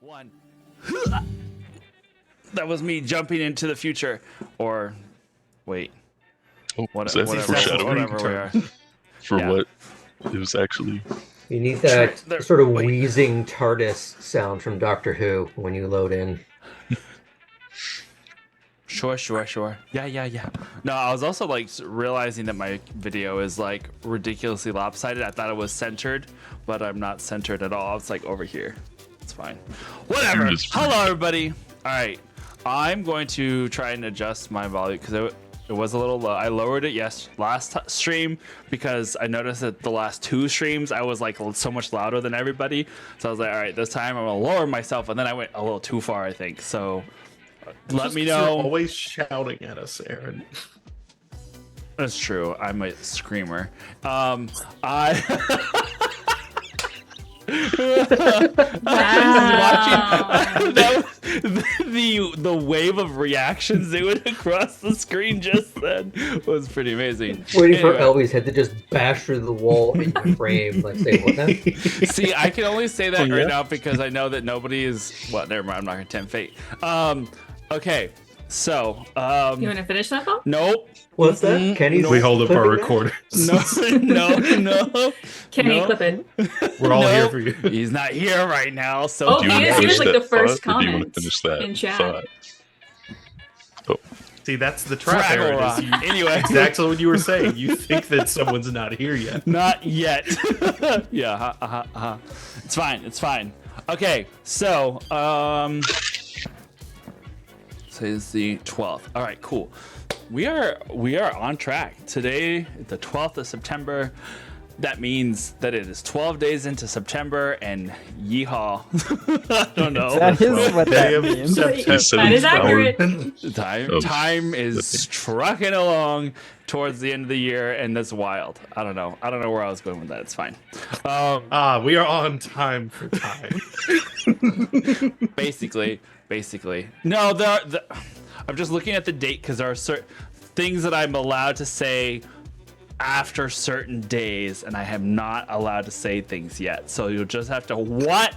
One. That was me jumping into the future. Or, wait. Oh, What, is that whatever, foreshadowing? whatever we are. For Yeah. what it was actually. You need that There- sort of wait. wheezing TARDIS sound from Doctor Who when you load in. Sure. Yeah. No, I was also like realizing that my video is like ridiculously lopsided. I thought it was centered, but I'm not centered at all. It's like over here. It's fine. Whatever. Hello, everybody. All right. I'm going to try and adjust my volume because it was a little low. I lowered it last stream because I noticed that the last two streams I was like so much louder than everybody. So I was like, all right, this time I'm gonna lower myself, and then I went a little too far, I think. So let me know. You're always shouting at us, Aaron. That's true. I'm a screamer. That was the wave of reactions that went across the screen just then was pretty amazing. Waiting for Elby's head to just bash through the wall in your frame. Like, say, what now? See, I can only say that right now because I know that nobody is. Well, never mind. I'm not gonna tempt fate. Okay, so You want to finish that though? nope. What's that? Kenny's We hold up our clipping that? recorders. No. Kenny, No. clip it. We're all here Nope. for you. He's not here right now, so Oh, Do you he want is. to He finish was like that the first thought, or do you want comment to finish that in chat. thought? See, that's the trap, Fraggle Aaron. Rock. is you- Anyway. Exactly what you were saying. You think that someone's not here yet. Not yet. Yeah, It's fine. Okay, so it's the 12th. All right, cool. We are on track. Today, the 12th of September. That means that it is 12 days into September, and yeehaw. I don't know. That is what Day that of means. September. That is Hour. accurate. Time is trucking along towards the end of the year, and that's wild. I don't know where I was going with that. It's fine. We are on time for time. Basically. No, I'm just looking at the date because there are certain things that I'm allowed to say after certain days, and I am not allowed to say things yet. So you'll just have to. What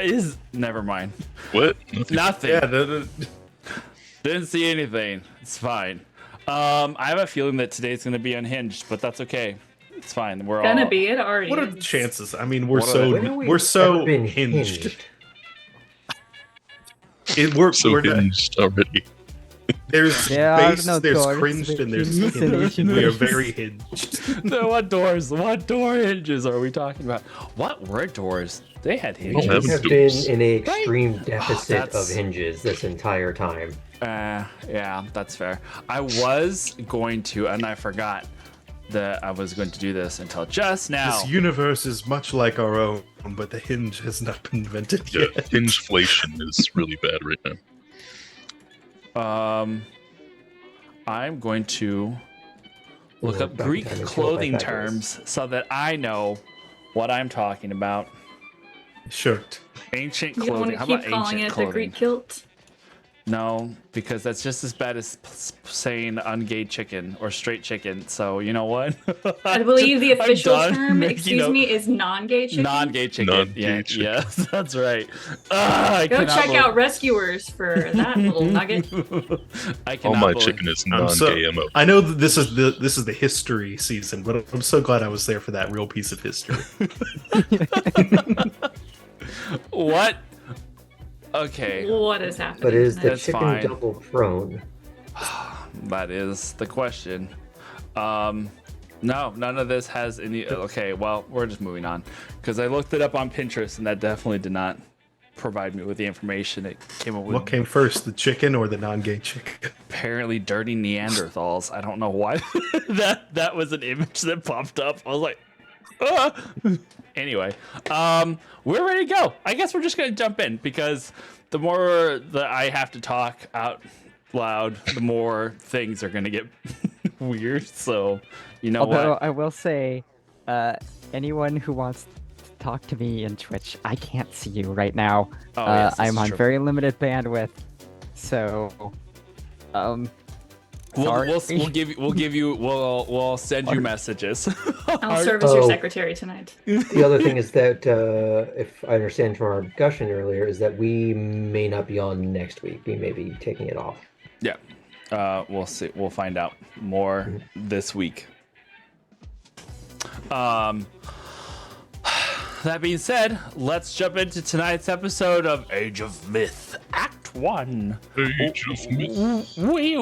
is? Never mind. What? Nothing. Yeah, Didn't see anything. It's fine. I have a feeling that today's going to be unhinged, but that's okay. It's fine. We're Gonna all. be. It already what are is. the chances? I mean, we're What so are When have we we're so ever been hinged. hinged? So We're not, hinged already. there's There are base, no there's doors cringed, and there's between hinged. destination We are versus- very hinged. No, what doors? What door hinges are we talking about? What were doors? They had We hinges. have have doors. been in an extreme deficit of that's- hinges this entire time. Yeah, that's fair. I was going to, and I forgot that I was going to do this until just now. This universe is much like our own, but the hinge has not been invented Yeah, yet. hingeflation is really bad right now. I'm going to look We're up back Greek in time and clothing kill Pythagoras. terms so that I know what I'm talking about. Shirt. Ancient You don't want clothing. to How keep about calling ancient it clothing? the Greek kilt. No, because that's just as bad as saying ungay chicken or straight chicken. So you know what? I believe the I'm official done term, making excuse up- me, is non-gay chicken. Non-gay chicken. Non-gay chicken. Yes, that's right. I Go cannot check believe- out Rescuers for that little nugget. I All cannot my believe- chicken is I'm so- non-GMO. I know that this is the history season, but I'm so glad I was there for that real piece of history. What? Okay. What is happening? But is the tonight? That's chicken fine. double prone? That is the question. No, none of this has any. Okay, well, we're just moving on because I looked it up on Pinterest and that definitely did not provide me with the information. It came up with What came first, the chicken or the non-gay chicken? apparently dirty Neanderthals. I don't know why that was an image that popped up. I was like, ah. Anyway, we're ready to go. I guess we're just gonna jump in because the more that I have to talk out loud, the more things are gonna get weird. So, you know Although what? I will say, anyone who wants to talk to me in Twitch, I can't see you right now. Oh, yes, this I'm is on true. very limited bandwidth, so We'll sorry. we'll send you messages. I'll serve as your Oh. secretary tonight. The other thing is that, if I understand from our discussion earlier, is that we may not be on next week. We may be taking it off. Yeah. We'll see. We'll find out more this week. That being said, let's jump into tonight's episode of Age of Myth, Act 1. Age of Myth. Wee.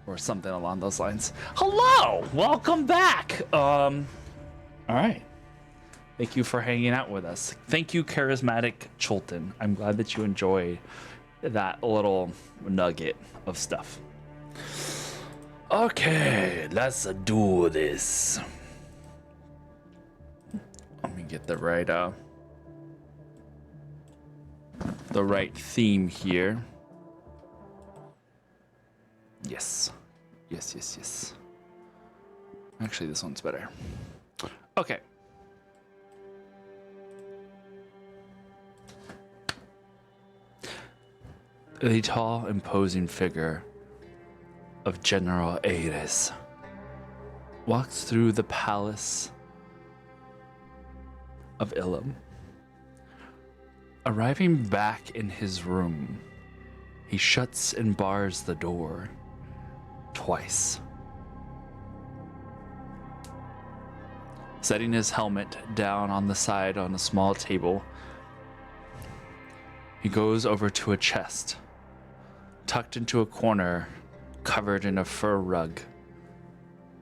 Or something along those lines. Hello, welcome back. All right. Thank you for hanging out with us. Thank you, charismatic Chulton. I'm glad that you enjoyed that little nugget of stuff. Okay, let's do this. Let me get the right theme here. Yes. Actually, this one's better. Okay. The tall, imposing figure of General Ares walks through the palace of Ilum. Arriving back in his room, he shuts and bars the door twice. Setting his helmet down on the side on a small table, he goes over to a chest, tucked into a corner, covered in a fur rug,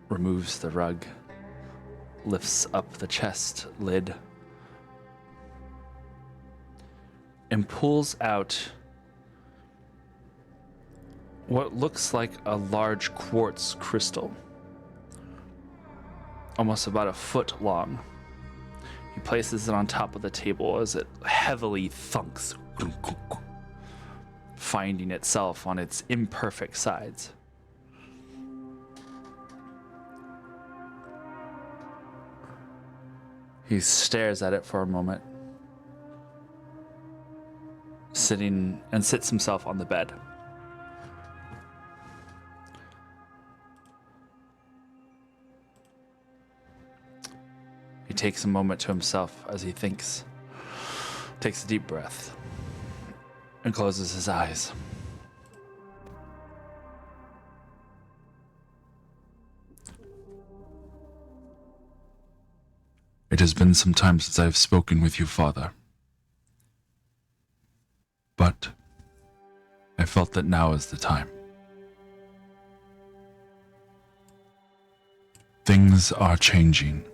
removes the rug, lifts up the chest lid, and pulls out what looks like a large quartz crystal, almost about a foot long. He places it on top of the table as it heavily thunks, finding itself on its imperfect sides. He stares at it for a moment, sits himself on the bed. He takes a moment to himself as he thinks, takes a deep breath, and closes his eyes. It has been some time since I have spoken with you, Father. But I felt that now is the time. Things are changing.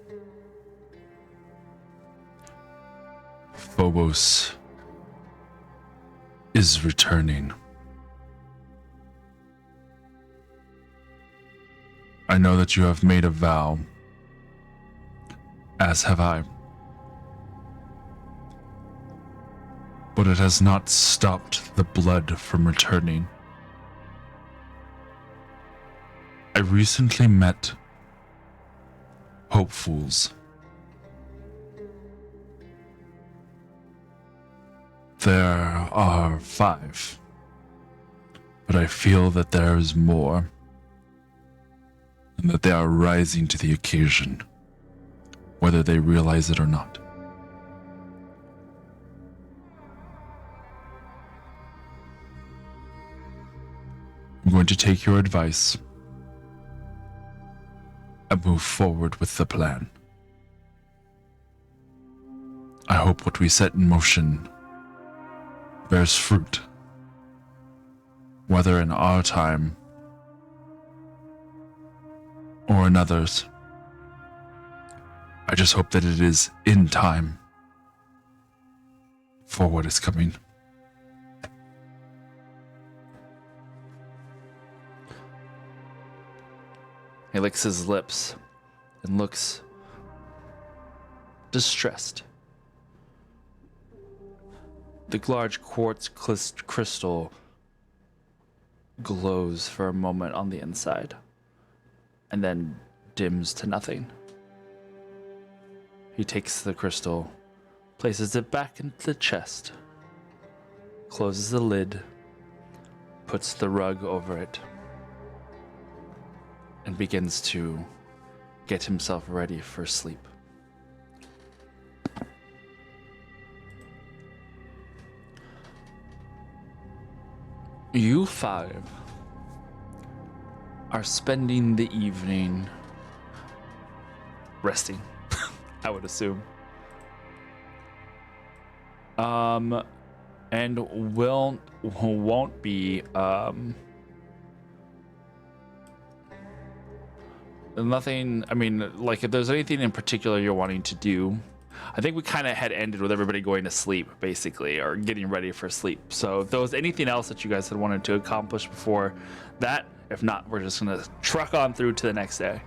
Phobos is returning. I know that you have made a vow, as have I. But it has not stopped the blood from returning. I recently met hopefuls. There are 5, but I feel that there is more, and that they are rising to the occasion, whether they realize it or not. I'm going to take your advice and move forward with the plan. I hope what we set in motion bears fruit, whether in our time or in others. I just hope that it is in time for what is coming. He licks his lips and looks distressed. The large quartz crystal glows for a moment on the inside and then dims to nothing. He takes the crystal, places it back into the chest, closes the lid, puts the rug over it, and begins to get himself ready for sleep. You 5 are spending the evening resting, I would assume. And won't be nothing. I mean, like, if there's anything in particular you're wanting to do, I think we kind of had ended with everybody going to sleep, basically, or getting ready for sleep. So if there was anything else that you guys had wanted to accomplish before that, if not, we're just gonna truck on through to the next day.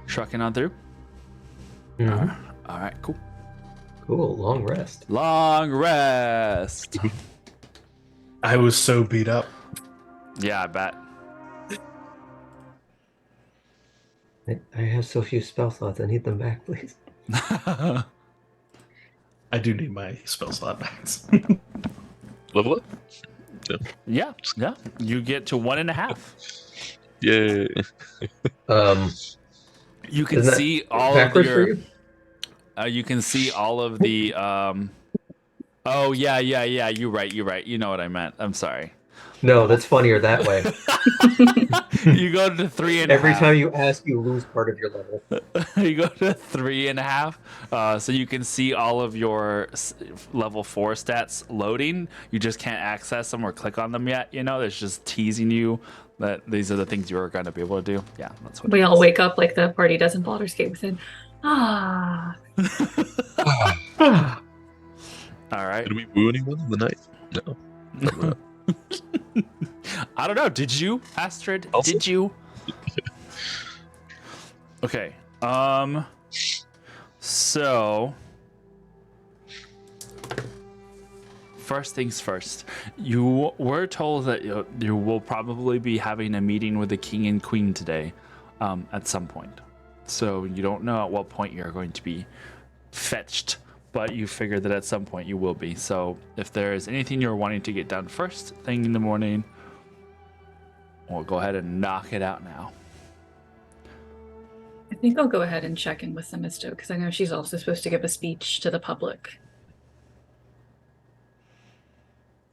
Trucking on through. All right, cool. Cool. Long rest. Long rest. I was so beat up. Yeah, I bet. I have so few spell slots. I need them back, please. I do need my spell slot back. Level up? Yeah. You get to 1.5. Yay. You can Isn't that see all of backwards for your. you? You can see all of the. Oh yeah. You're right. You know what I meant. I'm sorry. No, that's funnier that way. You go to 3.5. Every time you ask, you lose part of your level. You go to 3.5, so you can see all of your level 4 stats loading. You just can't access them or click on them yet. You know, it's just teasing you that these are the things you are going to be able to do. Yeah, that's what. We all wake up like the party doesn't Baldur's Gate within. Ah. All right. Did we woo anyone in the night? No. I don't know. Did you, Astrid? Also? Did you? Okay. So first things first. You were told that you will probably be having a meeting with the king and queen today, at some point. So you don't know at what point you're going to be fetched, but you figure that at some point you will be. So if there is anything you're wanting to get done first thing in the morning, we'll go ahead and knock it out now. I think I'll go ahead and check in with Themisto because I know she's also supposed to give a speech to the public.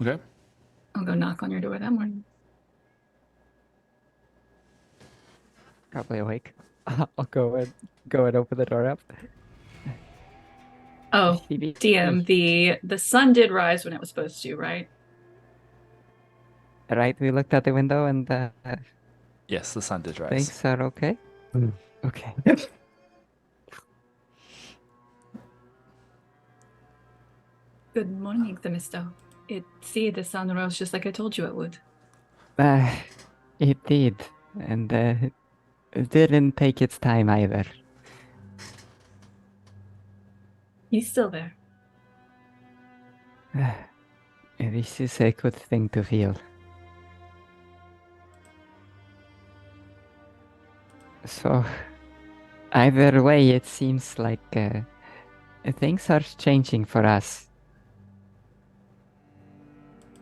Okay. I'll go knock on your door that morning. Probably awake. I'll go and open the door up. Oh, Phoebe, DM, the sun did rise when it was supposed to, right? Right, we looked out the window and Yes, the sun did rise. things are okay. Okay. Good morning, Themisto. The sun rose just like I told you it would. It did, and it didn't take its time either. He's still there. This is a good thing to feel. So, either way, it seems like things are changing for us.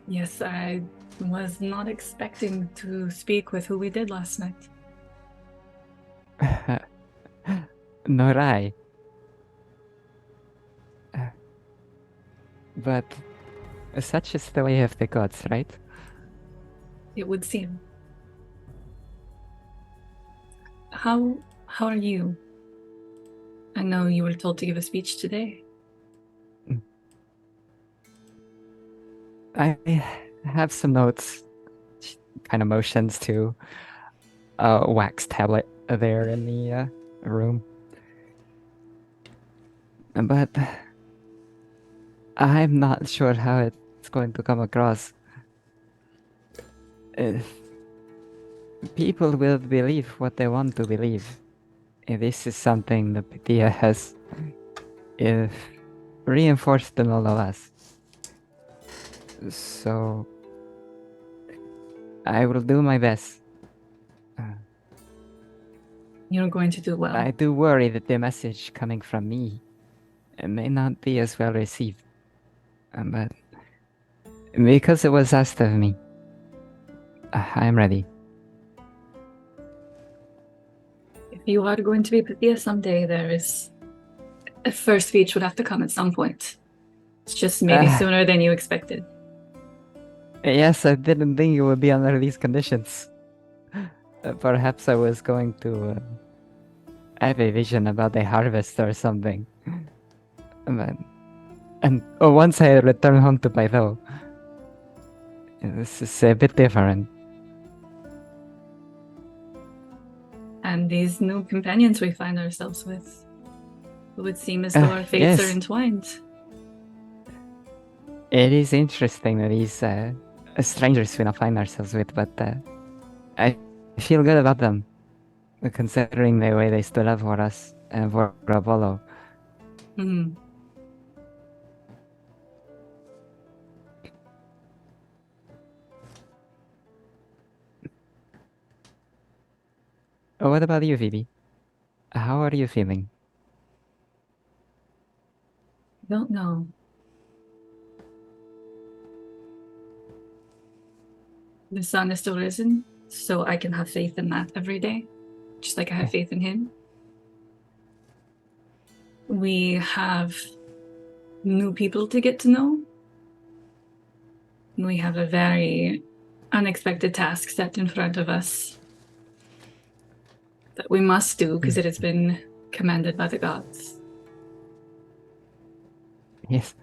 Yes, I was not expecting to speak with who we did last night. Nor I. But such is the way of the gods, right? It would seem. How are you? I know you were told to give a speech today. I have some notes, kind of motions to a wax tablet there in the room. But I'm not sure how it's going to come across. People will believe what they want to believe. This is something the Padilla has reinforced in all of us. So I will do my best. You're going to do well. I do worry that the message coming from me may not be as well received. But because it was asked of me, I'm ready. If you are going to be Padilla someday, there is a first speech would have to come at some point. It's just maybe sooner than you expected. Yes, I didn't think it would be under these conditions. Perhaps I was going to have a vision about a harvest or something. And once I return home to Pytho, this is a bit different. And these new companions we find ourselves with, it would seem as though our fates are entwined. It is interesting that these strangers we now find ourselves with, but I feel good about them, considering the way they stood up for us and for Apollo. Mm-hmm. What about you, Phoebe? How are you feeling? Don't know. The sun is still risen, so I can have faith in that every day, just like I have faith in him. We have new people to get to know. We have a very unexpected task set in front of us that we must do because it has been commanded by the gods. Yes.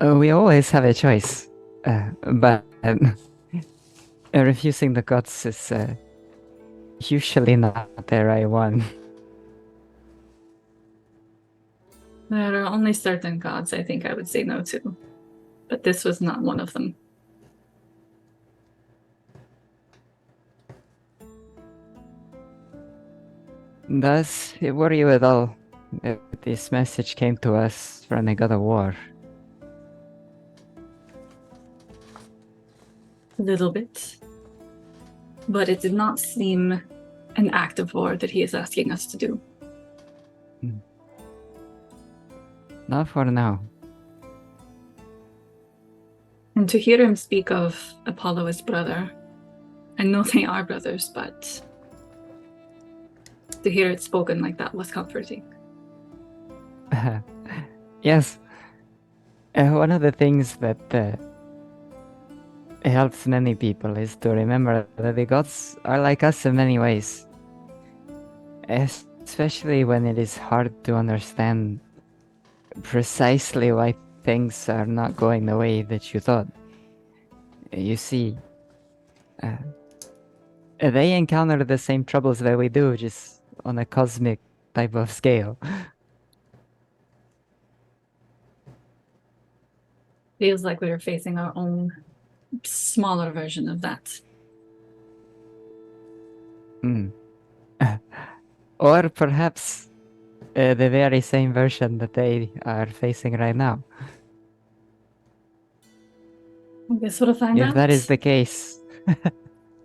We always have a choice, but refusing the gods is usually not the right one. There are only certain gods I think I would say no to, but this was not one of them. Does it worry you at all that this message came to us from the god of war? A little bit. But it did not seem an act of war that he is asking us to do. Not for now. And to hear him speak of Apollo as brother, I know they are brothers, but to hear it spoken like that was comforting. Yes. One of the things that helps many people is to remember that the gods are like us in many ways. Especially when it is hard to understand precisely why things are not going the way that you thought. You see, they encounter the same troubles that we do, just on a cosmic type of scale. Feels like we are facing our own smaller version of that. Mm. Or perhaps the very same version that they are facing right now. I guess we'll find out. If that is the case,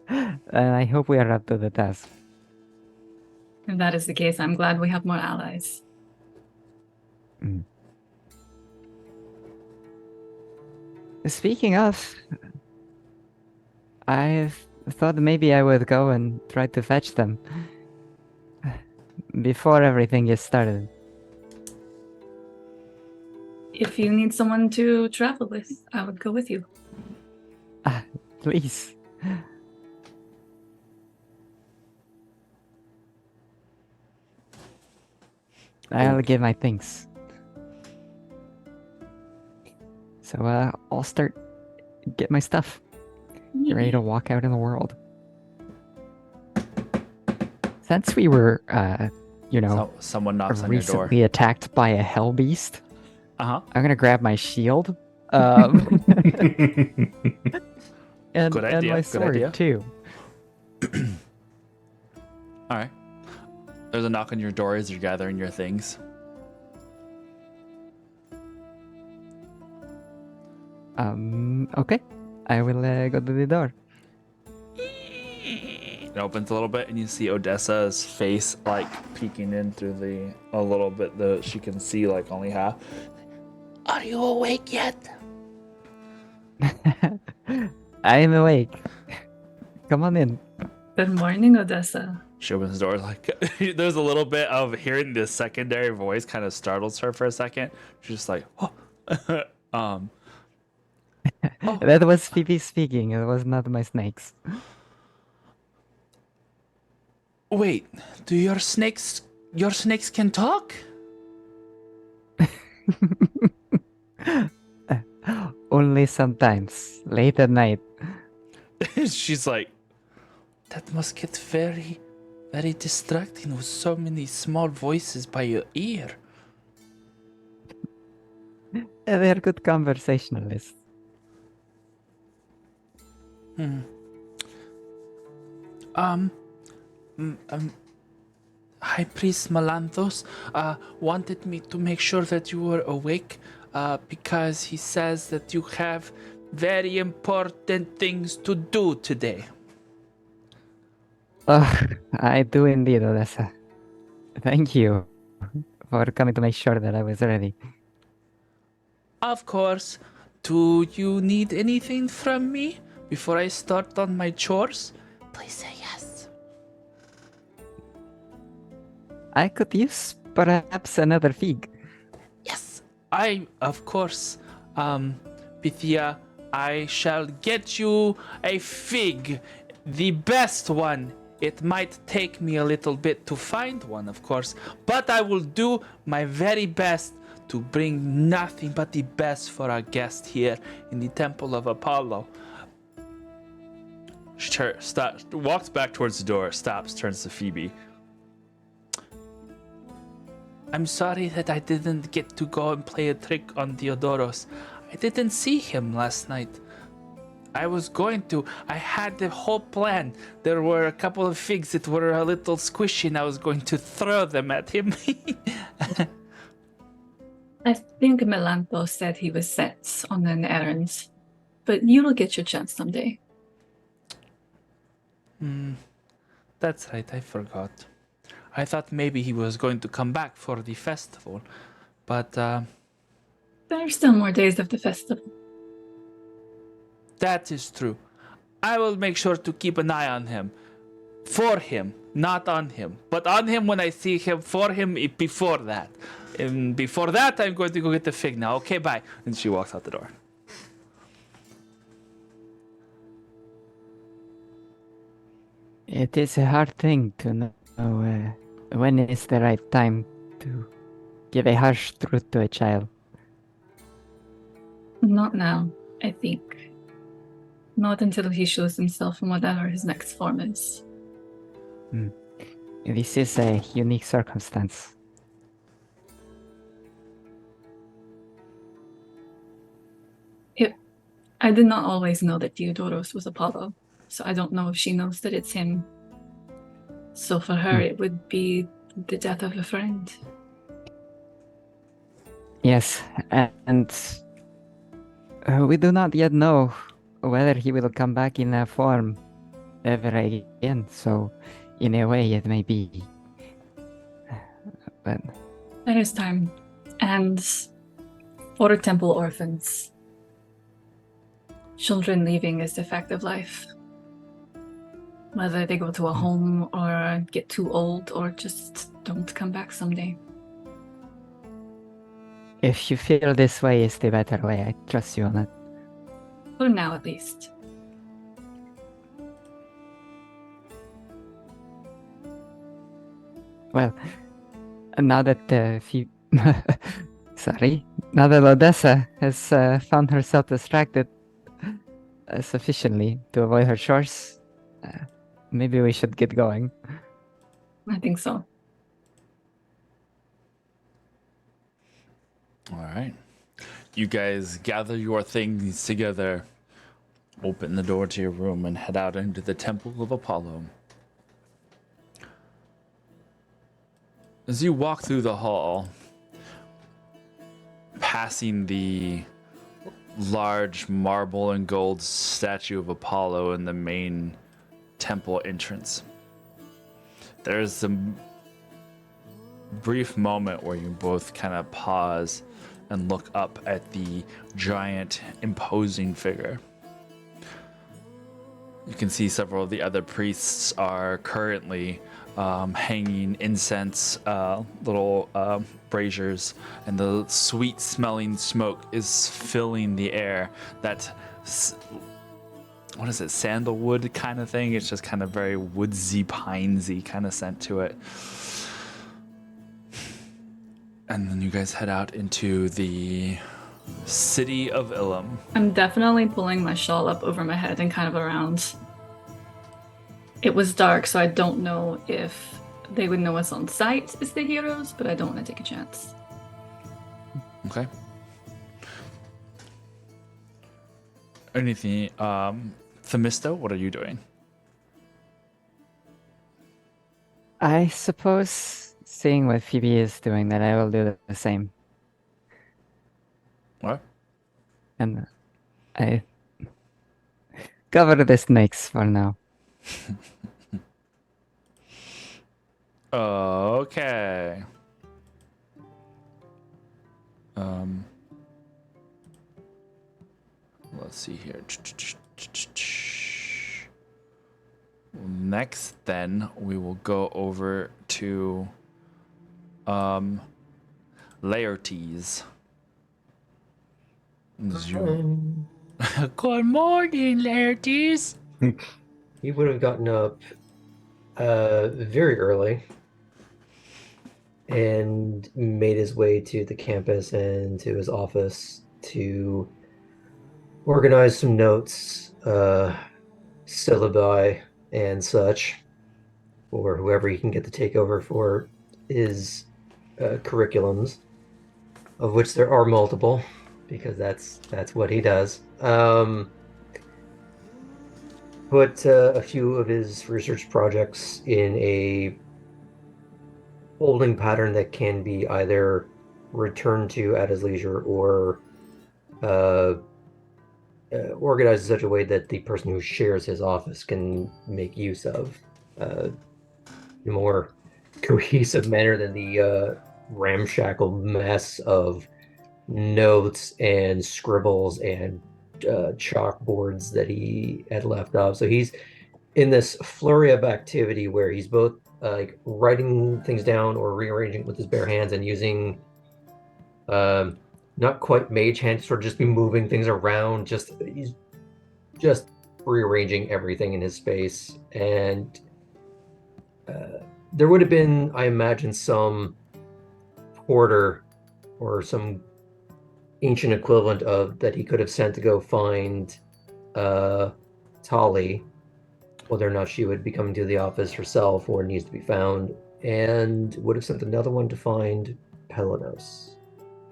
then I hope we are up to the task. If that is the case, I'm glad we have more allies. Mm. Speaking of, I thought maybe I would go and try to fetch them before everything gets started. If you need someone to travel with, I would go with you. Please. I'll get my things. So I'll get my stuff. Get ready to walk out in the world. Since we were, Someone knocks on your door. recently attacked by a hell beast, Uh-huh. I'm gonna grab my shield. And, Good and idea, my good sword idea. too. All right. There's a knock on your door as you're gathering your things. Okay. I will go to the door. It opens a little bit, and you see Odessa's face like peeking in through a little bit that she can see like only half. Are you awake yet? I am awake. Come on in. Good morning, Odessa. She opens the door like there's a little bit of hearing the secondary voice kind of startles her for a second. She's just like, oh. That was Phoebe speaking. It was not my snakes. Wait, do your snakes can talk? Only sometimes, late at night. She's like, that must get very, very distracting with so many small voices by your ear. They're good conversationalists. High Priest Melanthos wanted me to make sure that you were awake because he says that you have very important things to do today. I do indeed, Odessa. Thank you for coming to make sure that I was ready. Of course. Do you need anything from me before I start on my chores? Please say yes. I could use perhaps another fig. Yes, of course, Pythia, I shall get you a fig, the best one. It might take me a little bit to find one, of course, but I will do my very best to bring nothing but the best for our guest here in the Temple of Apollo. She walks back towards the door, stops, turns to Phoebe. I'm sorry that I didn't get to go and play a trick on Theodoros. I didn't see him last night. I was going to. I had the whole plan. There were a couple of figs that were a little squishy, and I was going to throw them at him. I think Melanthos said he was set on an errand, but you will get your chance someday. That's right, I forgot. I thought maybe he was going to come back for the festival, but There are still more days of the festival. that is true. I will make sure to keep an eye on him. For him, not on him. But on him when I see him, for him before that. And before that, I'm going to go get the fig now. Okay, bye. And she walks out the door. It is a hard thing to know when is the right time to give a harsh truth to a child. Not now, I think. Not until he shows himself in whatever his next form is. This is a unique circumstance. I did not always know that Theodoros was Apollo, so I don't know if she knows that it's him. So for her, it would be the death of a friend. Yes, and we do not yet know whether he will come back in that form ever again, so in a way it may be. But There is time. And for temple orphans, children leaving is the fact of life. Whether they go to a home or get too old or just don't come back someday. if you feel this way is the better way, I trust you on it. For now, at least. Well, now that now that Odessa has found herself distracted sufficiently to avoid her chores, maybe we should get going. I think so. All right. You guys gather your things together, open the door to your room, and head out into the Temple of Apollo. As you walk through the hall, passing the large marble and gold statue of Apollo in the main temple entrance, there's a brief moment where you both kind of pause and look up at the giant, imposing figure. You can see several of the other priests are currently hanging incense, little braziers, and the sweet-smelling smoke is filling the air. That, what is it, sandalwood kind of thing? It's just kind of very woodsy, pinesy kind of scent to it. And then you guys head out into the city of Ilum. I'm definitely pulling my shawl up over my head and kind of around. It was dark, so I don't know if they would know us on sight as the heroes, but I don't want to take a chance. Okay. Anything, Themisto, what are you doing? I suppose, seeing what Phoebe is doing, that I will do the same. What? And I cover the snakes for now. Okay. Let's see here. Next, then, we will go over to Laertes. Zoom. Good morning, Laertes. He would have gotten up very early and made his way to the campus and to his office to organize some notes, syllabi, and such for whoever he can get to take over for his curriculums, of which there are multiple, because that's what he does. Put a few of his research projects in a holding pattern that can be either returned to at his leisure or organized in such a way that the person who shares his office can make use of in a more cohesive manner than the ramshackle mess of notes and scribbles and chalkboards that he had left off. So he's in this flurry of activity where he's both like writing things down or rearranging with his bare hands and using not quite mage hands, sort of just be moving things around. Just he's just rearranging everything in his space, and there would have been, I imagine, some porter or some ancient equivalent of that he could have sent to go find Tali, whether or not she would be coming to the office herself or needs to be found, and would have sent another one to find Pelanos,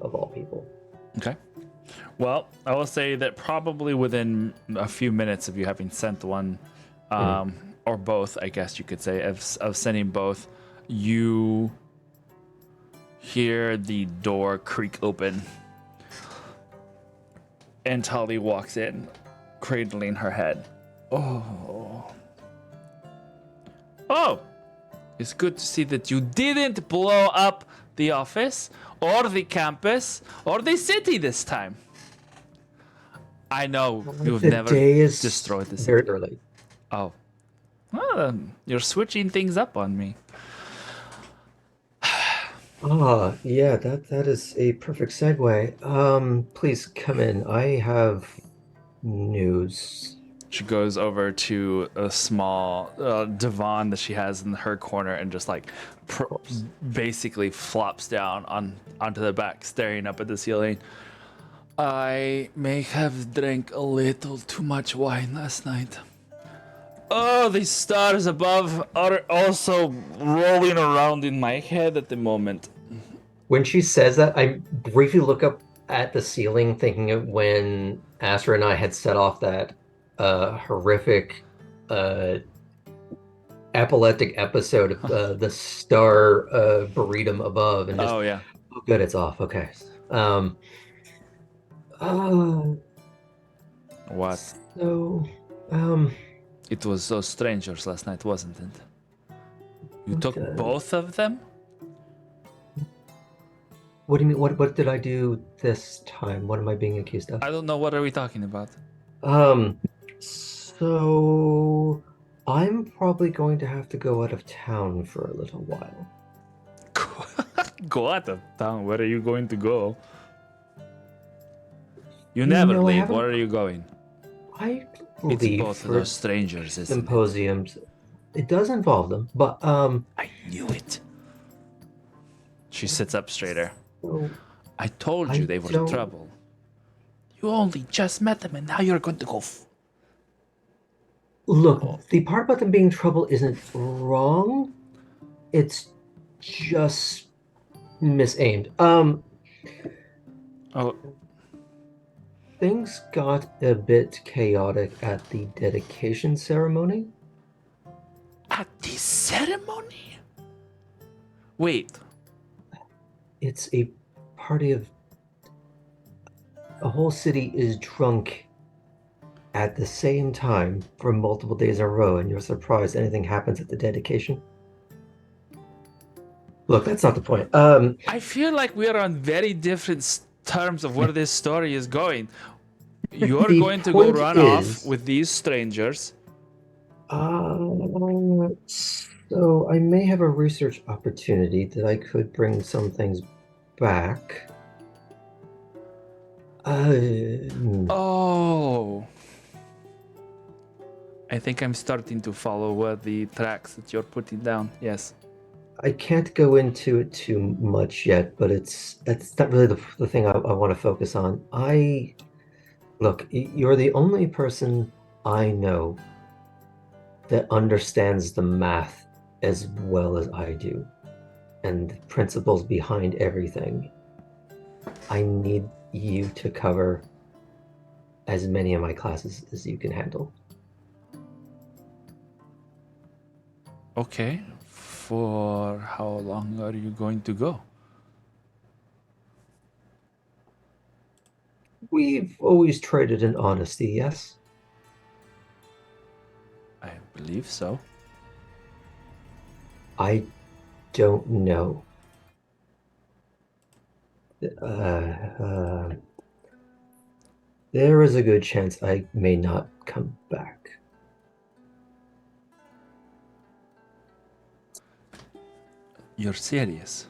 of all people. Okay. Well, I will say that probably within a few minutes of you having sent one, or both, I guess you could say, of sending both, you hear the door creak open. And Tali walks in, cradling her head. Oh. Oh! It's good to see that you didn't blow up the office, or the campus, or the city this time. I know you've The never day is destroyed the city. very early. Oh. Well, you're switching things up on me. Ah, yeah, that is a perfect segue. Please come in. I have news. She goes over to a small divan that she has in her corner and just like basically flops down onto the back, staring up at the ceiling. I may have drank a little too much wine last night. Oh, the stars above are also rolling around in my head at the moment. When she says that, I briefly look up at the ceiling, thinking of when Astra and I had set off that horrific epileptic episode of the star burritum above, and just, Oh yeah. oh, good, it's off. Okay. Uh, What? so, It was those strangers last night, wasn't it? You took Okay. both of them? What do you mean? What did I do this time? What am I being accused of? I don't know. What are we talking about? So I'm probably going to have to go out of town for a little while. Go out of town. Where are you going to go? You never No, I leave. haven't- Where are you going? I It's leave both of for those strangers, isn't it? symposiums. It does involve them, but I knew it. She sits up straighter. so I told I you they were don't- trouble. You only just met them and now you're going to go. look, the part about them being trouble isn't wrong. It's just misaimed. Oh, Things got a bit chaotic at the dedication ceremony. at the ceremony? Wait. It's a party of a whole city is drunk at the same time for multiple days in a row, and you're surprised anything happens at the dedication. Look, that's not the point. I feel like we are on very different terms of where this story is going. You're The going to go point run is- off with these strangers. So I may have a research opportunity that I could bring some things back. Oh. I think I'm starting to follow the tracks that you're putting down. Yes. I can't go into it too much yet, but that's not really the thing I want to focus on. Look, you're the only person I know that understands the math as well as I do, and the principles behind everything. I need you to cover as many of my classes as you can handle. Okay. For how long are you going to go? We've always traded in honesty, yes? I believe so. I don't know. There is a good chance I may not come back. You're serious?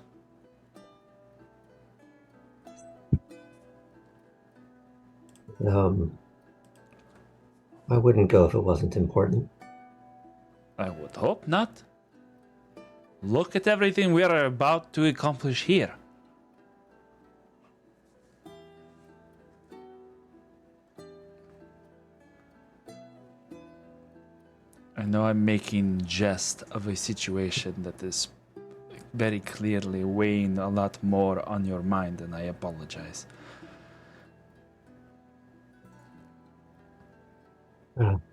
I wouldn't go if it wasn't important. I would hope not. Look at everything we are about to accomplish here. I know I'm making jest of a situation that is very clearly weighing a lot more on your mind, and I apologize.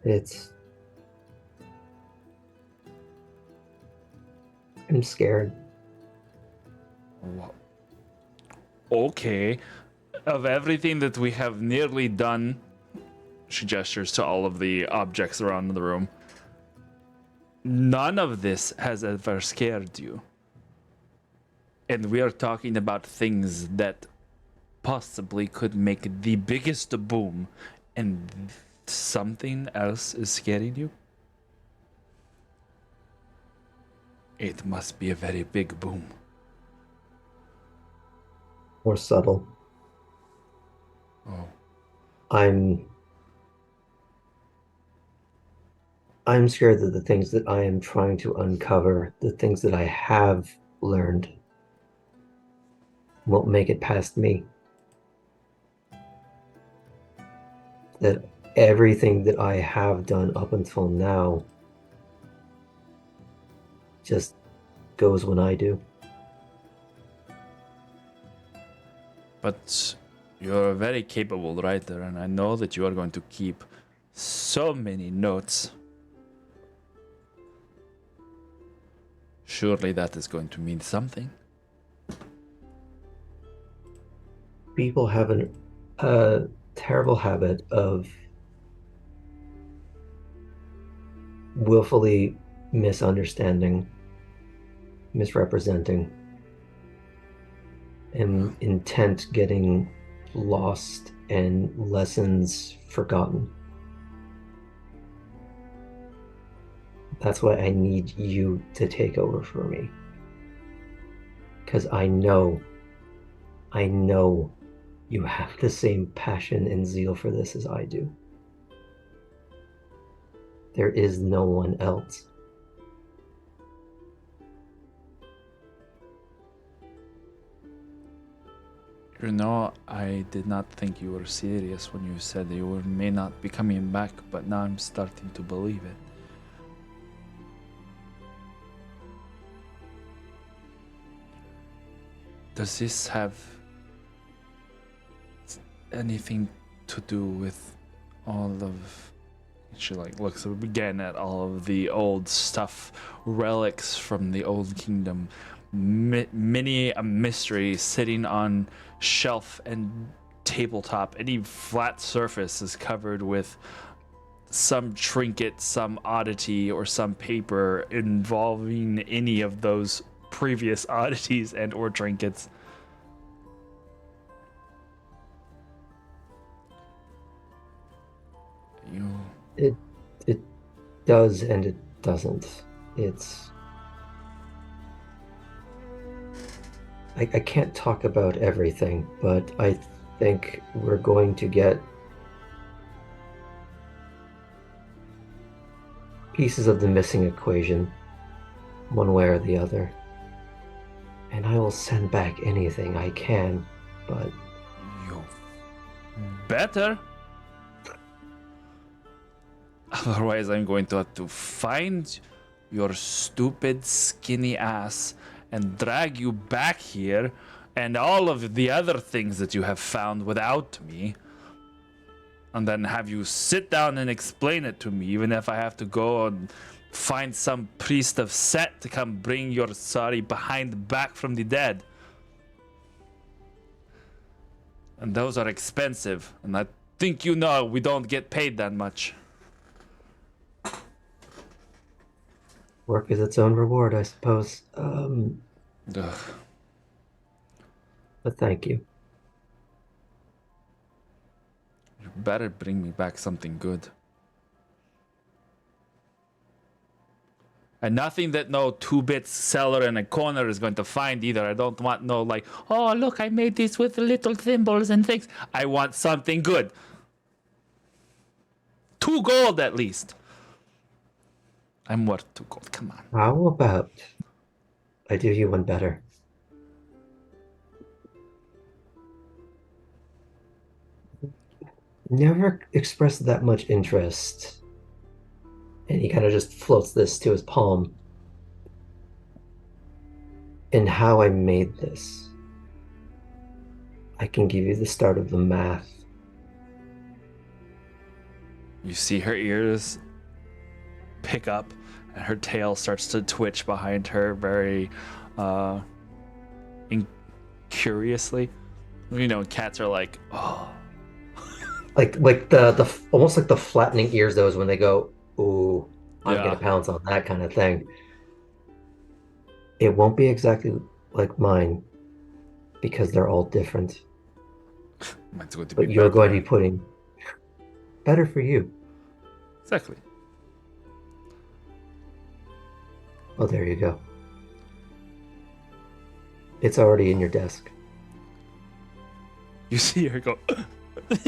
It's. I'm scared. Okay. Of everything that we have nearly done, she gestures to all of the objects around the room. None of this has ever scared you. And we are talking about things that possibly could make the biggest boom, and something else is scaring you? It must be a very big boom. More subtle. Oh. I'm scared that the things that I am trying to uncover, the things that I have learned, won't make it past me. That everything that I have done up until now just goes when I do. But you're a very capable writer, and I know that you are going to keep so many notes. Surely that is going to mean something. People have a terrible habit of willfully misunderstanding, misrepresenting, and intent getting lost and lessons forgotten. That's why I need you to take over for me. Because I know you have the same passion and zeal for this as I do. There is no one else. You know, I did not think you were serious when you said you may not be coming back, but now I'm starting to believe it. Does this have anything to do with all of... She looks again at all of the old stuff, relics from the old kingdom, many a mystery sitting on shelf and tabletop. Any flat surface is covered with some trinket, some oddity, or some paper involving any of those previous oddities and or trinkets. It does and it doesn't. It's... I can't talk about everything, but I think we're going to get pieces of the missing equation, one way or the other. And I will send back anything I can, but... You better. Otherwise, I'm going to have to find your stupid, skinny ass and drag you back here and all of the other things that you have found without me. And then have you sit down and explain it to me, even if I have to go and find some priest of Set to come bring your sorry behind back from the dead. And those are expensive, and I think you know we don't get paid that much. Work is its own reward, I suppose. Ugh. But thank you. You better bring me back something good. And nothing that no 2-bit seller in a corner is going to find either. I don't want no like, oh look, I made this with little thimbles and things. I want something good. 2 gold at least. I'm worth 2 gold. Come on. How about I do you one better? Never expressed that much interest. And he kind of just floats this to his palm. In how I made this. I can give you the start of the math. You see her ears pick up and her tail starts to twitch behind her very curiously. You know, cats are like, oh. Like the almost like the flattening ears those when they go, ooh, I'm Yeah. gonna pounce on that kind of thing. It won't be exactly like mine because they're all different. Mine's going to But be you're going to better. be putting better for you. Exactly. Oh, there you go. It's already in your desk. You see her go.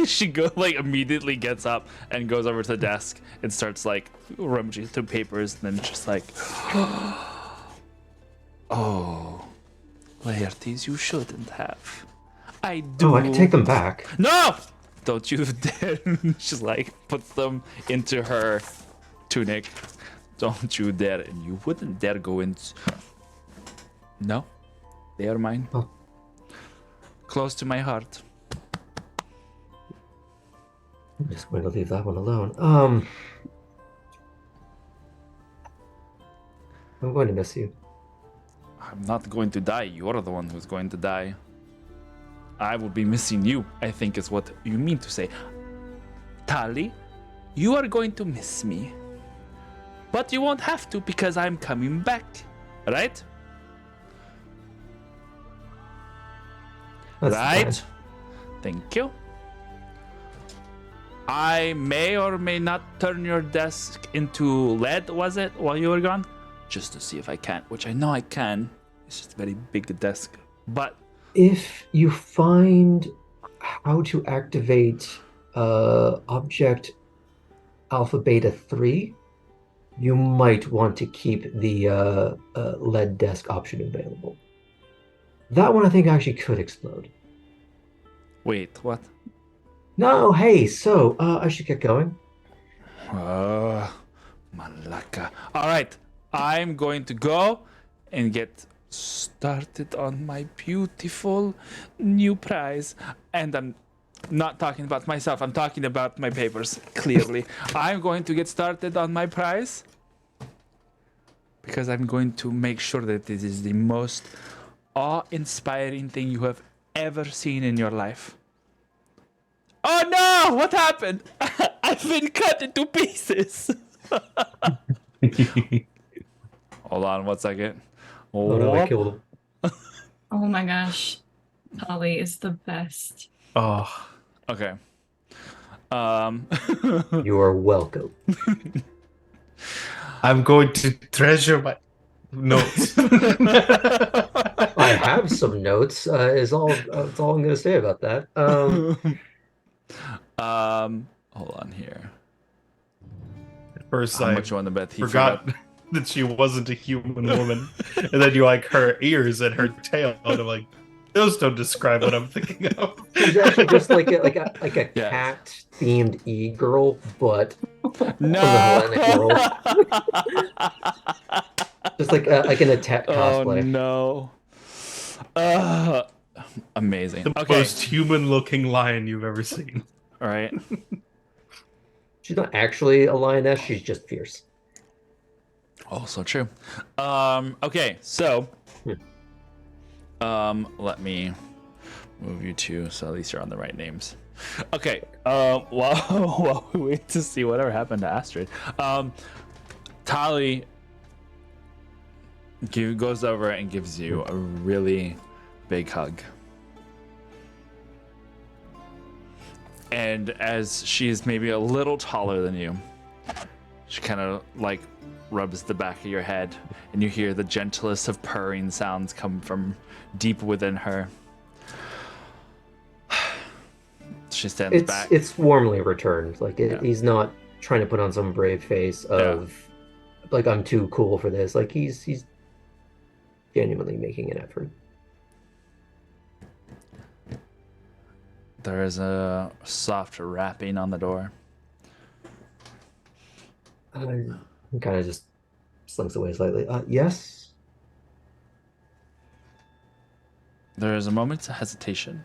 She like immediately gets up and goes over to the desk and starts like rummaging through papers and then just like, oh, laertes you shouldn't have. I do. Oh, I can take them back. No! Don't you dare. She's like, puts them into her tunic. Don't you dare. And you wouldn't dare go in. No, they are mine. Oh. Close to my heart. I'm just going to leave that one alone. I'm going to miss you. I'm not going to die. You're the one who's going to die. I will be missing you, I think is what you mean to say. Tali, you are going to miss me. But you won't have to because I'm coming back. Right? That's Right? fine. Thank you. I may or may not turn your desk into lead, was it, while you were gone? Just to see if I can, which I know I can. It's just a very big desk. But If you find how to activate object alpha beta 3, you might want to keep the lead desk option available. That one I think actually could explode. wait, what? No, hey, so I should get going. Malaka. All right, I'm going to go and get started on my beautiful new prize. And I'm not talking about myself, I'm talking about my papers, clearly. I'm going to get started on my prize because I'm going to make sure that this is the most awe-inspiring thing you have ever seen in your life. Oh no! What happened? I've been cut into pieces. Hold on 1 second. Oh no, I killed him. Oh my gosh. Polly is the best. Oh, Okay. You are welcome. I'm going to treasure my notes. I have some notes. Is all that's all I'm going to say about that. Hold on here. First, How I much you want to bet he forgot that she wasn't a human woman, and then you like her ears and her tail, and I'm like, those don't describe what I'm thinking of. She's actually just like a Yes. cat themed e-girl, but No. Hellenic world. Just like an attack Oh cosplay. no. Amazing. The Okay. most human-looking lion you've ever seen. All right. She's not actually a lioness. She's just fierce. Also true. Okay, so let me move you to so at least you're on the right names. Okay. While we wait to see whatever happened to Astrid, Tali goes over and gives you a really big hug. And as she's maybe a little taller than you, She kind of like rubs the back of your head, and you hear the gentlest of purring sounds come from deep within her. She stands back. It's warmly returned. Like Yeah. he's not trying to put on some brave face of like I'm too cool for this. Like he's genuinely making an effort. There is a soft rapping on the door. He kind of just slinks away slightly. Yes. There is a moment's hesitation.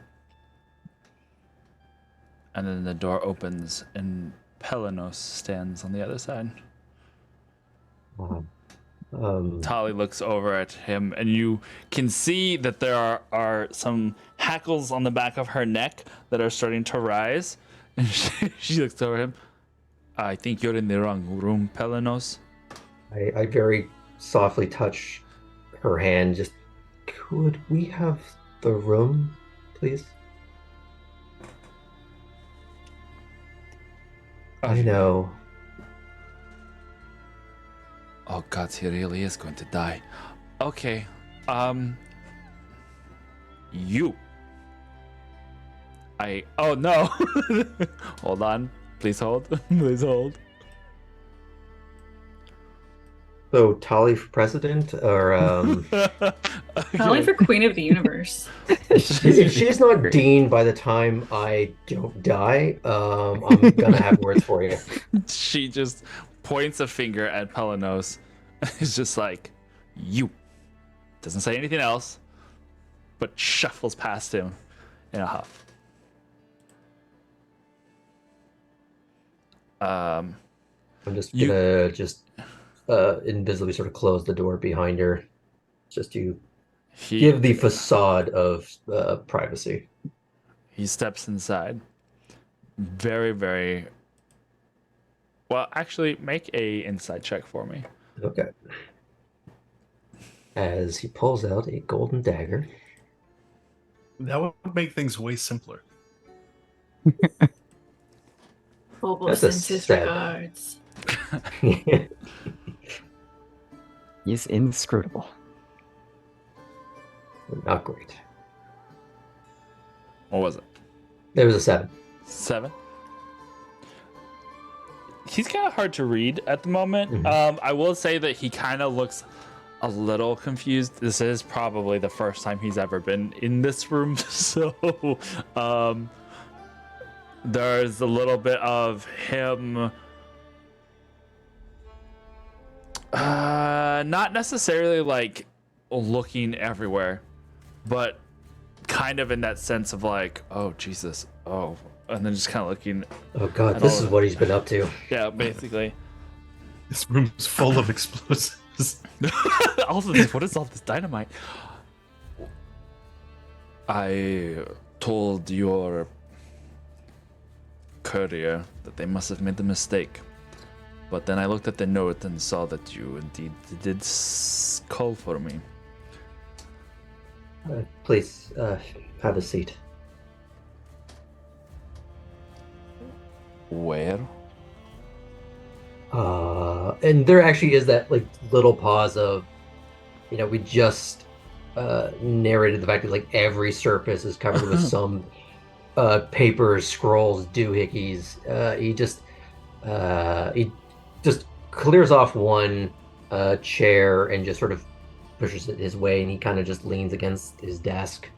And then the door opens and Pelanos stands on the other side. Tali looks over at him, and you can see that there are some hackles on the back of her neck that are starting to rise. And she looks over him. I think you're in the wrong room, Pelanos. I very softly touch her hand. Just, could we have the room, please? I know. Oh God, he really is going to die. Okay, you. Oh no. Hold on. Please hold. Please hold. So Tali for president, or Probably for Queen of the Universe. if she's not Dean by the time I don't die, I'm gonna have words for you. She just points a finger at Pelanos. It's just like, you. Doesn't say anything else, but shuffles past him in a huff. I'm just gonna invisibly sort of close the door behind her, just to give the facade of privacy. He steps inside. Very, very. Well, actually, make a inside check for me. Okay. As he pulls out a golden dagger. That would make things way simpler. Bobo That's a sends his 7. regards. He's inscrutable. Not great. What was it? There was a 7. 7. He's kind of hard to read at the moment. Mhm. I will say that he kind of looks a little confused. This is probably the first time he's ever been in this room, so there's a little bit of him not necessarily like looking everywhere, but kind of in that sense of like, oh Jesus, oh, and then just kind of looking. Oh God, And this all is of what he's been up to. Yeah, basically. This room's full of explosives. Also, what is all this dynamite? I told your courier that they must have made the mistake. But then I looked at the note and saw that you indeed did call for me. Please, have a seat. Where? And there actually is that like little pause of, we just narrated the fact that like every surface is covered with some papers, scrolls, doohickeys. He just clears off one chair and just sort of pushes it his way, and he kind of just leans against his desk,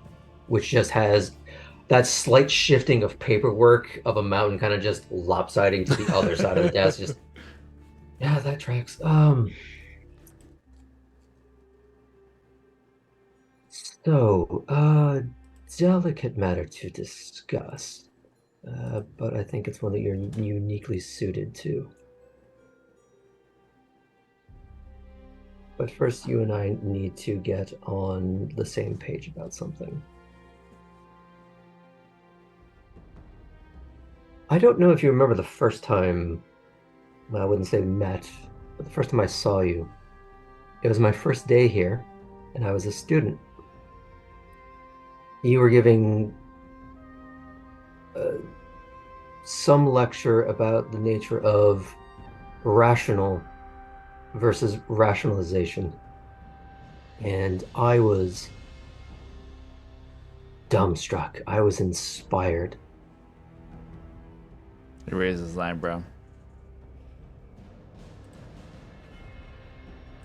which just has that slight shifting of paperwork of a mountain kind of just lopsiding to the other side of the desk. Just, yeah, that tracks. Delicate matter to discuss, but I think it's one that you're uniquely suited to. But first, you and I need to get on the same page about something. I don't know if you remember the first time, well, I wouldn't say met, but the first time I saw you. It was my first day here, and I was a student. You were giving some lecture about the nature of rational versus rationalization. And I was dumbstruck. I was inspired. He raises his eyebrow.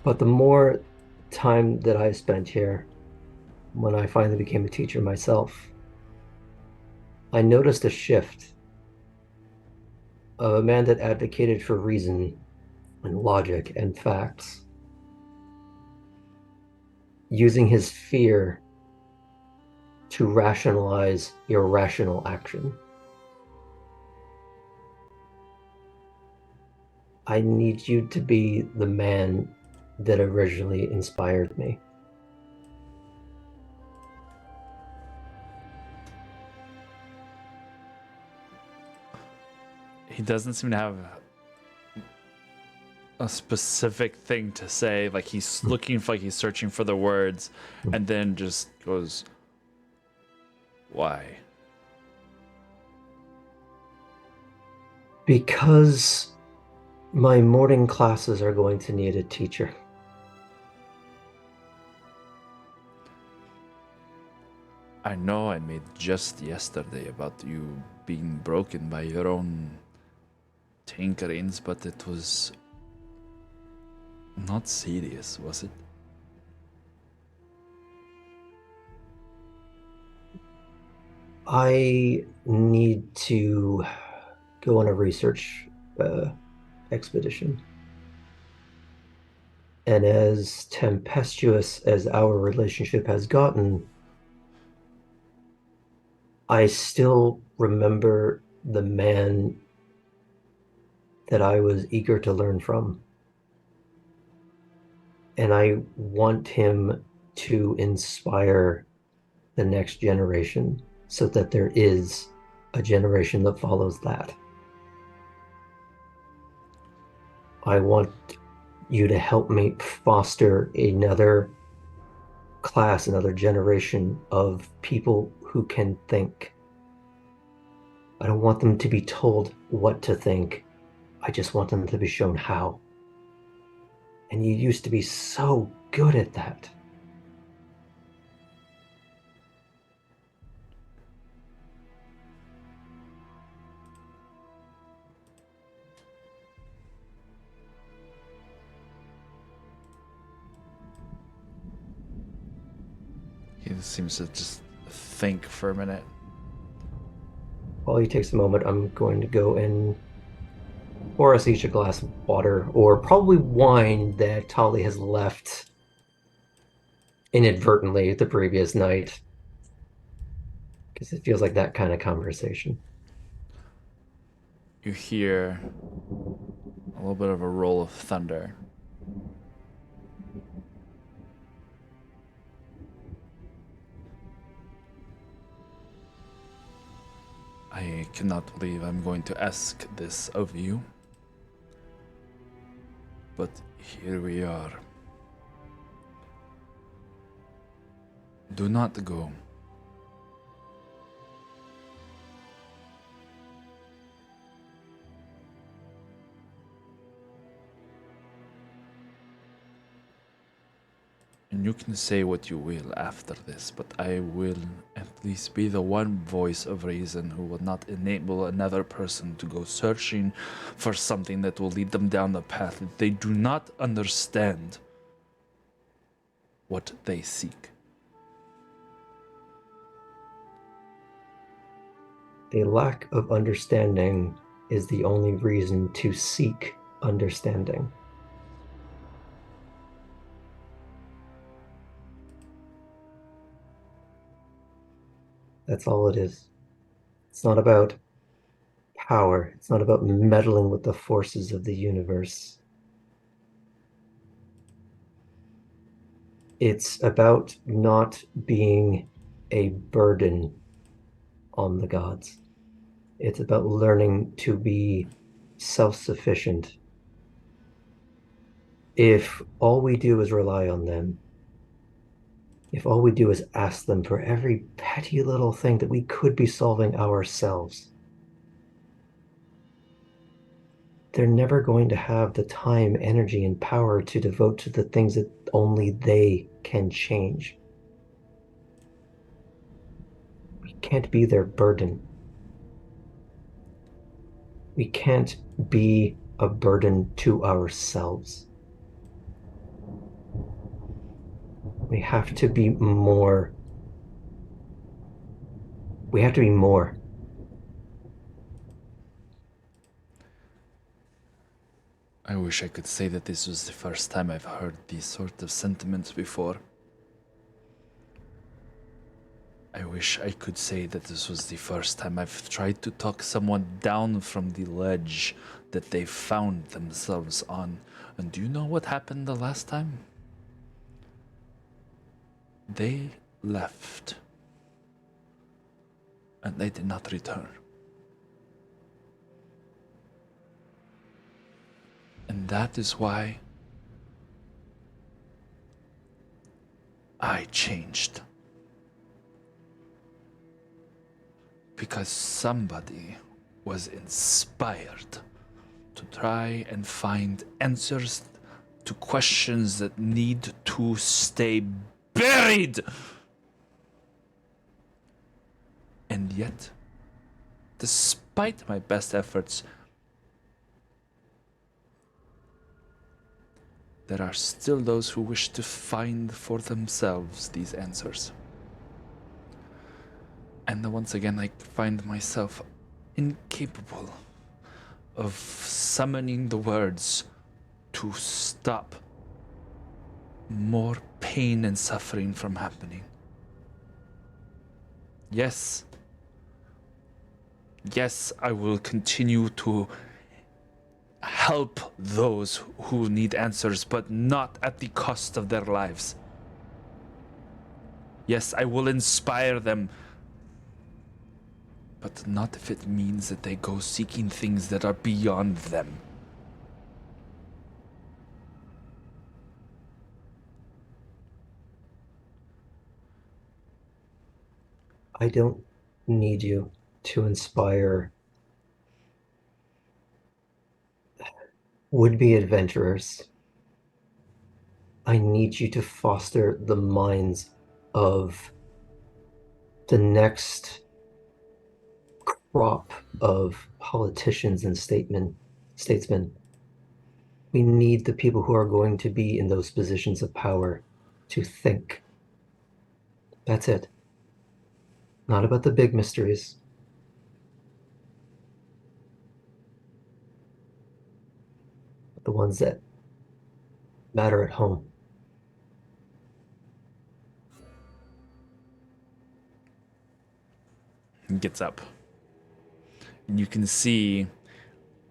But the more time that I spent here, when I finally became a teacher myself, I noticed a shift of a man that advocated for reason and logic and facts, using his fear to rationalize irrational action. I need you to be the man that originally inspired me. He doesn't seem to have a specific thing to say. Like he's looking for, like he's searching for the words, and then just goes, "Why?" Because my morning classes are going to need a teacher. I know I made just yesterday about you being broken by your own tinkerings, but it was not serious, was it? I need to go on a research expedition. And as tempestuous as our relationship has gotten, I still remember the man that I was eager to learn from. And I want him to inspire the next generation so that there is a generation that follows that. I want you to help me foster another class, another generation of people who can think. I don't want them to be told what to think. I just want them to be shown how. And you used to be so good at that. He seems to just think for a minute. While he takes a moment, I'm going to go and pour us each a glass of water, or probably wine that Tali has left inadvertently the previous night. Because it feels like that kind of conversation. You hear a little bit of a roll of thunder. I cannot believe I'm going to ask this of you. But here we are. Do not go. And you can say what you will after this, but I will at least be the one voice of reason who will not enable another person to go searching for something that will lead them down the path that they do not understand what they seek. A lack of understanding is the only reason to seek understanding. That's all it is. It's not about power. It's not about meddling with the forces of the universe. It's about not being a burden on the gods. It's about learning to be self-sufficient. If all we do is rely on them, if all we do is ask them for every petty little thing that we could be solving ourselves, they're never going to have the time, energy, and power to devote to the things that only they can change. We can't be their burden. We can't be a burden to ourselves. We have to be more. We have to be more. I wish I could say that this was the first time I've heard these sort of sentiments before. I wish I could say that this was the first time I've tried to talk someone down from the ledge that they found themselves on. And do you know what happened the last time? They left. And they did not return. And that is why I changed. Because somebody was inspired to try and find answers to questions that need to stay buried. And yet, despite my best efforts, there are still those who wish to find for themselves these answers. And then once again, I find myself incapable of summoning the words to stop more pain and suffering from happening. Yes, I will continue to help those who need answers, but not at the cost of their lives. Yes, I will inspire them, but not if it means that they go seeking things that are beyond them. I don't need you to inspire would-be adventurers. I need you to foster the minds of the next crop of politicians and statesmen. We need the people who are going to be in those positions of power to think. That's it. Not about the big mysteries. But the ones that matter at home. He gets up. And you can see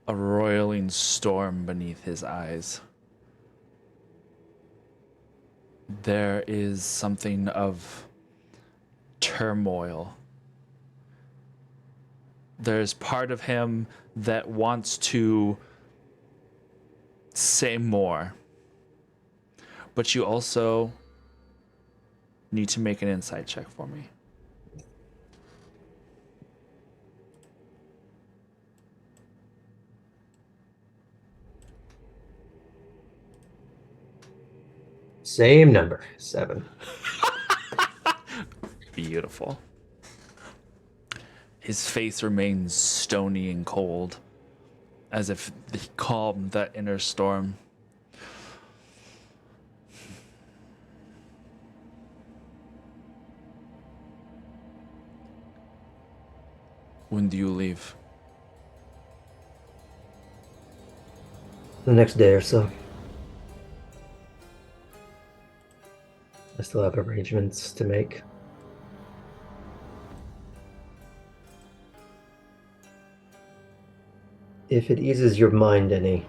a roiling storm beneath his eyes. There is something of turmoil. There's part of him that wants to say more. But you also need to make an insight check for me. Same number, 7. Beautiful. His face remains stony and cold, as if he calmed that inner storm. When do you leave? The next day or so. I still have arrangements to make. If it eases your mind any,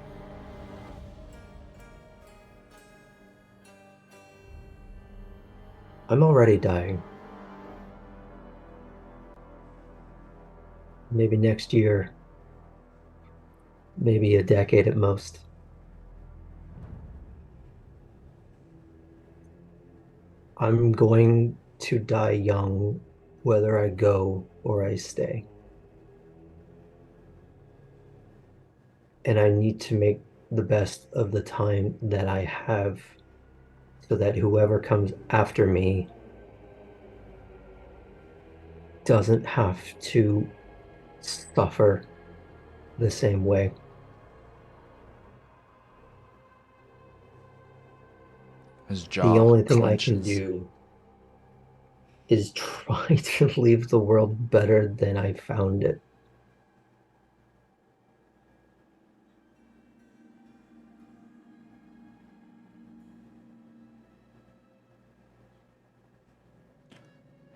I'm already dying. Maybe next year, maybe a decade at most. I'm going to die young, whether I go or I stay. and I need to make the best of the time that I have so that whoever comes after me doesn't have to suffer the same way. His The jaw only thing I can clenches. do is try to leave the world better than I found it.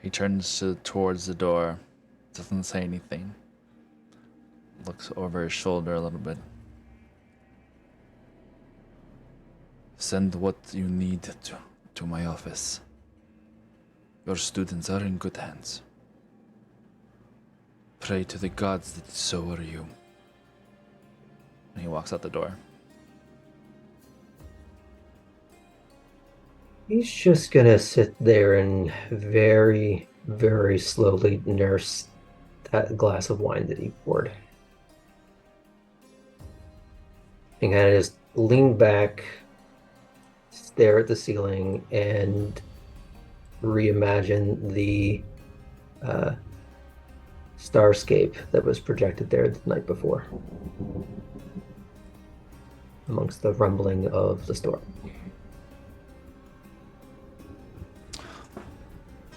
He turns towards the door, doesn't say anything, looks over his shoulder a little bit. Send what you need to my office. Your students are in good hands. Pray to the gods that so are you. And he walks out the door. He's just gonna sit there and very, very slowly nurse that glass of wine that he poured. And kind of just lean back, stare at the ceiling, and reimagine the starscape that was projected there the night before, amongst the rumbling of the storm.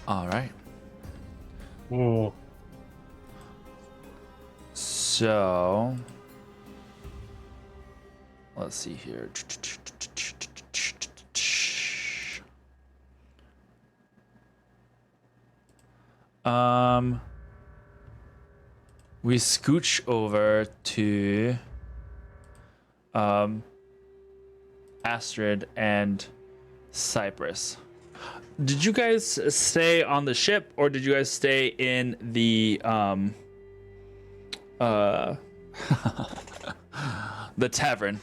All right. Ooh. So, let's see here. We scooch over to Astrid and Cypress. Did you guys stay on the ship, or did you guys stay in the the tavern?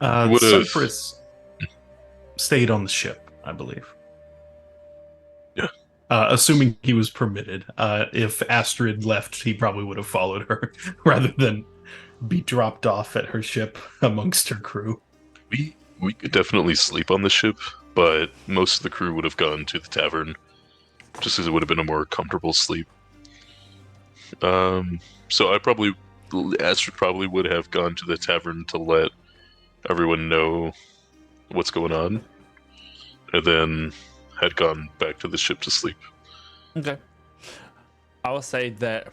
Would've- Cypress stayed on the ship, I believe. Yeah. Assuming he was permitted. If Astrid left, he probably would have followed her rather than be dropped off at her ship amongst her crew. We could definitely sleep on the ship, but most of the crew would have gone to the tavern, just because it would have been a more comfortable sleep. So Astrid probably would have gone to the tavern to let everyone know what's going on, and then had gone back to the ship to sleep. Okay. I will say that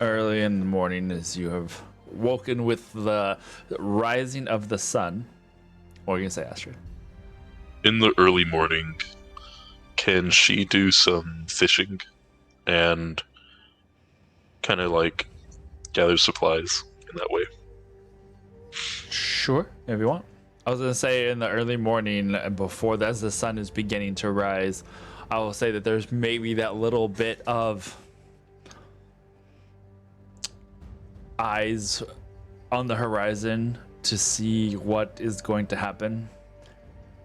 early in the morning, as you have woken with the rising of the sun. What are you gonna say, Astrid? In the early morning, can she do some fishing and kind of like gather supplies in that way? Sure, if you want. I was gonna say in the early morning, before as the sun is beginning to rise, I will say that there's maybe that little bit of eyes on the horizon to see what is going to happen.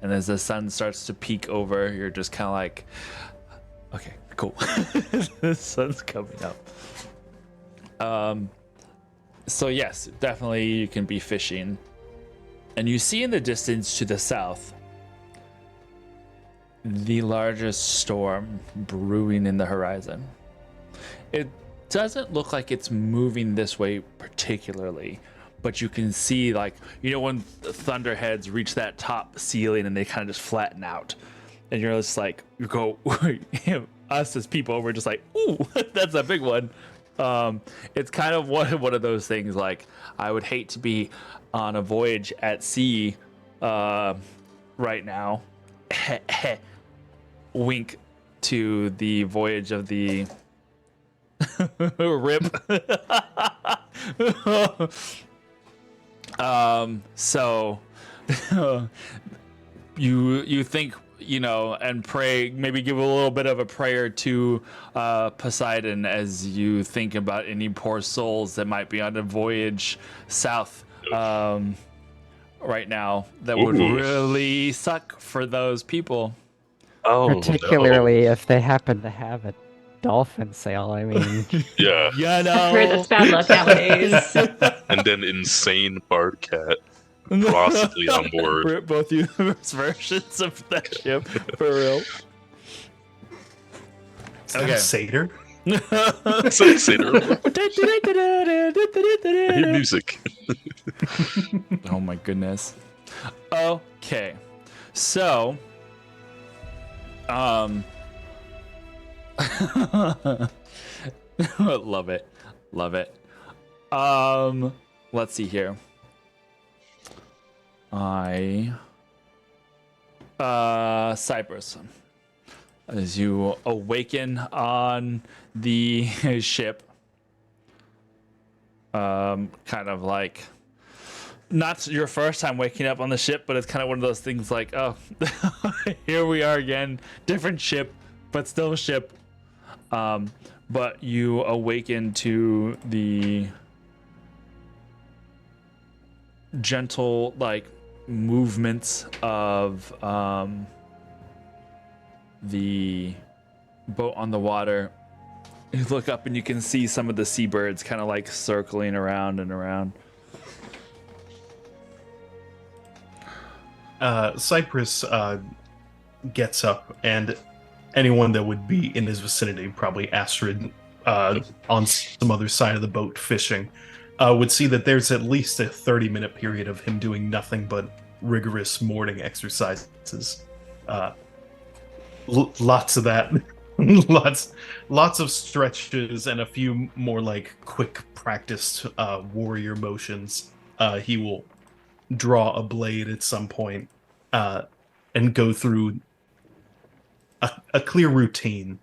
And as the sun starts to peek over, you're just kind of like, okay, cool. The sun's coming up. So yes, definitely you can be fishing. And you see in the distance to the south the largest storm brewing in the horizon. It doesn't look like it's moving this way particularly, but you can see, like, you know, when thunderheads reach that top ceiling and they kind of just flatten out, and you're just like, you go, us as people, we're just like, ooh, that's a big one. It's kind of one of those things. Like, I would hate to be on a voyage at sea right now. Wink to the voyage of the rip. So you think, you know, and pray, maybe give a little bit of a prayer to Poseidon as you think about any poor souls that might be on a voyage south right now that would Ooh. really suck for those people. Oh, Particularly if they happen to have it. dolphin sail. I mean, Yeah, Yeah, no. I've heard that's bad luck nowadays. and then insane Bard Cat prostitute on board. We're both universe versions of that ship, for real. Is that Okay. a satyr? Satyr. I hear music. Oh my goodness. Okay. So, love it. Love it. Let's see here. Cypress. As you awaken on the ship, kind of like not your first time waking up on the ship, but it's kind of one of those things like, oh, here we are again, different ship, but still a ship. But you awaken to the gentle like movements of the boat on the water. You look up and you can see some of the seabirds kind of like circling around and around. Cypress gets up, and anyone that would be in his vicinity, probably Astrid on some other side of the boat fishing, would see that there's at least a 30-minute period of him doing nothing but rigorous morning exercises. Lots of that. lots of stretches and a few more like quick practiced warrior motions. He will draw a blade at some point and go through a clear routine,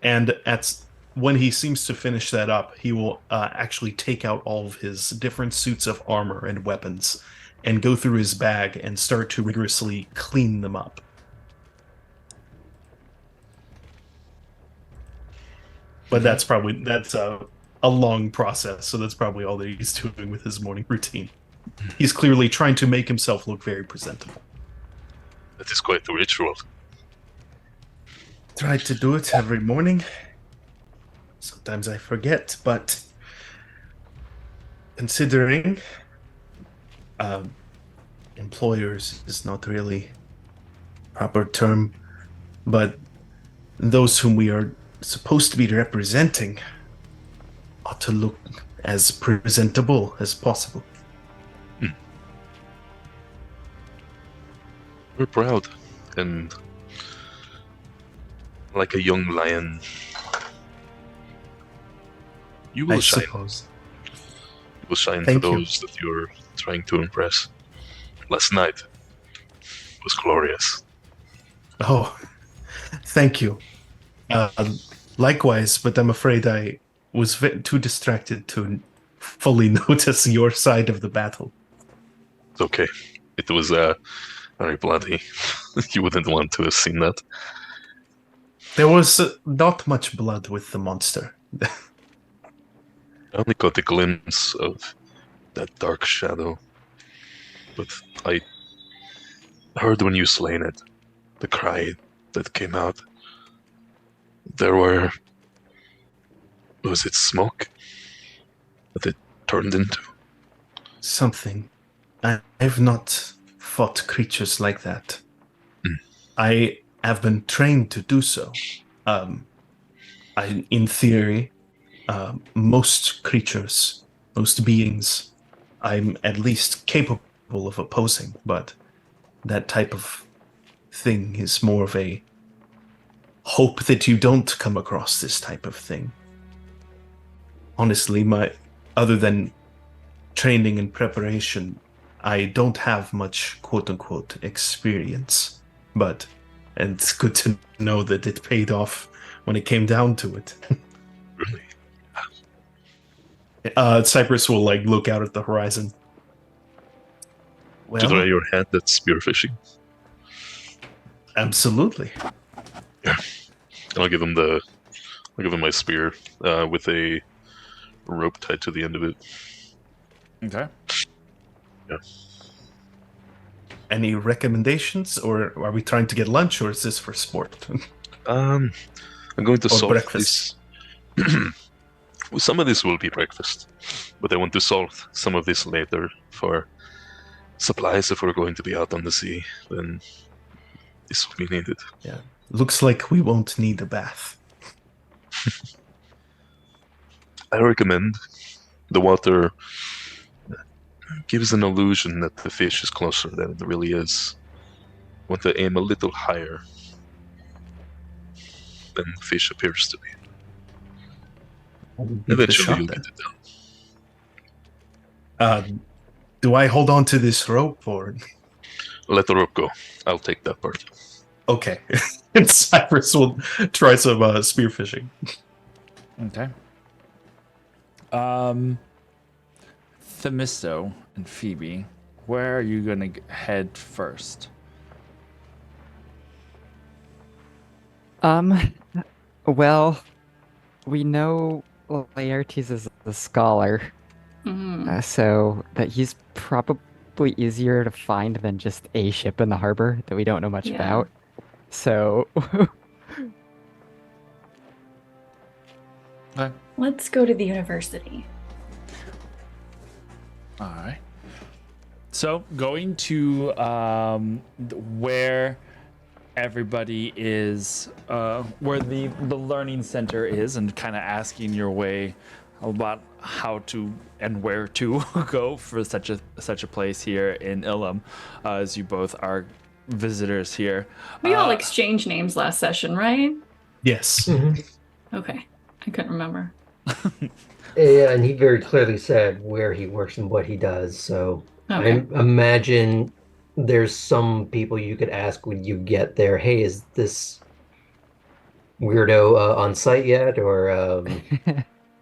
and when he seems to finish that up, he will actually take out all of his different suits of armor and weapons and go through his bag and start to rigorously clean them up. But that's a long process, so that's probably all that he's doing with his morning routine. He's clearly trying to make himself look very presentable. That is quite the ritual. Try to do it every morning. Sometimes I forget, but considering employers is not really proper term, but those whom we are supposed to be representing ought to look as presentable as possible. We're proud, and like a young lion, you will I shine. suppose. You will shine Thank for you. those that you're trying to impress. Last night was glorious. Oh, thank you. Likewise, but I'm afraid I was too distracted to fully notice your side of the battle. It's okay. It was very bloody. You wouldn't want to have seen that. There was not much blood with the monster. I only got a glimpse of that dark shadow, but I heard when you slain it, the cry that came out. There were... was it smoke that it turned into? Something. I've not fought creatures like that. I have been trained to do so. In theory, most creatures, most beings, I'm at least capable of opposing, but that type of thing is more of a hope that you don't come across this type of thing. Honestly, other than training and preparation, I don't have much quote-unquote experience, but it's good to know that it paid off when it came down to it. Really? Cypress will look out at the horizon. To try Well, your hand at spearfishing. absolutely. I'll give him my spear with a rope tied to the end of it. Okay. Yeah. Any recommendations, or are we trying to get lunch, or is this for sport? I'm going to Or solve breakfast. this. Well, some of this will be breakfast, but I want to solve some of this later for supplies if we're going to be out on the sea. Then this will be needed. Yeah. Looks like we won't need a bath. I recommend the water gives an illusion that the fish is closer than it really is. Want to aim a little higher than the fish appears to be. Give it a Eventually shot, you'll then. get it down. Do I hold on to this rope or? Let the rope go. I'll take that part. Okay. And Cypress will try some spearfishing. Okay. Themisto and Phoebe, where are you gonna head first? Well, we know Laertes is a scholar, Mhm. so that he's probably easier to find than just a ship in the harbor that we don't know much Yeah. about. So, Okay. Let's go to the university. All right. So going to where everybody is, where the learning center is, and kind of asking your way about how to and where to go for such a place here in Ilum, as you both are visitors here. We all exchanged names last session, right? Yes. Okay. I couldn't remember. Yeah, and he very clearly said where he works and what he does. So Okay. I imagine there's some people you could ask when you get there. Hey, is this weirdo on site yet? Or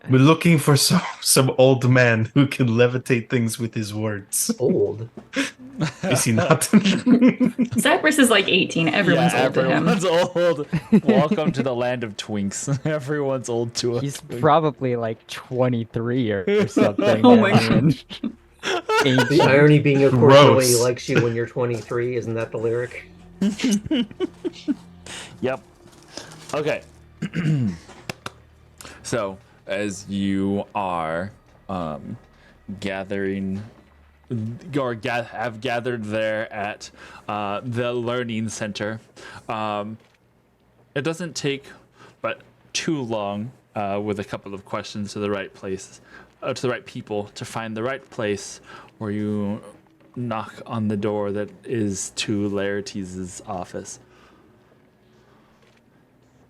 We're looking for some old man who can levitate things with his words. old? Is he not? Cypress is like 18. Everyone's old to him. Everyone's old. Welcome to the land of twinks. Everyone's old to us. he's probably like 23 or something. Oh my I mean, The ancient. irony being, of course, nobody Gross. likes you when you're 23. Isn't that the lyric? Yep. Okay. So, as you are gathering or have gathered there at the learning center, it doesn't take but too long with a couple of questions to the right place, to the right people, to find the right place where you knock on the door that is to Laertes' office.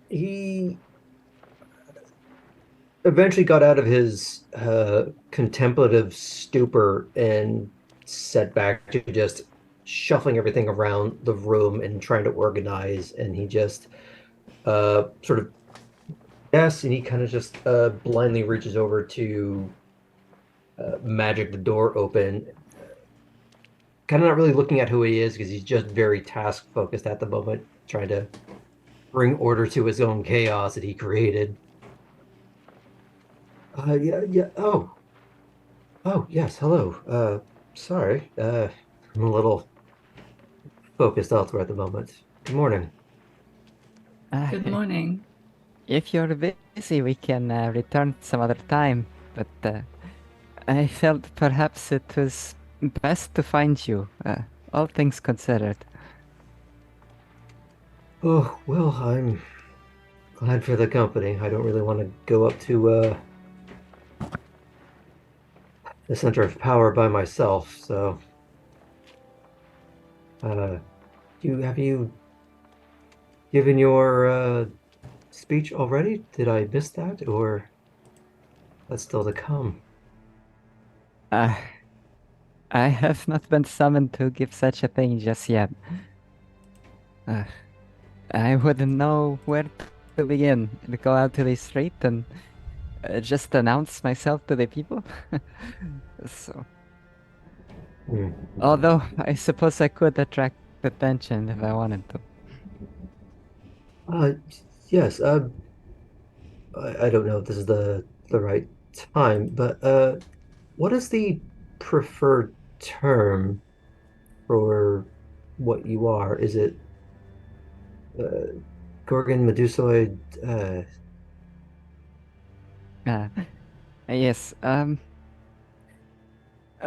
He eventually got out of his contemplative stupor and set back to just shuffling everything around the room and trying to organize. And he just sort of, yes, and he kind of just blindly reaches over to magic the door open. Kind of not really looking at who he is because he's just very task focused at the moment, trying to bring order to his own chaos that he created. Yeah. Oh, yes. Hello. Sorry. I'm a little focused elsewhere at the moment. Good morning. Good morning. If you're busy, we can return some other time. But I felt perhaps it was best to find you, all things considered. Oh, well, I'm glad for the company. I don't really want to go up to the center of power by myself, so have you given your speech already? Did I miss that, or that's still to come? I have not been summoned to give such a thing just yet. I wouldn't know where to begin. To go out to the street and just announce myself to the people. So, Hmm. although I suppose I could attract attention if I wanted to. Yes. I don't know if this is the right time, but what is the preferred term for what you are? Is it Gorgon Medusoid. Yes. A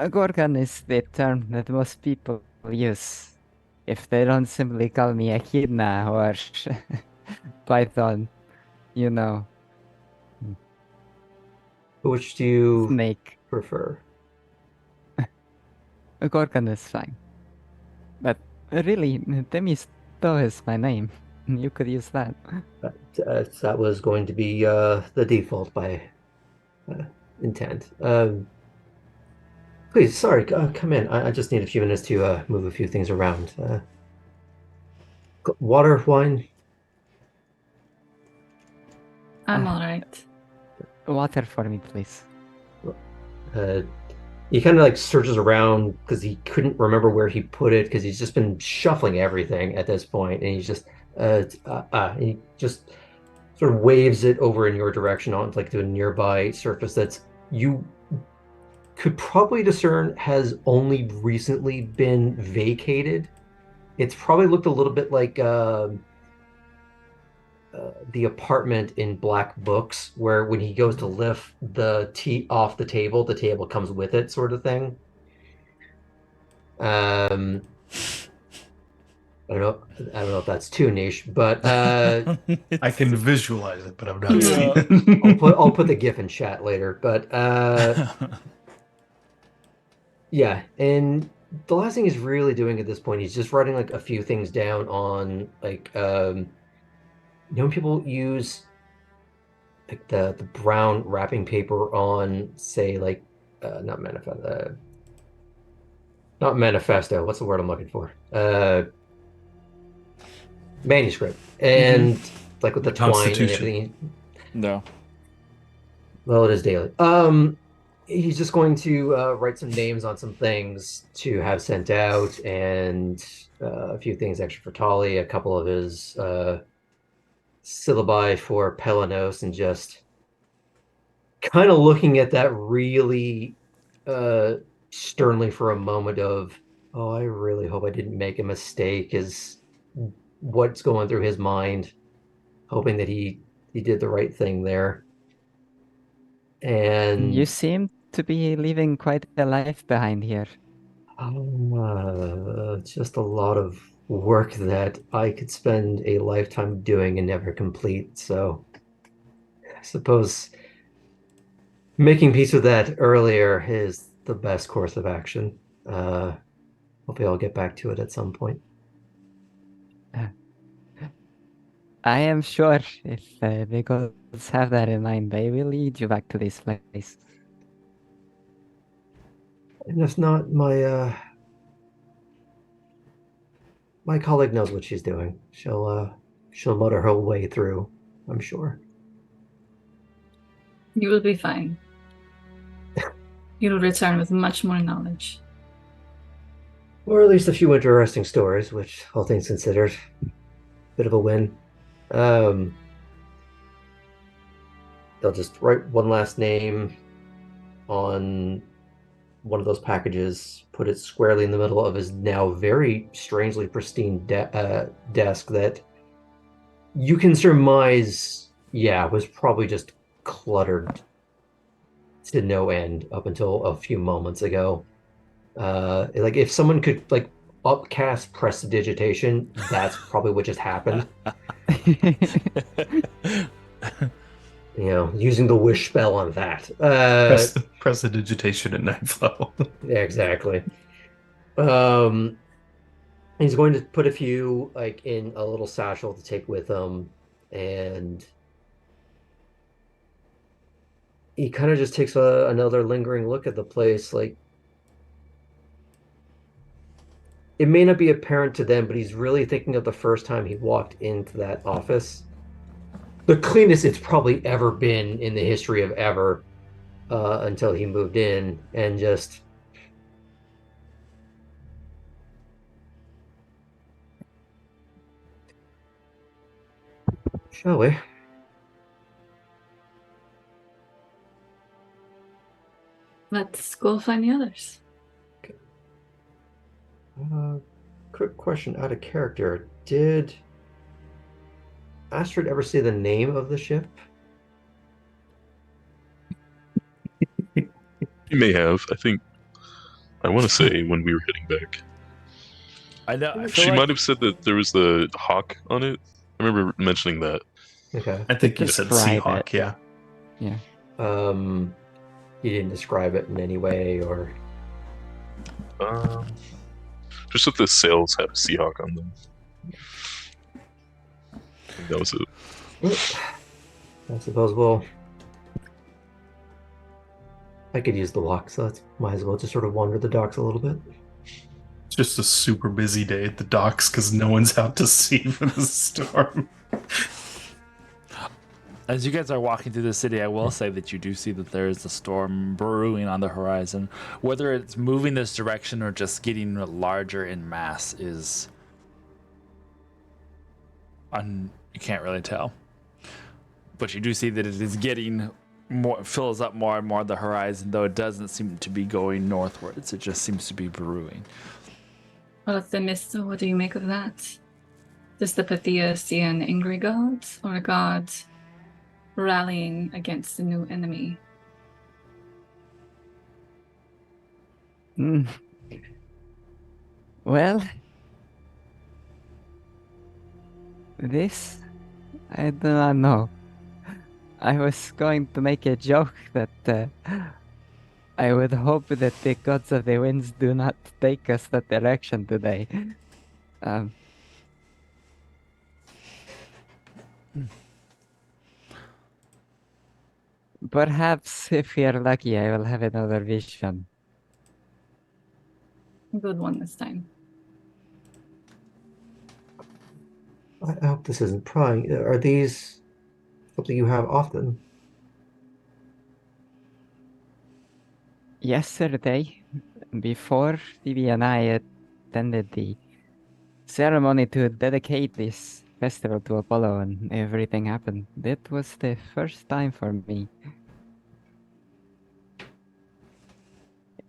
Gorgon is the term that most people use if they don't simply call me Echidna or Python, you know, Which do you snake. prefer? A Gorgon is fine. But really, Temisto is my name. You could use that. That was going to be the default by intent. Please, sorry, come in. I just need a few minutes to move a few things around. Water, wine. I'm alright. Water for me, please. He kind of like searches around because he couldn't remember where he put it because he's just been shuffling everything at this point, and he's just he just sort of waves it over in your direction on like to a nearby surface that's you could probably discern has only recently been vacated. It's probably looked a little bit like the apartment in Black Books, where when he goes to lift the tea off the table comes with it, sort of thing. I don't know if that's too niche, but I can visualize it, but I'm not Yeah. seeing it. I'll put the GIF in chat later. But yeah, and the last thing he's really doing at this point, he's just writing like a few things down on like when people use like the brown wrapping paper on say like not manifesto, what's the word I'm looking for? Manuscript. And like with the twine and Constitution. everything. No. Well, it is daily. He's just going to write some names on some things to have sent out, and a few things extra for Tali, a couple of his syllabi for Pelanos, and just kind of looking at that really sternly for a moment of, oh, I really hope I didn't make a mistake, is what's going through his mind, hoping that he did the right thing there. And You seem to be leaving quite a life behind here. just a lot of work that I could spend a lifetime doing and never complete. So I suppose making peace with that earlier is the best course of action. Hopefully I'll get back to it at some point. I am sure if the gods have that in mind, they will lead you back to this place. And if not, my colleague knows what she's doing. She'll mutter her way through, I'm sure. You will be fine. You will return with much more knowledge. Or at least a few interesting stories, which, all things considered, bit of a win. They'll just write one last name on one of those packages, put it squarely in the middle of his now very strangely pristine desk that you can surmise, was probably just cluttered to no end up until a few moments ago. Like if someone could like upcast prestidigitation, that's probably what just happened. Using the wish spell on that. Prestidigitation at 9th level. Yeah, exactly. He's going to put a few like in a little satchel to take with him, and he kind of just takes another lingering look at the place. Like, it may not be apparent to them, but he's really thinking of the first time he walked into that office. The cleanest it's probably ever been in the history of ever, until he moved in, and just shall we? Let's go find the others. Quick question out of character. Did Astrid ever say the name of the ship? You may have. I want to say when we were heading back. I know. I feel She like might have said that there was the hawk on it. I remember mentioning that. Okay. I think you said Describe Seahawk, it. yeah. Yeah. You didn't describe it in any way, or Um, just that the sails had a Seahawk on them. I think that was it. I suppose. Well, I could use the walk, so might as well just sort of wander the docks a little bit. It's just a super busy day at the docks because no one's out to sea from the storm. as you guys are walking through the city, I will say that you do see that there is a storm brewing on the horizon. Whether it's moving this direction or just getting larger in mass is you can't really tell. But you do see that it is getting more, fills up more and more the horizon, though it doesn't seem to be going northwards. It just seems to be brewing. Well, it's the mist, so what do you make of that? Does the Pythia see an angry god or a god rallying against a new enemy? Mm. Well, this I do not know. I was going to make a joke that I would hope that the gods of the winds do not take us that direction today. Um, Perhaps if we are lucky, I will have another vision. A good one this time. I hope this isn't prying. Are these something you have often? Yesterday, before Phoebe and I attended the ceremony to dedicate this festival to Apollo and everything happened, that was the first time for me.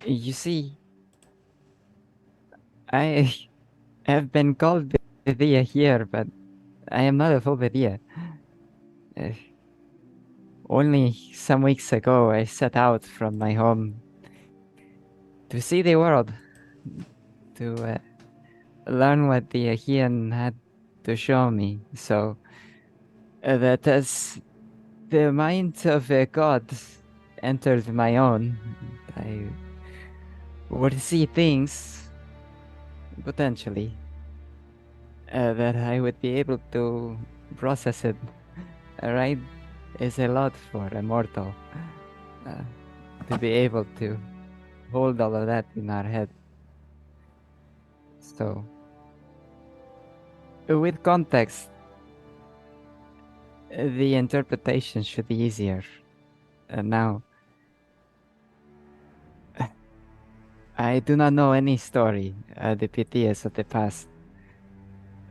You see, I have been called Vidia here, but I am not a full Vidia. Only some weeks ago I set out from my home to see the world, to learn what the Achaean had to show me, so that as the mind of a god entered my own, I would see things, potentially, that I would be able to process it. Right? Is a lot for a mortal to be able to hold all of that in our head. So, with context, the interpretation should be easier. Now, I do not know any story, the Pythias of the past,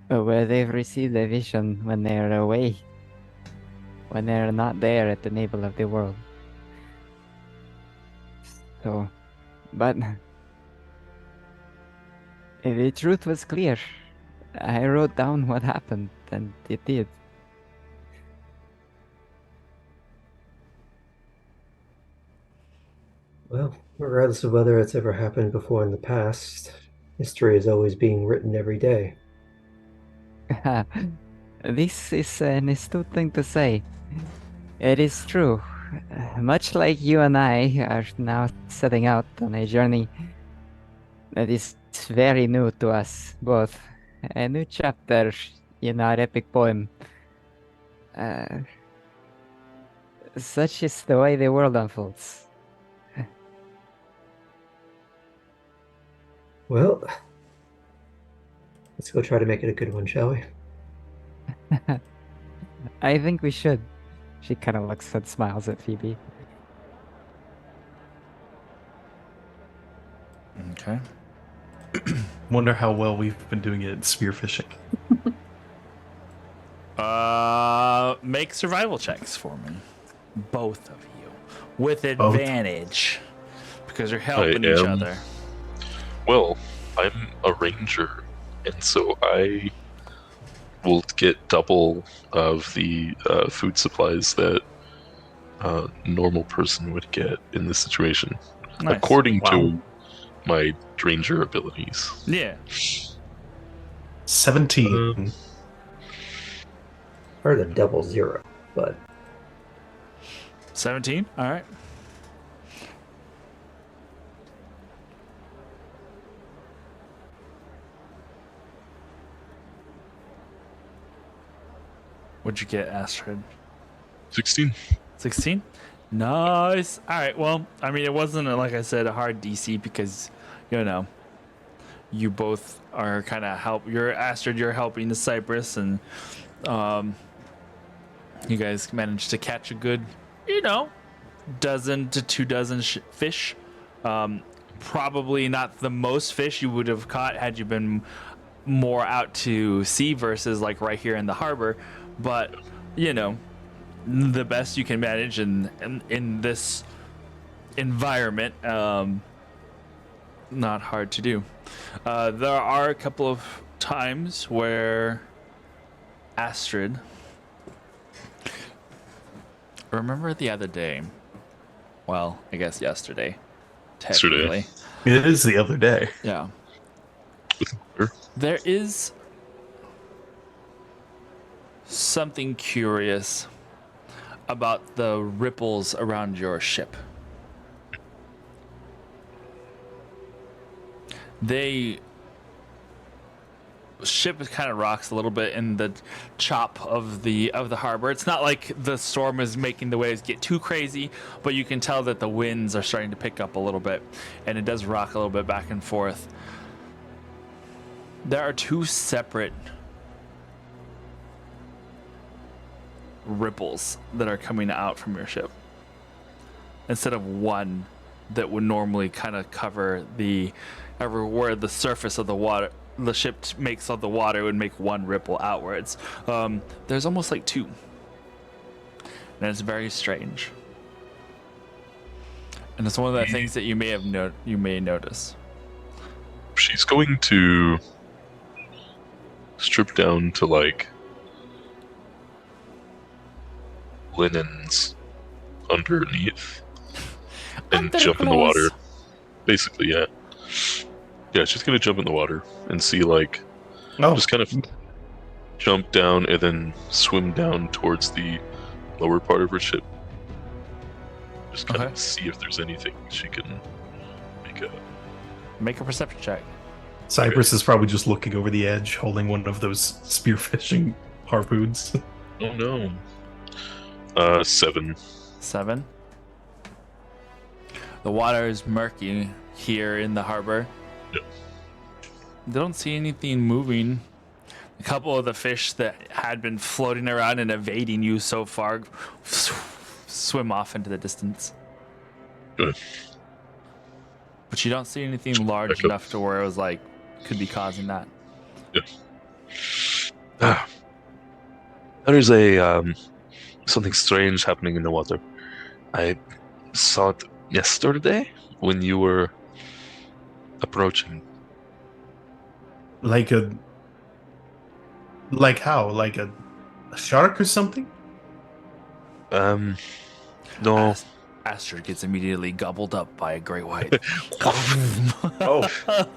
where they've received a vision when they are away, when they are not there at the navel of the world. So, but the truth was clear. I wrote down what happened, and it did. Well, regardless of whether it's ever happened before in the past, history is always being written every day. This is an astute thing to say. It is true. Much like you and I are now setting out on a journey that is very new to us both. A new chapter in our epic poem. Such is the way the world unfolds. Well, let's go try to make it a good one, shall we? I think we should. She kind of looks and smiles at Phoebe. Okay. Wonder how well we've been doing it at spearfishing. Make survival checks for me, both of you, with advantage, because you're helping each other. Well, I'm a ranger, and so I will get double of the food supplies that a normal person would get in this situation, Nice. according Wow. to my Ranger abilities. Yeah. 17. Or the double zero, but 17. All right. What'd you get, Astrid? 16. 16? Nice. All right. Well, I mean, it wasn't, like I said, a hard DC because, you know, you both are kind of you're Astrid, you're helping the Cypress, and you guys managed to catch a good, you know, dozen to 2 dozen fish. Probably not the most fish you would have caught had you been more out to sea versus like right here in the harbor, but you know, the best you can manage in this environment. Not hard to do. There are a couple of times where Astrid, remember the other day, well, I guess yesterday, technically. It is the other day. Yeah. With water. There is something curious about the ripples around your ship. Ship kind of rocks a little bit in the chop of the harbor. It's not like the storm is making the waves get too crazy, but you can tell that the winds are starting to pick up a little bit, and it does rock a little bit back and forth. There are 2 separate ripples that are coming out from your ship instead of one that would normally kind of cover where the surface of the water the ship makes of the water would make one ripple outwards. There's almost like 2, and it's very strange, and it's one of the things that you may notice. She's going to strip down to like linens underneath and jump in the water. Basically, yeah. Yeah, she's gonna jump in the water and see like just kind of jump down and then swim down towards the lower part of her ship. Just kind of see if there's anything she can make a perception check. Cypress is probably just looking over the edge, holding one of those spearfishing harpoons. Oh no. 7. 7. The water is murky here in the harbor. Yep. They don't see anything moving. A couple of the fish that had been floating around and evading you so far swim off into the distance. Good. But you don't see anything large enough to where it was like could be causing that. Yeah. There is something strange happening in the water. I saw it yesterday when you were approaching. Like how? Like a shark or something? No. Astrid gets immediately gobbled up by a great white. Oh,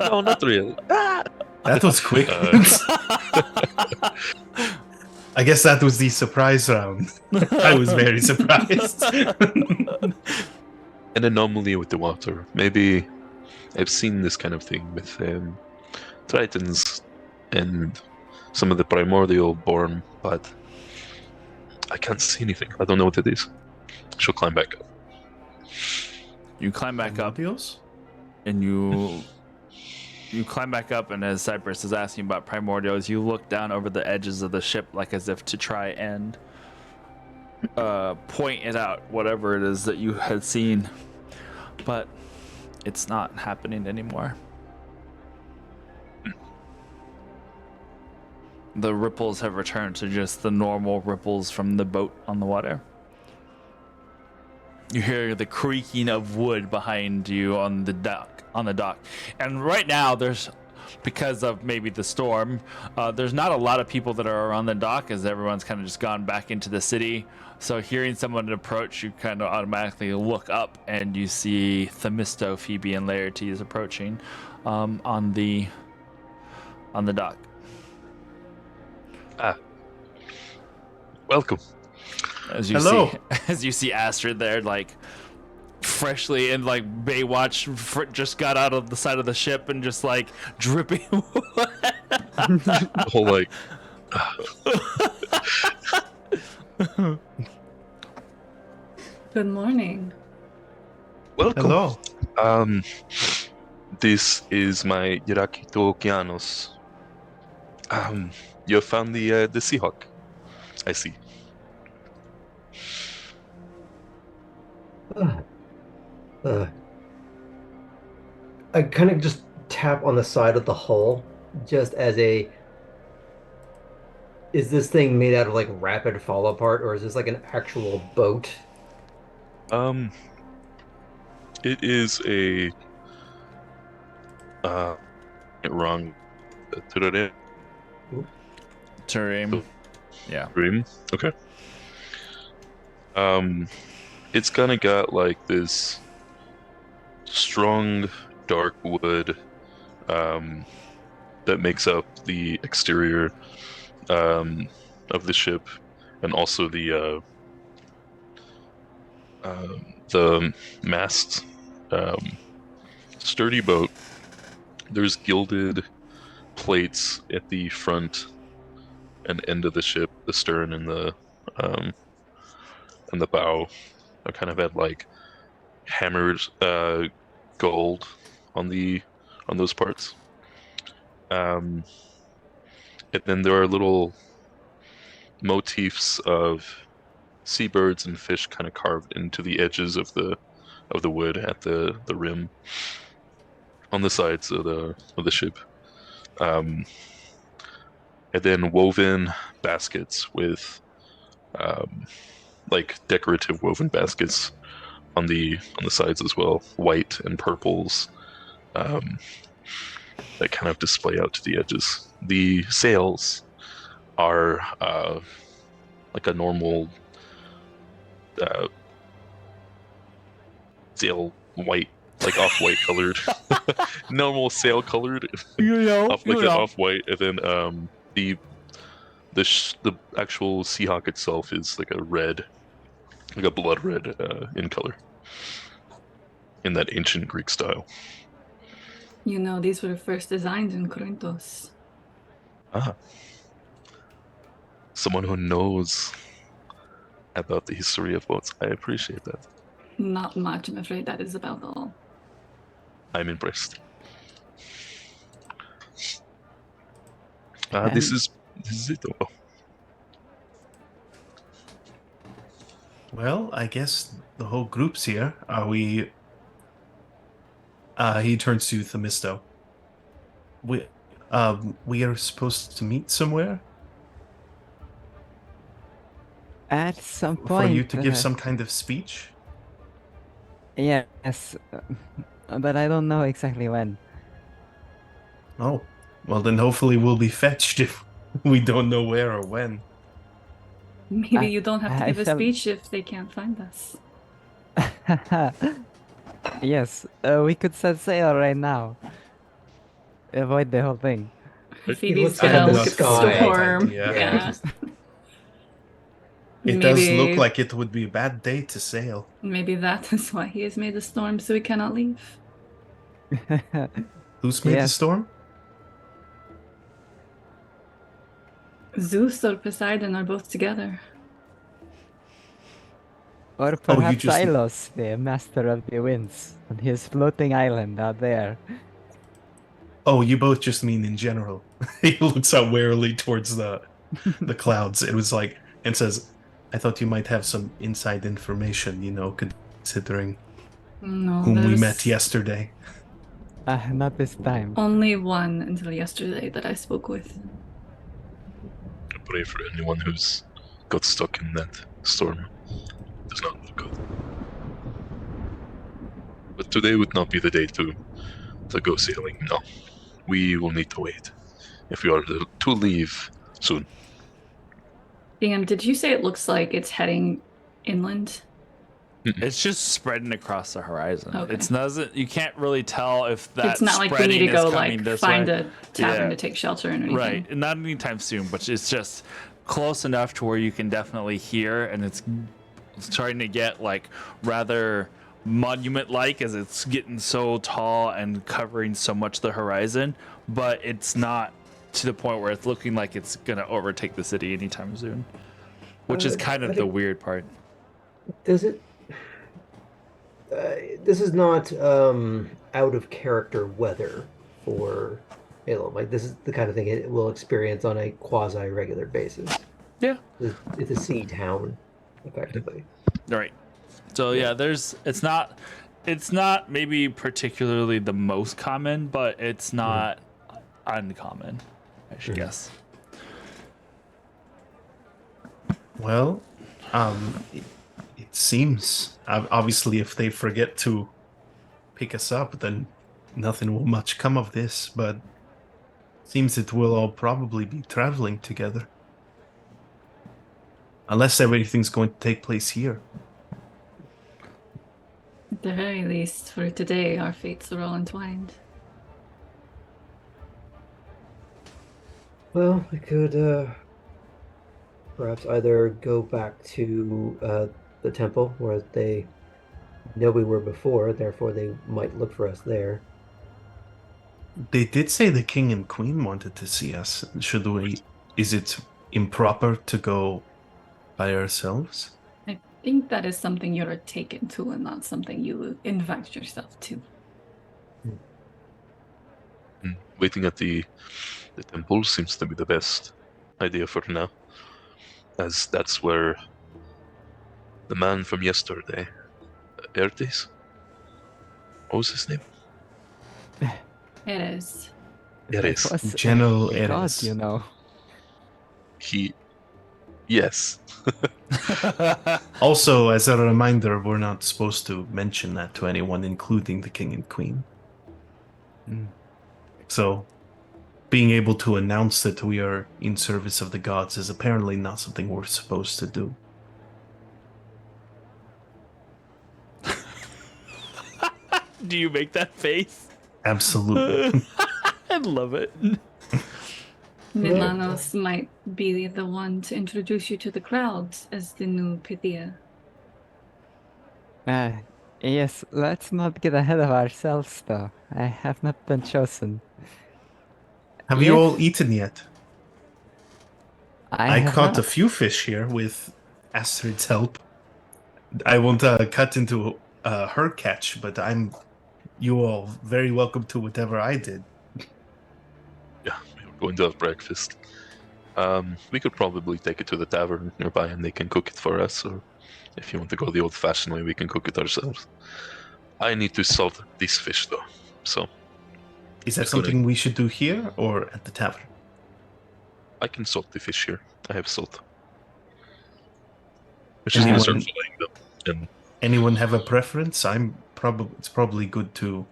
No, not really. that was quick. I guess that was the surprise round. I was very surprised. An anomaly with the water. Maybe I've seen this kind of thing with Tritons and some of the primordial born, but I can't see anything. I don't know what it is. She'll climb back up. You climb back up, Deals? and you climb back up, and as Cypress is asking about primordials, you look down over the edges of the ship like as if to try and point it out, whatever it is that you had seen, but it's not happening anymore. The ripples have returned to just the normal ripples from the boat on the water. You hear the creaking of wood behind you on the dock. And right now there's because of maybe the storm. There's not a lot of people that are around the dock, as everyone's kind of just gone back into the city. So hearing someone approach, you kind of automatically look up and you see Themisto, Phoebe, and Laertes approaching on the dock. Welcome. Hello. As you see Astrid there, like freshly and like Baywatch just got out of the side of the ship and just like dripping. The whole like. Good morning. Welcome. Hello. This is my Yarakito Okeanos. You found the Seahawk. I see. I kind of just tap on the side of the hull, just as a. Is this thing made out of like rapid fall apart, or is this like an actual boat? It is a. Wrong. Turim. Yeah. Dream. Okay. It's kind of got like this strong dark wood that makes up the exterior of the ship, and also the mast. Sturdy boat. There's gilded plates at the front and end of the ship, the stern and the bow. I kind of had like hammered gold on those parts. And then there are little motifs of seabirds and fish kind of carved into the edges of the wood at the rim on the sides of the ship. And then woven baskets with like decorative woven baskets on the sides as well, white and purples that kind of display out to the edges. The sails are like a normal sail white, like off-white colored, normal sail colored, off-white, and then the actual Seahawk itself is like a red, like a blood red in color, in that ancient Greek style. You know, these were first designed in Corinthos. Ah, someone who knows about the history of boats. I appreciate that. Not much, I'm afraid that is about all. I'm impressed. This is it. Oh. Well, I guess the whole group's here. Are we? He turns to Themisto. We are supposed to meet somewhere At some point. for you to give some kind of speech. Yes, but I don't know exactly when. Oh, well then hopefully we'll be fetched if we don't know where or when. Maybe you don't have to I give a felt- speech if they can't find us. Yes, we could set sail right now. Avoid the whole thing. Phoebe's look at gonna the look at sky. the storm. Yeah. Yeah. It does look like it would be a bad day to sail. Maybe that is why he has made a storm so we cannot leave. Who's made the Yes. storm? Zeus or Poseidon are both together. Or perhaps just- Ilos, the master of the winds, on his floating island out there. Oh, you both just mean in general. He looks out warily towards the clouds. It was like, and says, I thought you might have some inside information, considering No, whom we there's met yesterday. Not this time. only one until yesterday that I spoke with. I pray for anyone who's got stuck in that storm. It does not look good. But today would not be the day to go sailing. No, we will need to wait if we are to leave soon. DM, did you say it looks like it's heading inland? It's just spreading across the horizon. Okay. It's doesn't. You can't really tell if that It's not like we spreading need to go is coming like this find way. a tavern Yeah. to take shelter in or anything. Right, not anytime soon, but it's just close enough to where you can definitely hear, and it's starting to get like rather monument-like as it's getting so tall and covering so much of the horizon, but it's not to the point where it's looking like it's gonna overtake the city anytime soon, which is kind I of the think- weird part. Does it? This is not out of character weather for Ilum. Like this is the kind of thing it will experience on a quasi regular basis. Yeah. It's a sea town, effectively. Right. So yeah, it's not maybe particularly the most common, but it's not uncommon, I should guess. Well, it seems obviously if they forget to pick us up, then nothing will much come of this. But seems it will all probably be traveling together, unless everything's going to take place here. At the very least, for today, our fates are all entwined. Well, we could perhaps either go back to the temple where they know we were before, therefore they might look for us there. They did say the king and queen wanted to see us. Should we? Is it improper to go by ourselves? I think that is something you're taken to and not something you invite yourself to. Waiting at the temple seems to be the best idea for now, as that's where the man from yesterday, Ertes, what was his name? It is. It is. was General a god, Eris. you know. Yes. Also, as a reminder, we're not supposed to mention that to anyone, including the king and queen. Mm. So, being able to announce that we are in service of the gods is apparently not something we're supposed to do. Do you make that face? Absolutely. I love it. Milanos might be the one to introduce you to the crowds as the new Pythia. Yes, let's not get ahead of ourselves, though. I have not been chosen. Have you Yes. all eaten yet? I have caught not. a few fish here with Astrid's help. I won't cut into her catch, but you all very welcome to whatever I did. Yeah, we were going to have breakfast. We could probably take it to the tavern nearby and they can cook it for us, or if you want to go the old-fashioned way, we can cook it ourselves. I need to salt this fish, though, so Is that It's gonna- something we should do here or at the tavern? I can salt the fish here. I have salt. Which is Anyone- going to start flying them. And Anyone have a preference? It's probably good to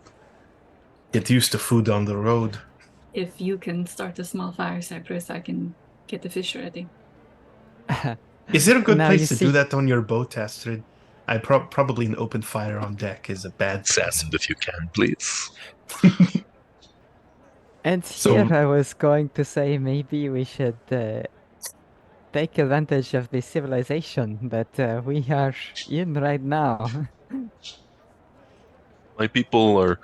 get used to food on the road. If you can start a small fire, Cypress, I can get the fish ready. Is there a good Now place you to see- do that on your boat, Astrid? Probably an open fire on deck is a bad sand if you can, please. And So- here I was going to say maybe we should take advantage of the civilization that we are in right now. My people are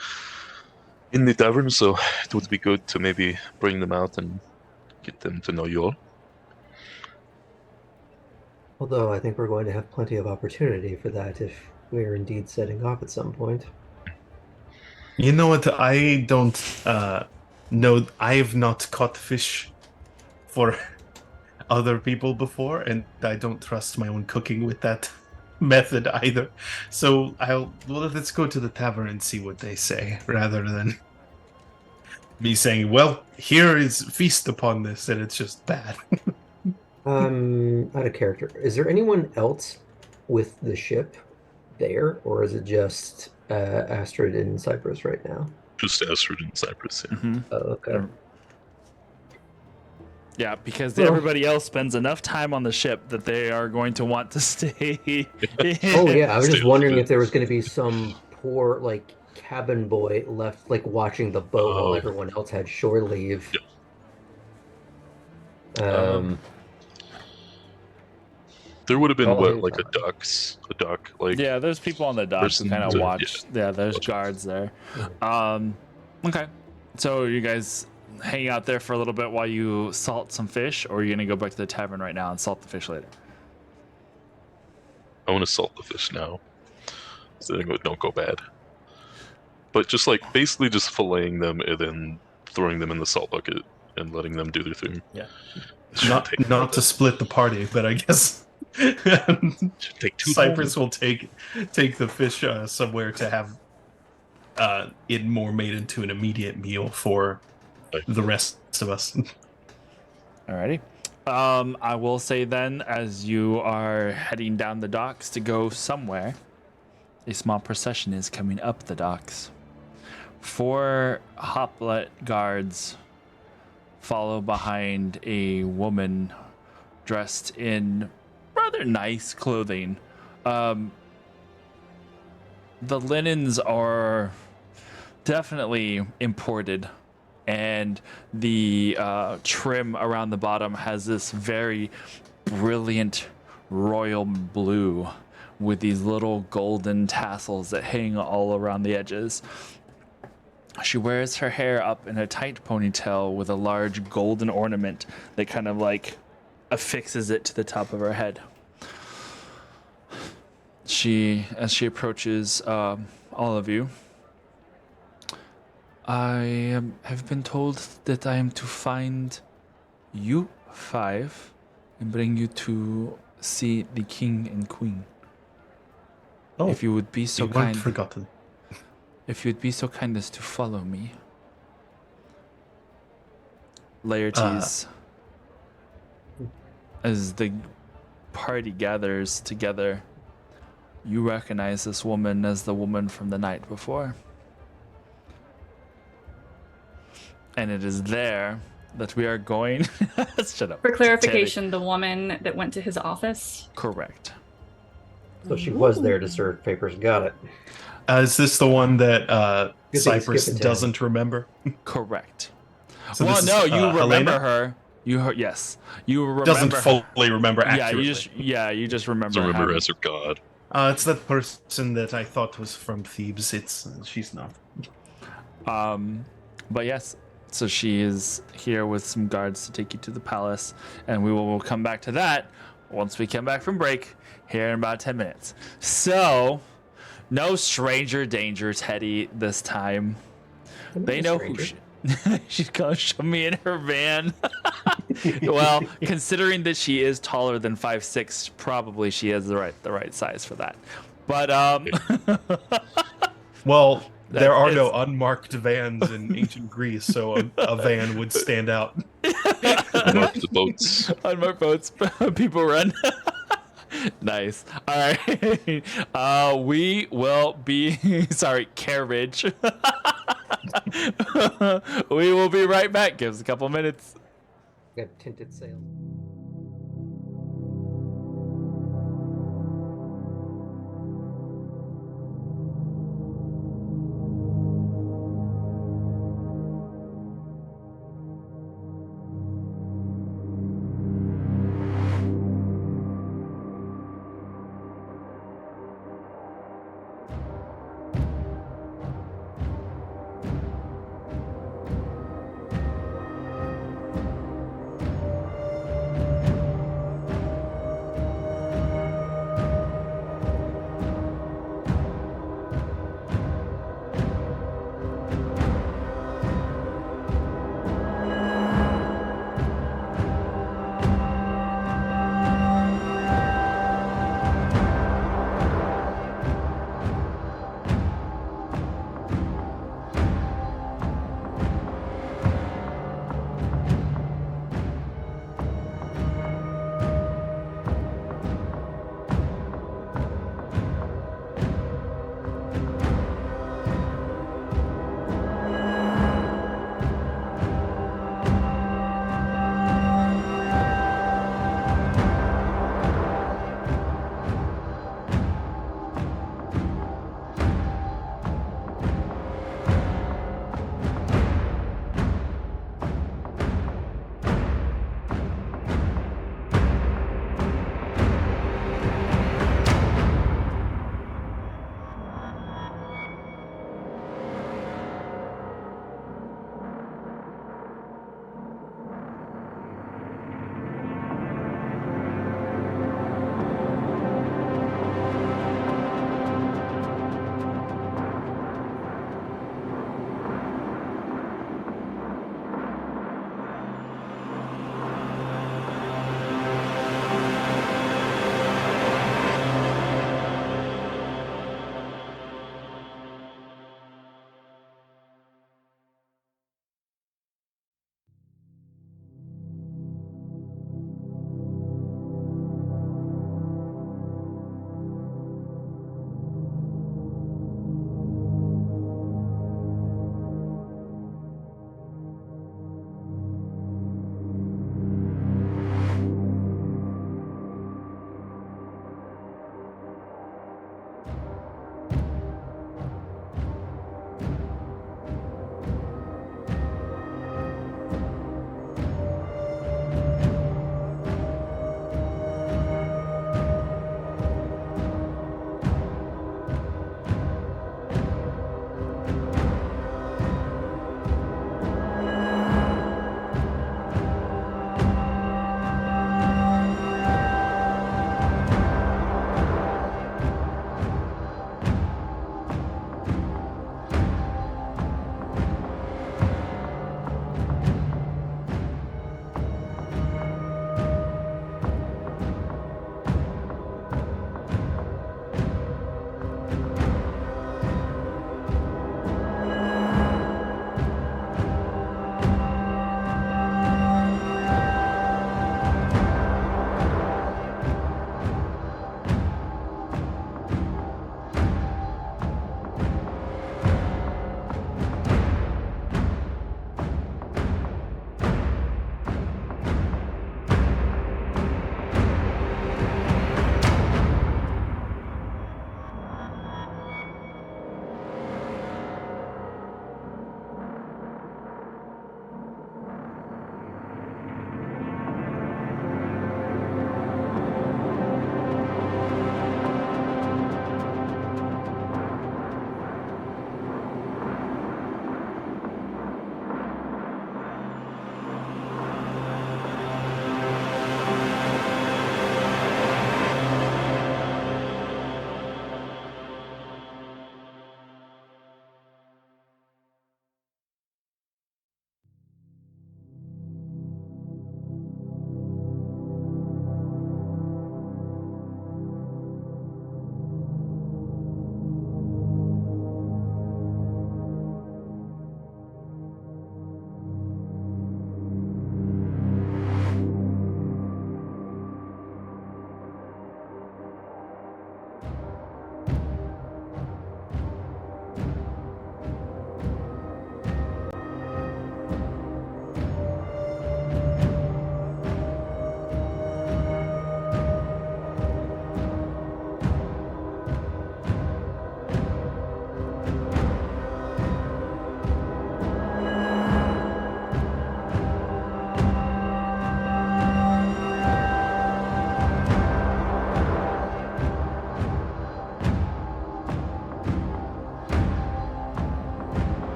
in the tavern, so it would be good to maybe bring them out and get them to know you all. Although I think we're going to have plenty of opportunity for that if we're indeed setting off at some point. You know what? I don't know. I have not caught fish for other people before, and I don't trust my own cooking with that method either. So let's go to the tavern and see what they say, rather than me saying, "Well, here is feast upon this," and it's just bad. Out of character. Is there anyone else with the ship there, or is it just Astrid and Cyprus right now? Just Astrid and Cypress. Yeah. Mhm. Oh, okay. Yeah, because Well- everybody else spends enough time on the ship that they are going to want to stay. Oh yeah, I was just Stay wondering open. if there was going to be some poor like cabin boy left like watching the boat while Oh. everyone else had shore leave. Yep. Um, There would have been Oh, what, hey, like a Tom. dock, like Yeah, there's people on the docks who person kind of to- watch. Yeah, there's watch. guards there. Okay, so you guys hang out there for a little bit while you salt some fish, or are you gonna go back to the tavern right now and salt the fish later? I want to salt the fish now, so they don't go bad. But just like basically just filleting them and then throwing them in the salt bucket and letting them do their thing. Yeah. Shouldn't Not to split the party, but I guess should take two. Cypress will take the fish somewhere to have it more made into an immediate meal for the rest of us. Alrighty. I will say then, as you are heading down the docks to go somewhere, a small procession is coming up the docks. 4 hoplite guards follow behind a woman dressed in rather nice clothing. The linens are definitely imported, and the trim around the bottom has this very brilliant royal blue with these little golden tassels that hang all around the edges. She wears her hair up in a tight ponytail with a large golden ornament that kind of like affixes it to the top of her head. As she approaches all of you, I have been told that I am to find you 5 and bring you to see the king and queen. Oh, If you would be so you weren't kind, forgotten. if you'd be so kind as to follow me. Laertes, as the party gathers together, you recognize this woman as the woman from the night before. And it is there that we are going. Shut up. For clarification, the woman that went to his office. Correct. so she was there to serve papers. Got it. Is this the one that Good thing Cypress Skip it doesn't remember? Correct. So well, this is, no, you remember Helena? her. Yes, you remember. Doesn't her. fully remember Yeah, accurately. you just remember. So remember having- as her god. It's that person that I thought was from Thebes. She's not. But yes, so she is here with some guards to take you to the palace, and we'll come back to that once we come back from break here in about 10 minutes. So, no stranger danger, Teddy, this time. They know who she's gonna show me in her van. Well, considering that she is taller than 5'6", probably she has the right size for that. But Well, there are no it's- unmarked vans in ancient Greece, so a van would stand out. Mark the boats. unmarked boats, people run. Nice. All right. We will be carriage. We will be right back. Give us a couple minutes. Got tinted sails.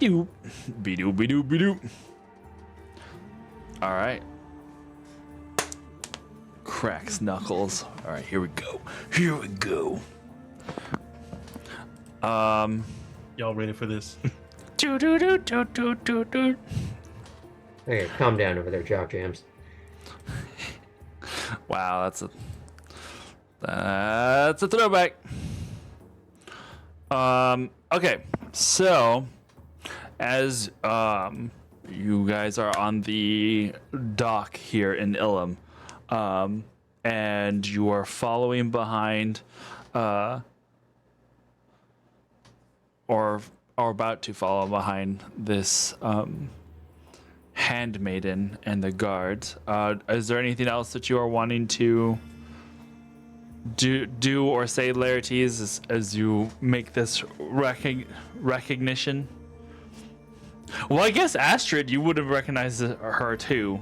doop. Be doop, be doop, be doop. All right. Cracks knuckles. All right, here we go. Here we go. Y'all ready for this? Do do do do do do do. Okay, calm down over there, Jock Jams. Wow, that's a throwback. Okay, so as you guys are on the dock here in Ilum, and you are following behind, or are about to follow behind this handmaiden and the guards. Is there anything else that you are wanting to do or say, Laertes, as you make this recognition? Well, I guess Astrid, you would have recognized her too,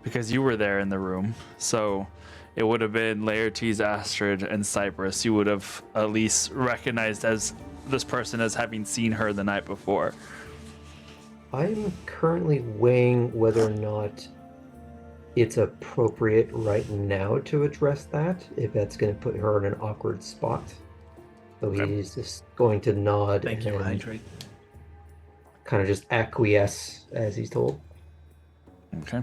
because you were there in the room. So it would have been Laertes, Astrid, and Cypress. You would have at least recognized as this person as having seen her the night before. I'm currently weighing whether or not it's appropriate right now to address that, if that's going to put her in an awkward spot. So Okay. he's just going to nod Thank you, and Hydrate. kind of just acquiesce as he's told. Okay.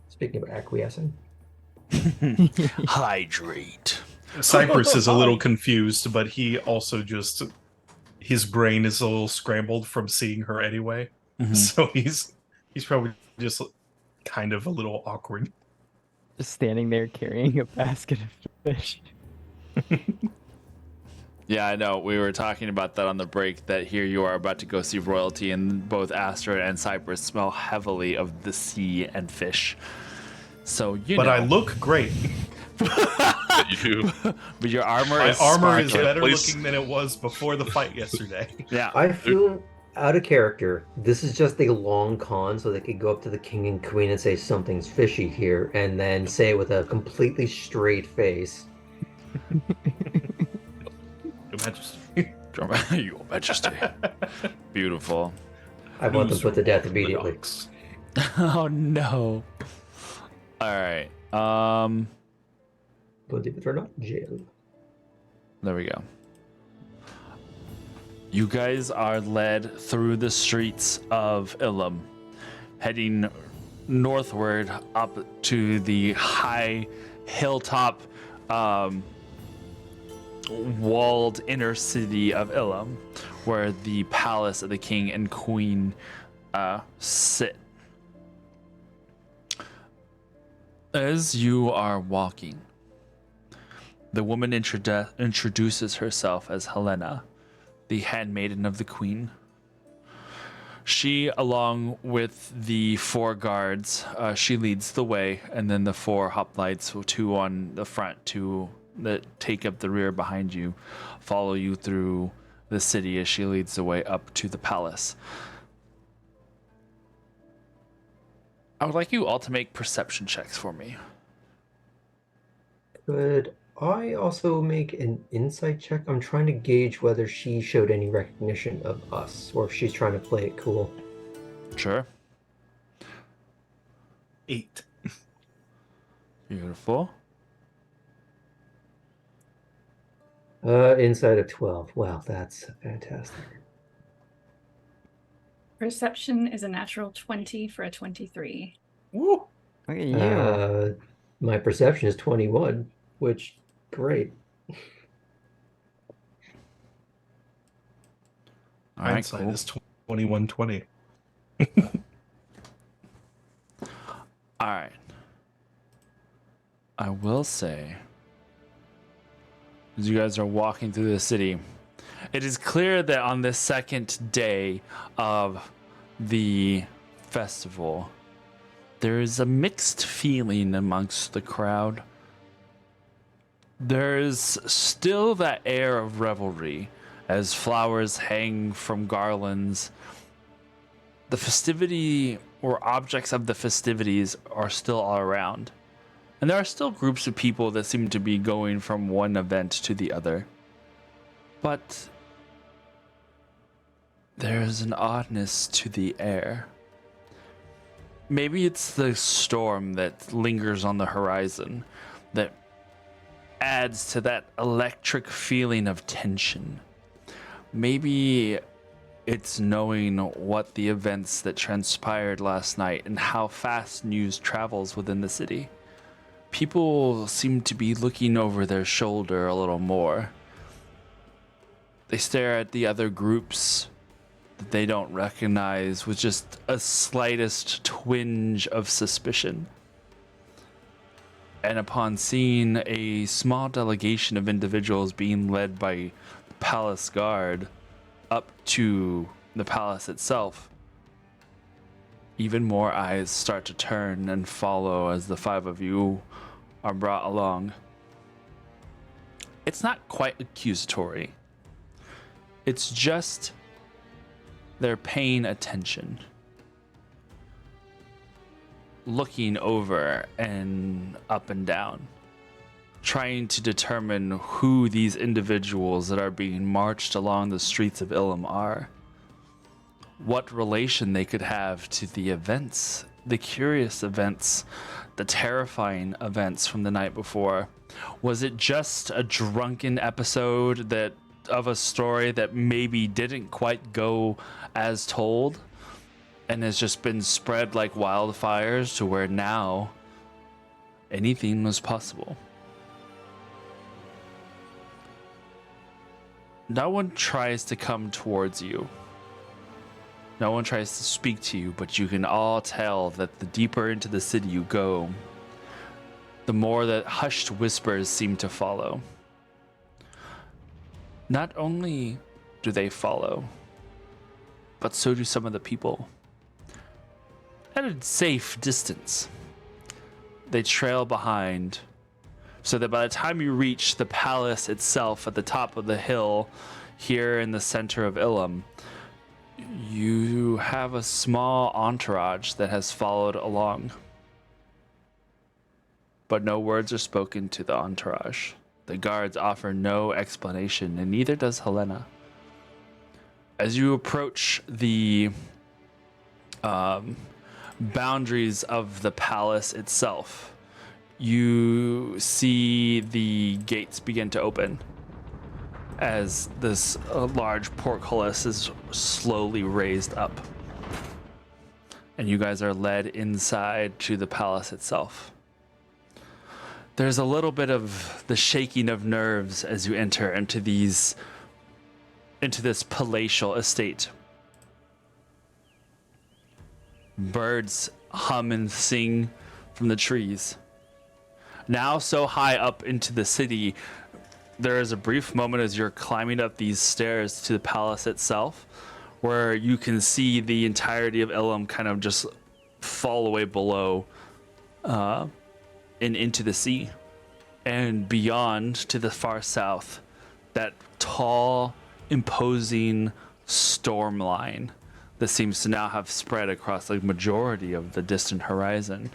Speaking of acquiescing, Hydrate. Cypress is a little confused, but he also just his brain is a little scrambled from seeing her anyway. Mhm. So he's probably just kind of a little awkward. Just standing there carrying a basket of fish. Yeah, I know. We were talking about that on the break, that here you are about to go see royalty, and both Astrid and Cypress smell heavily of the sea and fish. So, you But know. I look great. That you do. But your armor My is armor is sparkling. better Please. looking than it was before the fight yesterday. Yeah. I feel out of character. This is just a long con, so they could go up to the king and queen and say something's fishy here, and then say it with a completely straight face. Your Majesty. Your Majesty. Beautiful. I want them put to death immediately. Oh, no. All right. Believe it or not, jail. There we go. You guys are led through the streets of Ilum, heading northward up to the high hilltop walled inner city of Ilum, where the palace of the king and queen sit. As you are walking, the woman introduces herself as Helena, the handmaiden of the queen. She, along with the 4 guards, she leads the way, and then the 4 hoplites, 2 on the front, 2 that take up the rear behind you, follow you through the city as she leads the way up to the palace. I would like you all to make perception checks for me. Could I also make an insight check? I'm trying to gauge whether she showed any recognition of us, or if she's trying to play it cool. Sure. 8. Beautiful. Inside of 12. Wow, that's fantastic. Perception is a natural 20 for a 23. Woo! Look at you. My perception is 21, which, great. All right, Hindsight cool. is 2120. All right. I will say, as you guys are walking through the city, it is clear that on the second day of the festival, there is a mixed feeling amongst the crowd. There is still that air of revelry as flowers hang from garlands. The festivity or objects of the festivities are still all around. And there are still groups of people that seem to be going from one event to the other. But There's an oddness to the air. Maybe it's the storm that lingers on the horizon that adds to that electric feeling of tension. Maybe it's knowing what the events that transpired last night and how fast news travels within the city. People seem to be looking over their shoulder a little more. They stare at the other groups that they don't recognize with just a slightest twinge of suspicion. And upon seeing a small delegation of individuals being led by the palace guard up to the palace itself, even more eyes start to turn and follow as the 5 of you are brought along. It's not quite accusatory. It's just they're paying attention, looking over and up and down, trying to determine who these individuals that are being marched along the streets of Ilum are, what relation they could have to the events, the curious events, the terrifying events from the night before. Was it just a drunken episode that of a story that maybe didn't quite go as told and has just been spread like wildfires to where now anything was possible? No one tries to come towards you. No one tries to speak to you, but you can all tell that the deeper into the city you go, the more that hushed whispers seem to follow. Not only do they follow, but so do some of the people. At a safe distance, they trail behind, so that by the time you reach the palace itself at the top of the hill, here in the center of Ilum, you have a small entourage that has followed along. But no words are spoken to the entourage. The guards offer no explanation, and neither does Helena. As you approach the boundaries of the palace itself, you see the gates begin to open as this large portcullis is slowly raised up. And you guys are led inside to the palace itself. There's a little bit of the shaking of nerves as you enter into this palatial estate. Birds hum and sing from the trees. Now so high up into the city, there is a brief moment as you're climbing up these stairs to the palace itself, where you can see the entirety of Ilum kind of just fall away below and into the sea. And beyond, to the far south, that tall, imposing storm line that seems to now have spread across the majority of the distant horizon.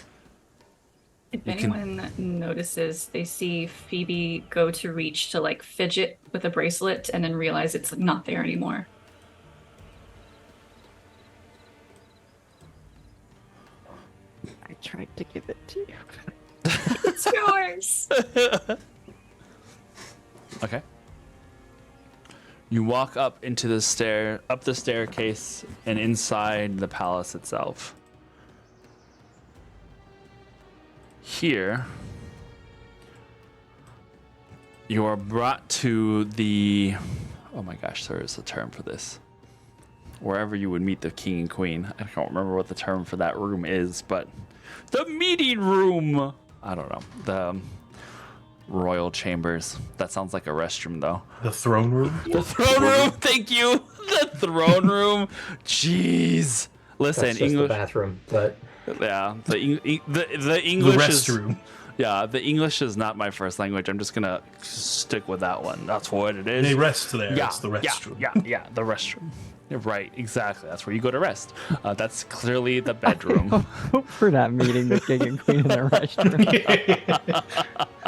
If anyone notices, they see Phoebe go to reach to like fidget with a bracelet and then realize it's not there anymore. I tried to give it to you. It's yours. Okay. You walk up into the staircase and inside the palace itself. Here, you are brought to the, oh my gosh, there is a term for this. Wherever you would meet the king and queen. I can't remember what the term for that room is, but the meeting room. I don't know. The royal chambers. That sounds like a restroom, though. The throne room? The throne room. Thank you. The throne room. Jeez. Listen, That's just English. the bathroom, but Yeah, the English The is. restroom. Yeah, the English is not my first language. I'm just gonna stick with that one. That's what it is. They rest there. Yeah, It's the restroom. Yeah, the restroom. You're right, exactly. That's where you go to rest. That's clearly the bedroom. Hope for that meeting the king and queen in the restroom.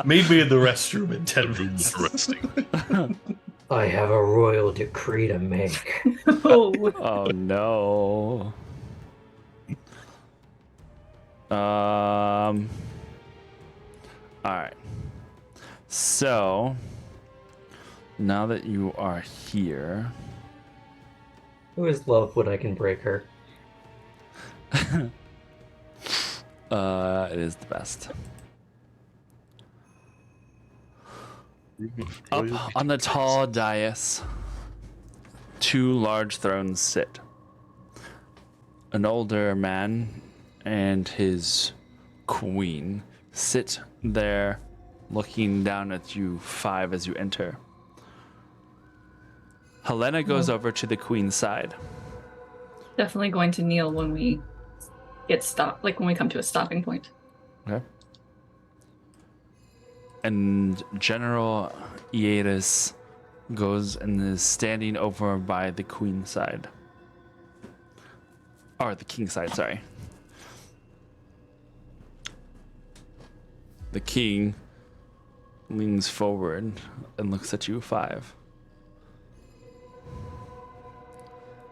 Maybe in the restroom in 10 Room minutes. for resting. I have a royal decree to make. Oh, Oh no. All right. So now that you are here, Who is love when I can break her? it is the best. Royal Up on the tall dais, two large thrones sit. An older man and his queen sit there looking down at you five as you enter. Helena goes over to the queen's side. definitely going to kneel when we get stopped, like when we come to a stopping point. Okay. And General Iadis goes and is standing over by the queen's side. Or the king's side, sorry. The king leans forward and looks at you five.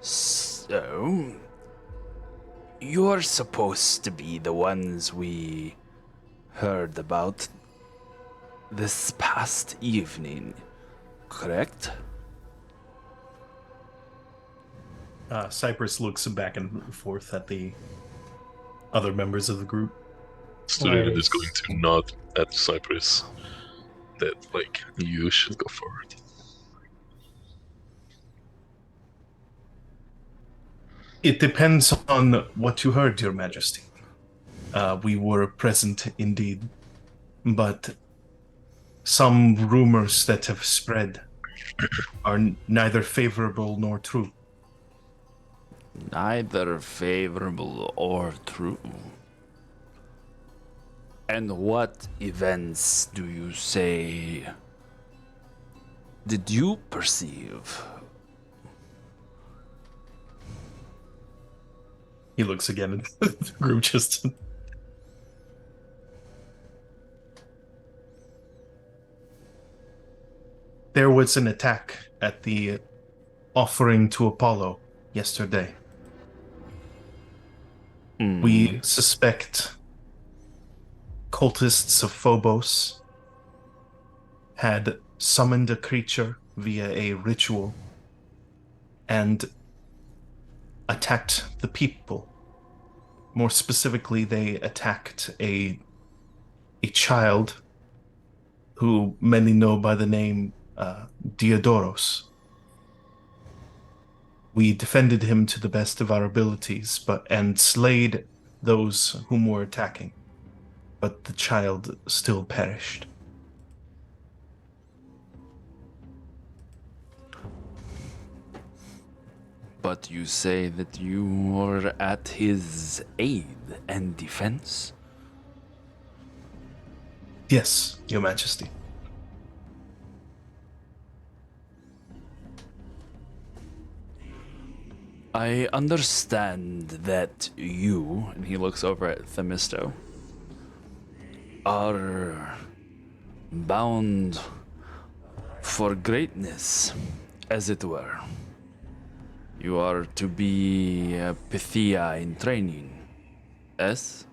So, you're supposed to be the ones we heard about this past evening, correct? Cypress looks back and forth at the other members of the group. Styrian is Nice. going to nod at Cypress that, like, you should go forward. It depends on what you heard, Your Majesty. We were present indeed, but some rumors that have spread are neither favorable nor true. Neither favorable or true. And what events do you say did you perceive? He looks again at the group just. There was an attack at the offering to Apollo yesterday. We suspect cultists of Phobos had summoned a creature via a ritual and attacked the people. More specifically, they attacked a child who many know by the name Diodoros. We defended him to the best of our abilities, and slayed those whom were attacking. But the child still perished. But you say that you were at his aid and defense? Yes, Your Majesty. I understand that you, and he looks over at Themisto, are bound for greatness, as it were. You are to be a Pythia in training, yes?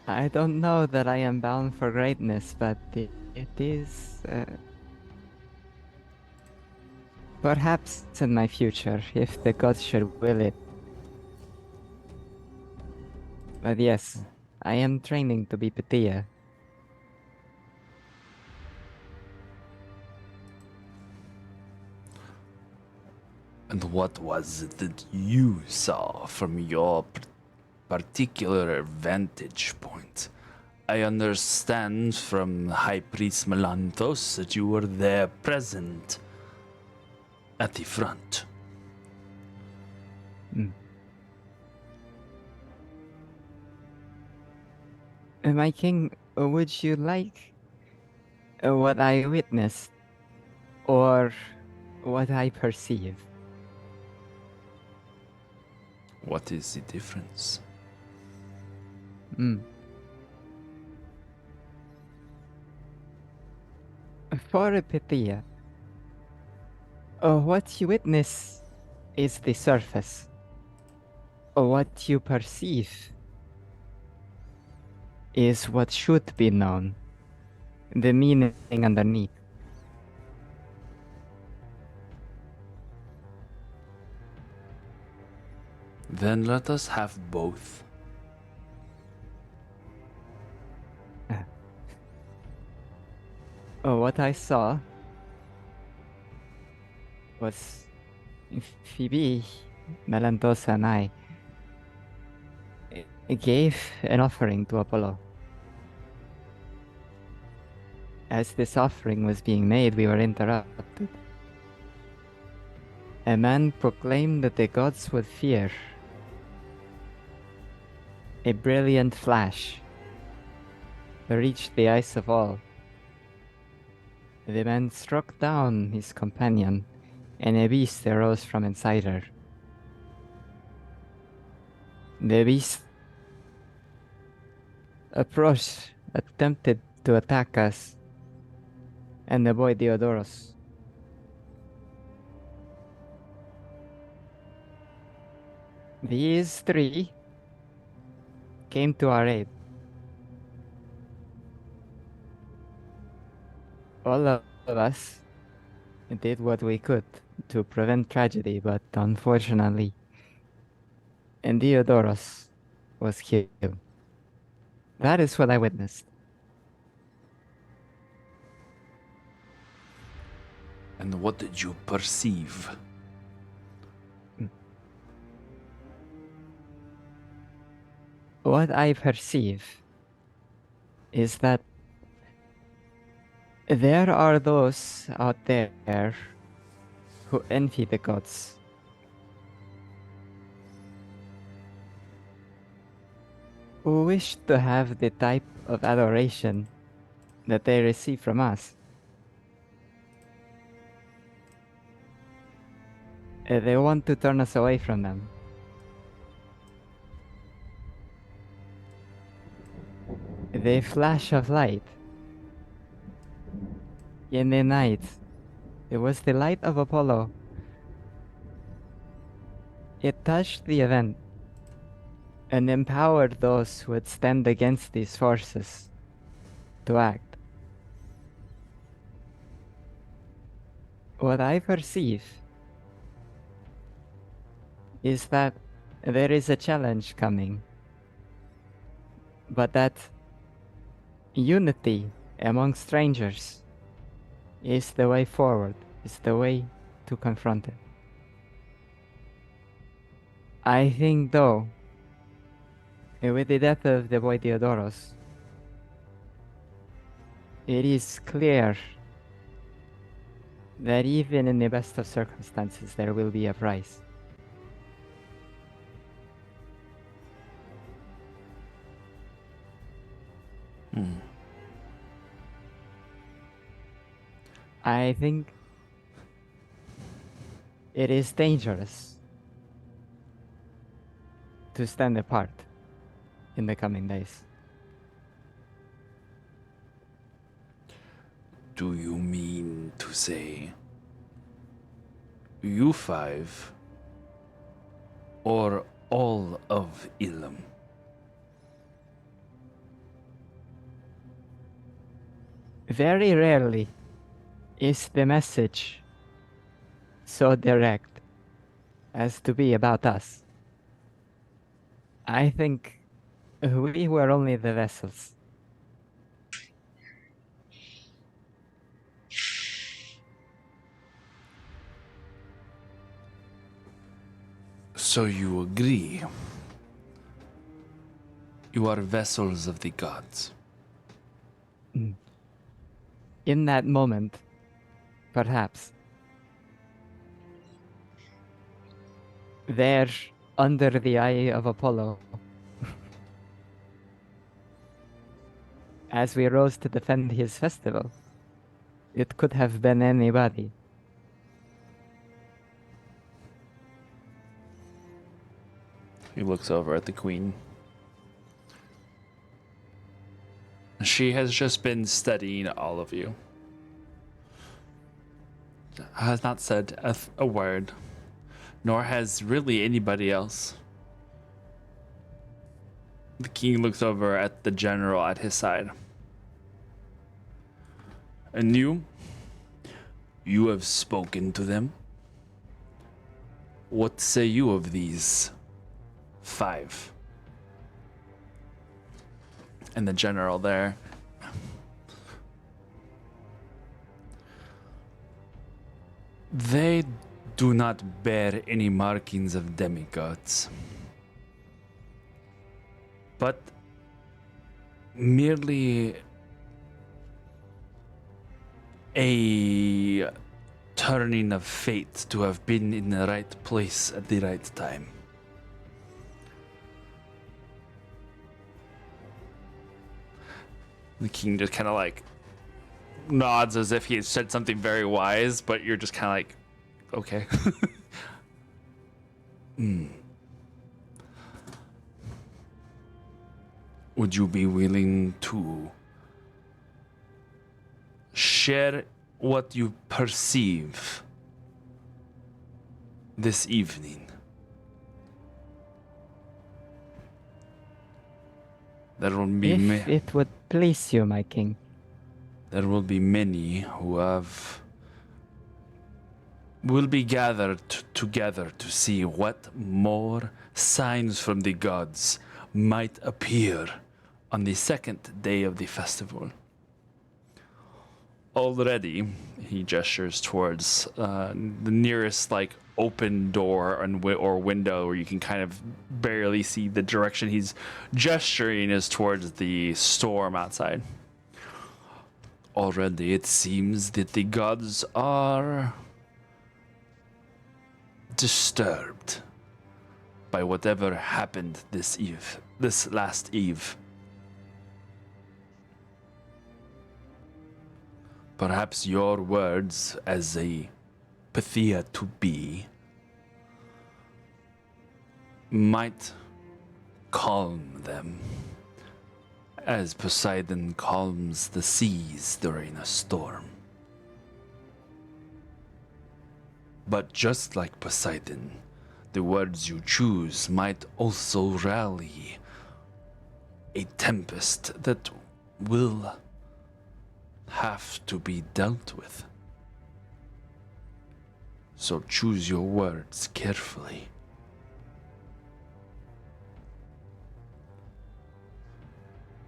I don't know that I am bound for greatness, but it is perhaps in my future, if the gods should will it. But yes, I am training to be Pythia. And what was it that you saw from your particular vantage point? I understand from High Priest Melanthos that you were there present at the front. My king, would you like what I witnessed or what I perceive? What is the difference? For Pythia, what you witness is the surface. What you perceive is what should be known, the meaning underneath. Then let us have both. What I saw was Phoebe, Melantosa, and I gave an offering to Apollo. As this offering was being made, we were interrupted. A man proclaimed that the gods would fear. A brilliant flash reached the eyes of all. The man struck down his companion, and a beast arose from inside her. The beast approached, attempted to attack us, and the boy Diodoros. These three came to our aid. All of us did what we could to prevent tragedy, but unfortunately, Diodoros was killed. That is what I witnessed. And what did you perceive? What I perceive is that there are those out there who envy the gods. Who wish to have the type of adoration that they receive from us. They want to turn us away from them. The flash of light in the night, it was the light of Apollo. It touched the event and empowered those who would stand against these forces to act. What I perceive is that there is a challenge coming, but that unity among strangers is the way forward, is the way to confront it. I think, though, with the death of the boy Diodoros, it is clear that even in the best of circumstances, there will be a price. I think it is dangerous to stand apart in the coming days. Do you mean to say you five or all of Ilum? Very rarely is the message so direct as to be about us. I think we were only the vessels. So you agree? You are vessels of the gods. In that moment, perhaps. There, under the eye of Apollo, as we rose to defend his festival, it could have been anybody. He looks over at the queen. She has just been studying all of you. has not said a word, nor has really anybody else. The king looks over at the general at his side. And you have spoken to them. What say you of these 5? And the general there. They do not bear any markings of demigods, but merely a turning of fate to have been in the right place at the right time. The king just kind of like nods as if he had said something very wise, but you're just kind of like, okay. Would you be willing to share what you perceive this evening? There will be If it would please you, my king. There will be many who will be gathered together to see what more signs from the gods might appear on the second day of the festival. Already, he gestures towards the nearest like open door or window where you can kind of barely see the direction he's gesturing is towards the storm outside. Already, it seems that the gods are disturbed by whatever happened this last eve. Perhaps your words as a Pythia to be might calm them, as Poseidon calms the seas during a storm. But just like Poseidon, the words you choose might also rally a tempest that will have to be dealt with. So choose your words carefully.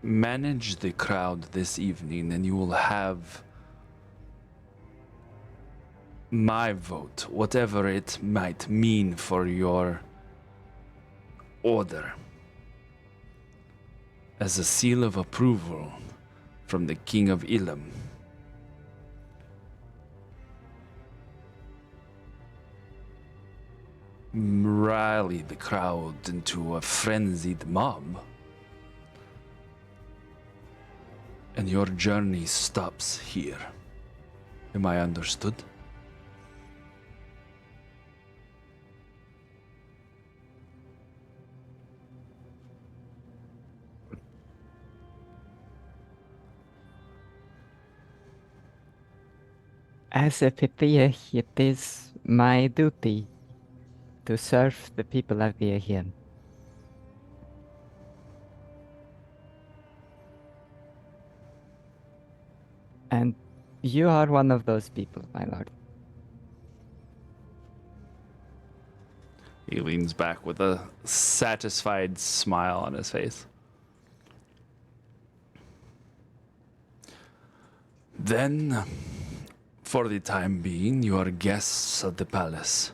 Manage the crowd this evening and you will have my vote, whatever it might mean for your order, as a seal of approval from the King of Elam. Rally the crowd into a frenzied mob, and your journey stops here. Am I understood? As a Pythia, it is my duty to serve the people of the Aegean. And you are one of those people, my lord. He leans back with a satisfied smile on his face. Then, for the time being, you are guests of the palace.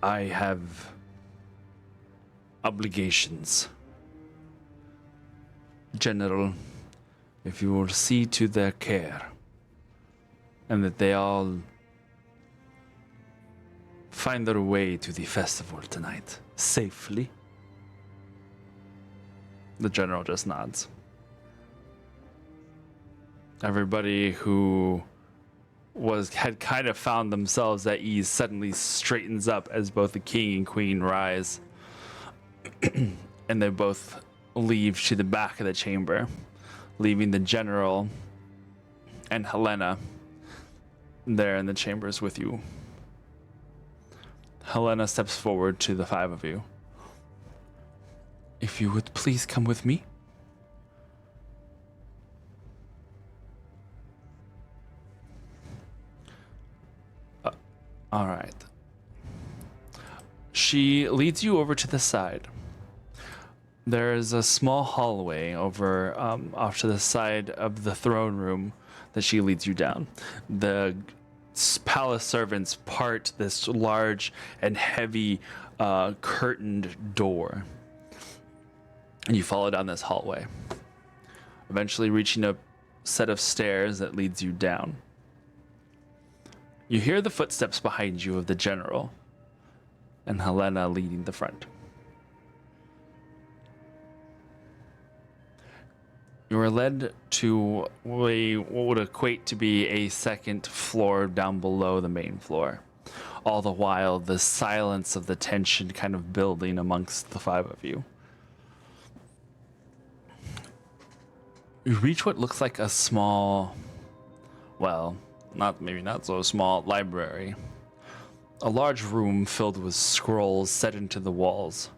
I have obligations. General, if you will see to their care, and that they all find their way to the festival tonight safely. The general just nods. Everybody who had kind of found themselves at ease suddenly straightens up as both the king and queen rise. And they both leave to the back of the chamber, leaving the general and Helena there in the chambers with you. Helena steps forward to the five of you. If you would please come with me. All right. She leads you over to the side. There is a small hallway over off to the side of the throne room that she leads you down. The palace servants part this large and heavy curtained door. And you follow down this hallway, eventually reaching a set of stairs that leads you down. You hear the footsteps behind you of the general and Helena leading the front. You are led to what would equate to be a second floor down below the main floor. All the while, the silence of the tension kind of building amongst the five of you. You reach what looks like a small, well, maybe not so small, library. A large room filled with scrolls set into the walls.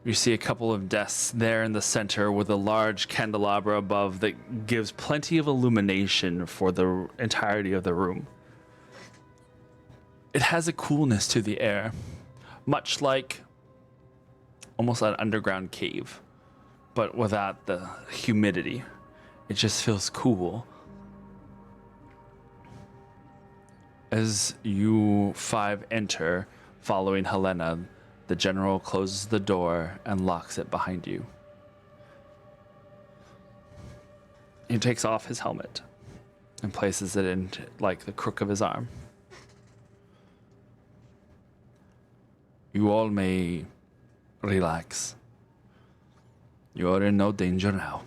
You see a couple of desks there in the center with a large candelabra above that gives plenty of illumination for the entirety of the room. It has a coolness to the air, much like almost an underground cave, but without the humidity. It just feels cool. As you five enter, following Helena, the general closes the door and locks it behind you. He takes off his helmet and places it in like the crook of his arm. You all may relax. You are in no danger now.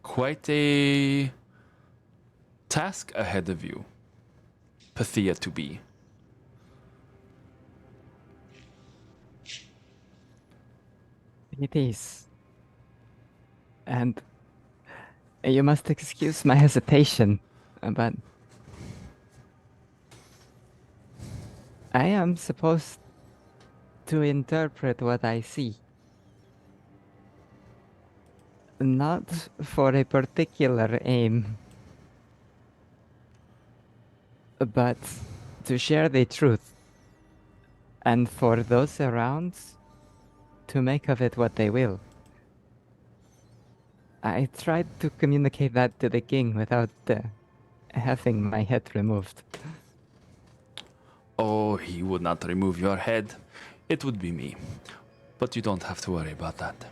Quite a task ahead of you, Pythia to be. It is. And you must excuse my hesitation, but I am supposed to interpret what I see. Not for a particular aim, but to share the truth, and for those around to make of it what they will. I tried to communicate that to the king without having my head removed. Oh, he would not remove your head. It would be me. But you don't have to worry about that.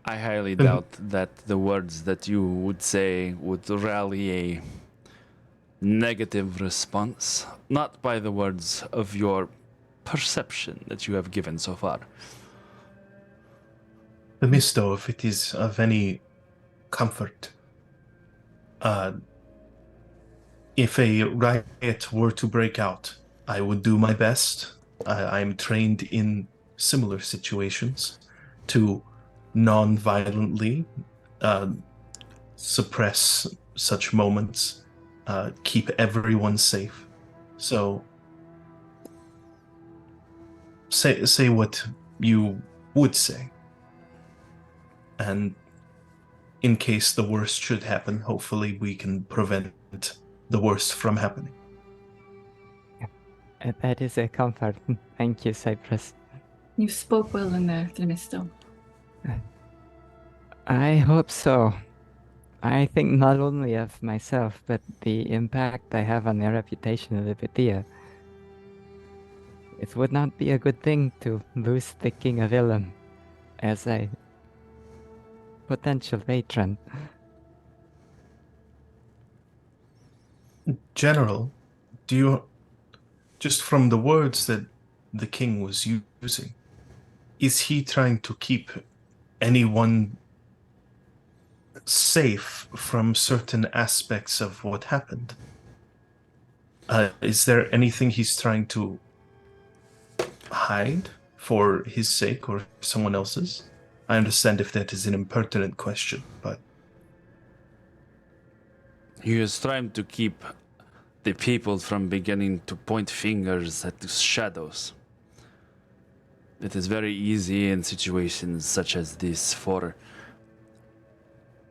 I highly doubt that the words that you would say would rally a negative response. Not by the words of your perception that you have given so far. Themisto, if it is of any comfort, if a riot were to break out, I would do my best. I'm trained in similar situations to non-violently suppress such moments, keep everyone safe. So say what you would say. And in case the worst should happen, hopefully we can prevent the worst from happening. That is a comfort. Thank you, Cypress. You spoke well in there, Themisto. I hope so. I think not only of myself, but the impact I have on the reputation of the Pythia. It would not be a good thing to lose the King of Ilum as a potential patron. General, do you, just from the words that the king was using, is he trying to keep anyone safe from certain aspects of what happened? Is there anything he's trying to hide for his sake or someone else's? I understand if that is an impertinent question, but He is trying to keep the people from beginning to point fingers at the shadows. It is very easy in situations such as this for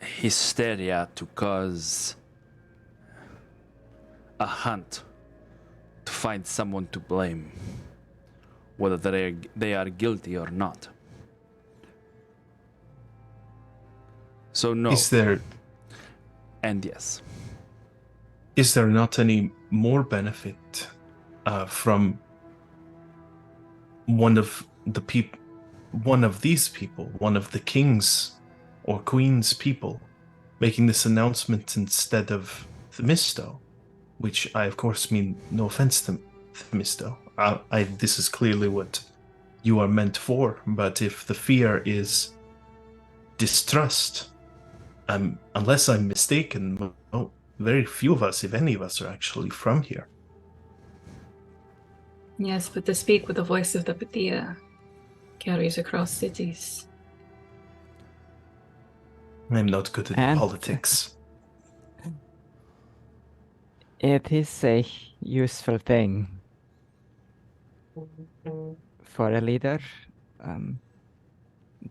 hysteria to cause a hunt to find someone to blame, whether they are guilty or not. So no, is there and yes. not any more benefit from one of these people, one of the king's or queen's people, making this announcement instead of Themisto? Which I, of course, mean no offense to Themisto. This is clearly what you are meant for. But if the fear is distrust, unless I'm mistaken, very few of us, if any of us, are actually from here. Yes, but to speak with the voice of the Padilla carries across cities. I'm not good at And- politics. It is a useful thing for a leader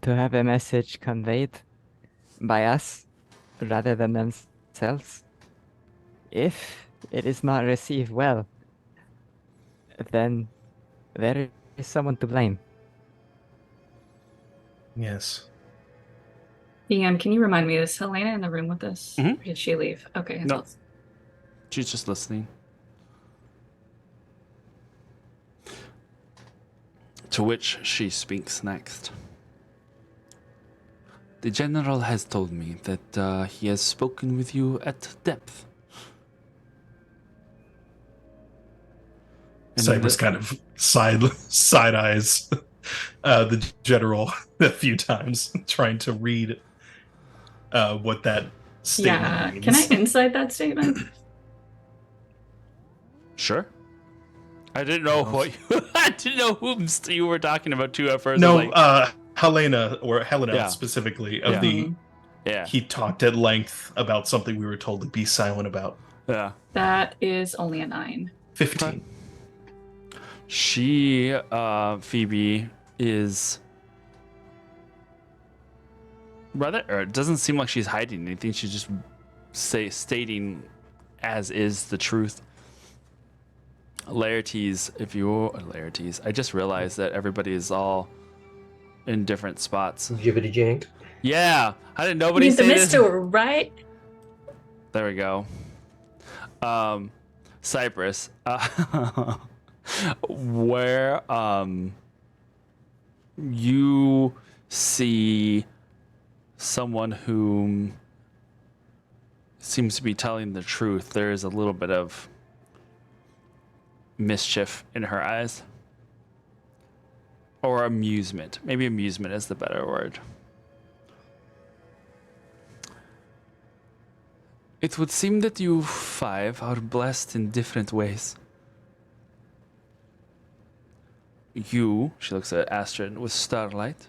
to have a message conveyed by us rather than themselves. If it is not received well, then there is someone to blame. Yes. DM, can you remind me, is Helena in the room with us? Mhm. Or did she leave? Okay. I No. thought- She's just listening. To which she speaks next. The general has told me that he has spoken with you at depth. And Cypress kind of side eyes the general a few times, trying to read what that statement Yeah. means. Can I insight that statement? Sure. I didn't know what you, I didn't know whom you were talking about too at first. No, I was like, Helena Yeah. specifically of Yeah. the. yeah, He talked at length about something we were told to be silent about. yeah. That is only a 9. 15. She, Phoebe, is rather, or it doesn't seem like she's hiding anything. She's just stating as is the truth. Laertes, I just realized that everybody is all in different spots. Jibbity jank. Yeah, how did You nobody need the say this? mister, right? There we go. Cypress, where you see someone who seems to be telling the truth, there is a little bit of mischief in her eyes. Or amusement. Maybe amusement is the better word. It would seem that you 5 are blessed in different ways. You, she looks at Astrid, with starlight.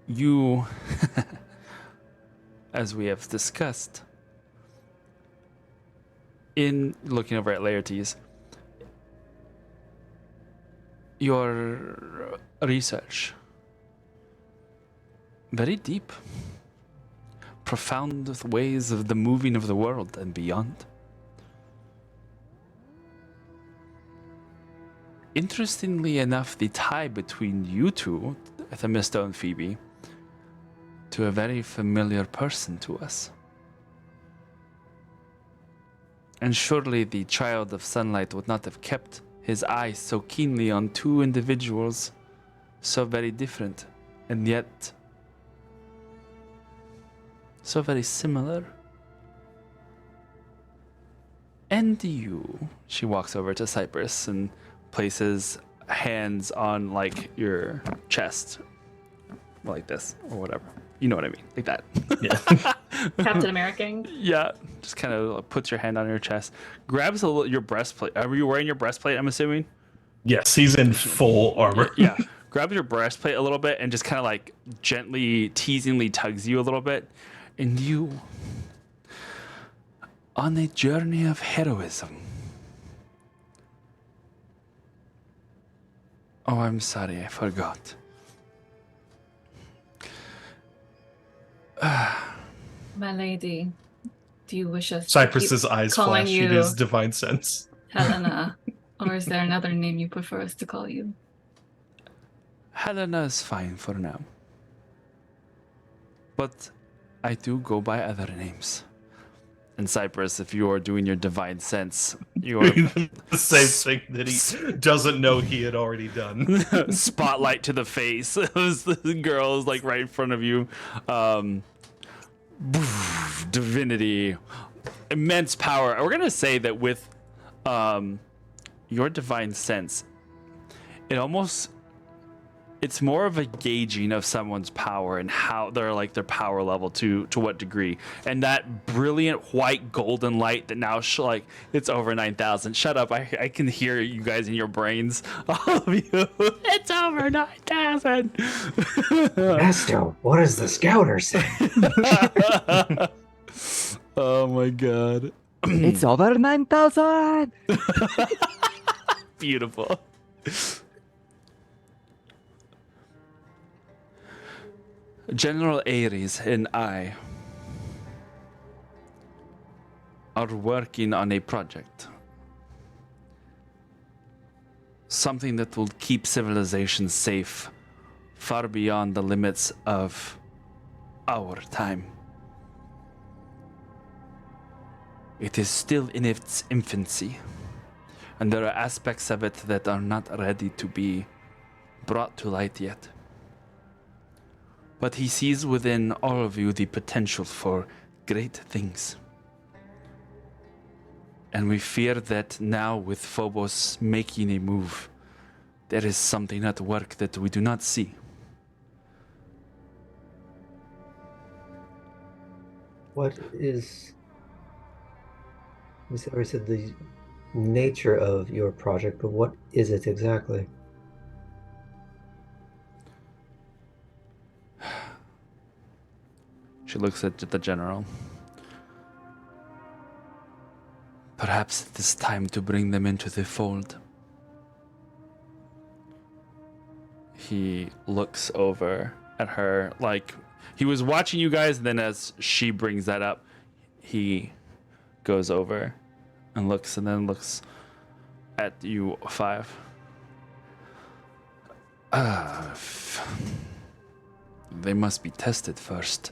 You, as we have discussed, in looking over at Laertes, your research, very deep. Profound ways of the moving of the world and beyond. Interestingly enough, the tie between you two, Themisto and Phoebe, to a very familiar person to us. And surely the child of sunlight would not have kept his eyes so keenly on two individuals so very different, and yet so very similar. And you, she walks over to Cypress and places hands on like your chest, like this or whatever. You know what I mean, like that. Yeah. Captain American. Yeah, just kind of puts your hand on your chest, grabs your breastplate. Are you wearing your breastplate? I'm assuming. Yes, he's in full armor. Yeah, grabs your breastplate a little bit and just kind of like gently, teasingly tugs you a little bit. And you, on a journey of heroism. Oh, I'm sorry, I forgot. My lady, do you wish us Cypress's to keep eyes calling flash. you It is divine sense. Helena, or is there another name you prefer us to call you? Helena is fine for now. But I do go by other names. And Cypress, if you are doing your divine sense, you are The same thing that he doesn't know he had already done. spotlight to the face. The girl is like right in front of you. Divinity, immense power. We're gonna say that with your divine sense, it's more of a gauging of someone's power and how they're like their power level to what degree. And that brilliant white golden light that now like it's over 9,000. Shut up! I can hear you guys in your brains, all of you. It's over 9,000. Master, what does the scouter say? Oh my god! It's over 9,000! Beautiful. General Ares and I are working on a project. Something that will keep civilization safe far beyond the limits of our time. It is still in its infancy, and there are aspects of it that are not ready to be brought to light yet. But he sees within all of you the potential for great things. And we fear that now, with Phobos making a move, there is something at work that we do not see. What is... You said the nature of your project, but what is it exactly? She looks at the general. Perhaps it is time to bring them into the fold. He looks over at her like he was watching you guys, and then as she brings that up, he goes over and then looks at you five. They must be tested first.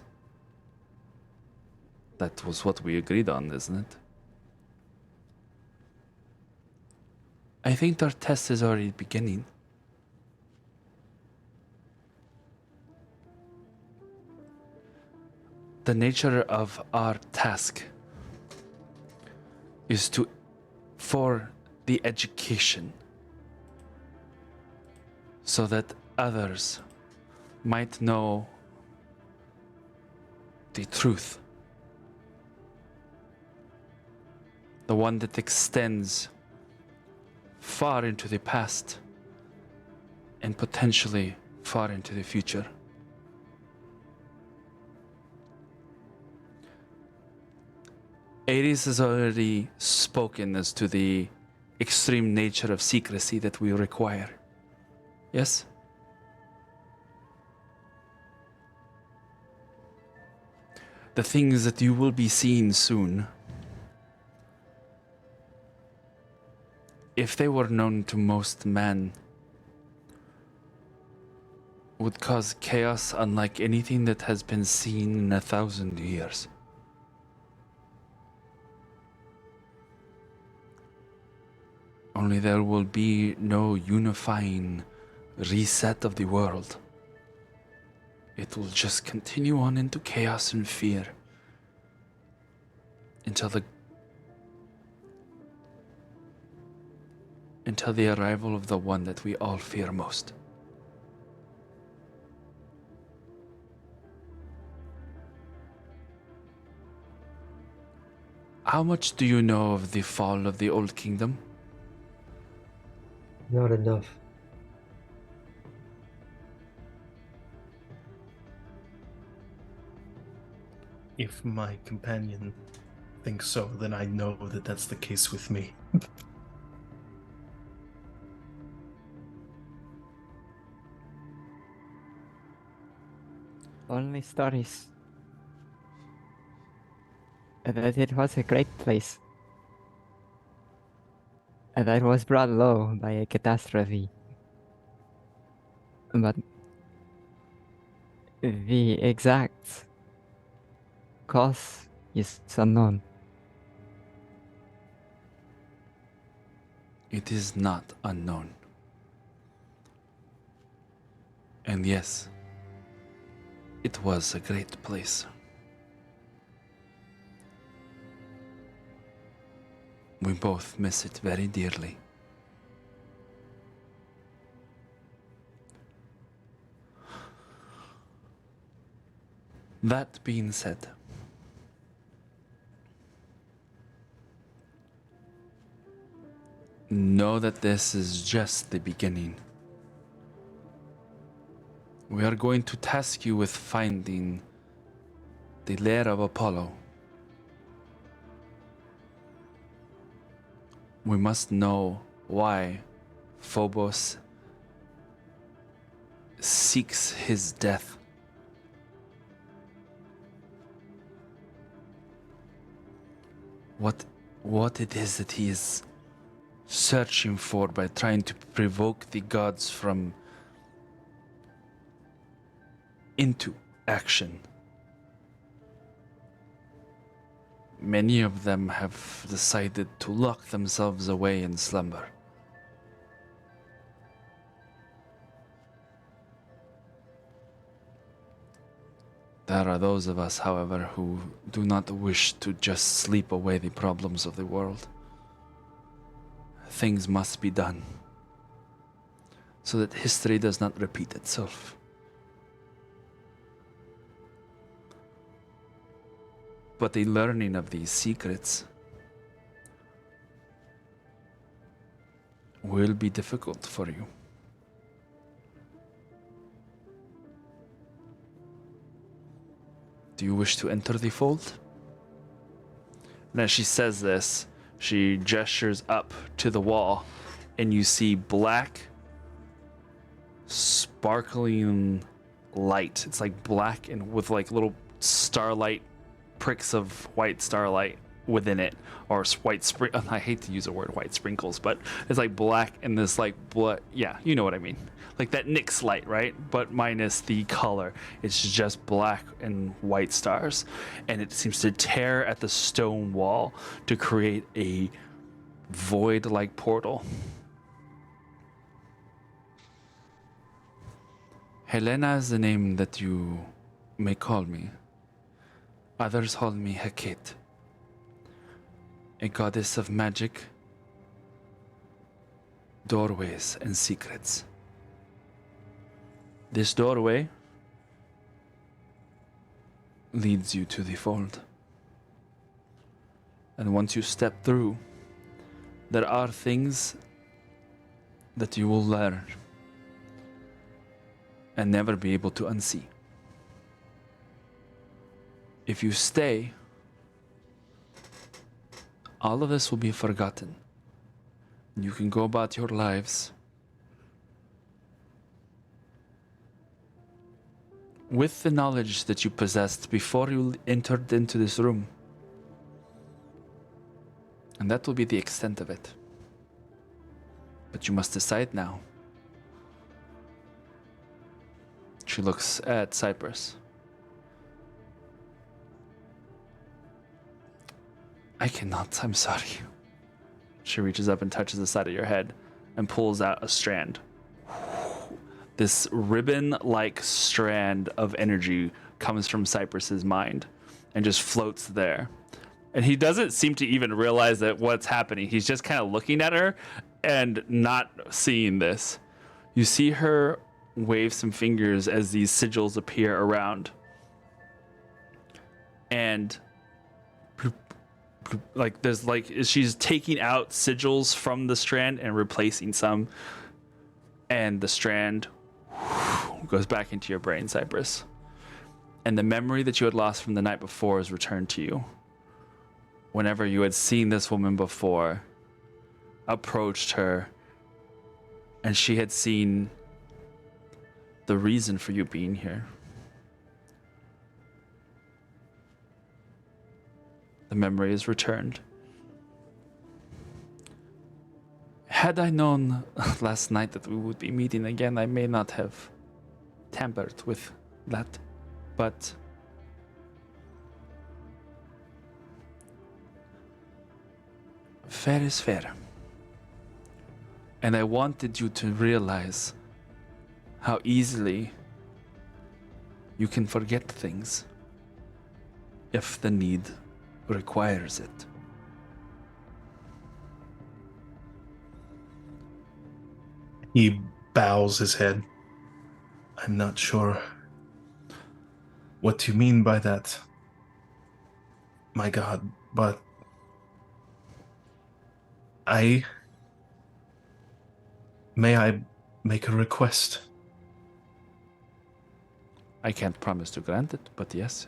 That was what we agreed on, isn't it? I think our test is already beginning. The nature of our task is for the education, so that others might know the truth. The one that extends far into the past and potentially far into the future. Ares has already spoken as to the extreme nature of secrecy that we require. Yes? The things that you will be seeing soon, if they were known to most men, would cause chaos unlike anything that has been seen in 1,000 years. Only there will be no unifying reset of the world. It will just continue on into chaos and fear until the arrival of the one that we all fear most. How much do you know of the fall of the Old Kingdom? Not enough. If my companion thinks so, then I know that that's the case with me. Only stories. That it was a great place. And that was brought low by a catastrophe. But the exact cause is unknown. It is not unknown. And yes, it was a great place. We both miss it very dearly. That being said, know that this is just the beginning. We are going to task you with finding the lair of Apollo. We must know why Phobos seeks his death. What it is that he is searching for by trying to provoke the gods into action. Many of them have decided to lock themselves away in slumber. There are those of us, however, who do not wish to just sleep away the problems of the world. Things must be done so that history does not repeat itself. But the learning of these secrets will be difficult for you. Do you wish to enter the fold? And as she says this, she gestures up to the wall, and you see black, sparkling light. It's like black and with like little starlight, pricks of white starlight within it, or white I hate to use the word white sprinkles, but it's like black and this like blood. Yeah, you know what I mean. Like that Nyx light, right? But minus the color. It's just black and white stars. And it seems to tear at the stone wall to create a void-like portal. Helena is the name that you may call me. Others call me Hecate, a goddess of magic, doorways, and secrets. This doorway leads you to the fold. And once you step through, there are things that you will learn and never be able to unsee. If you stay, all of this will be forgotten. You can go about your lives with the knowledge that you possessed before you entered into this room. And that will be the extent of it. But you must decide now. She looks at Cypress. I cannot, I'm sorry. She reaches up and touches the side of your head and pulls out a strand. This ribbon-like strand of energy comes from Cypress's mind and just floats there. And he doesn't seem to even realize that what's happening. He's just kind of looking at her and not seeing this. You see her wave some fingers as these sigils appear around. And like there's like she's taking out sigils from the strand and replacing some. And the strand goes back into your brain, Cypress. And the memory that you had lost from the night before is returned to you. Whenever you had seen this woman before, approached her, and she had seen the reason for you being here. The memory is returned. Had I known last night that we would be meeting again, I may not have tampered with that, but fair is fair. And I wanted you to realize how easily you can forget things if the need requires it. He bows his head. I'm not sure what you mean by that, my god, but may I make a request? I can't promise to grant it, but yes.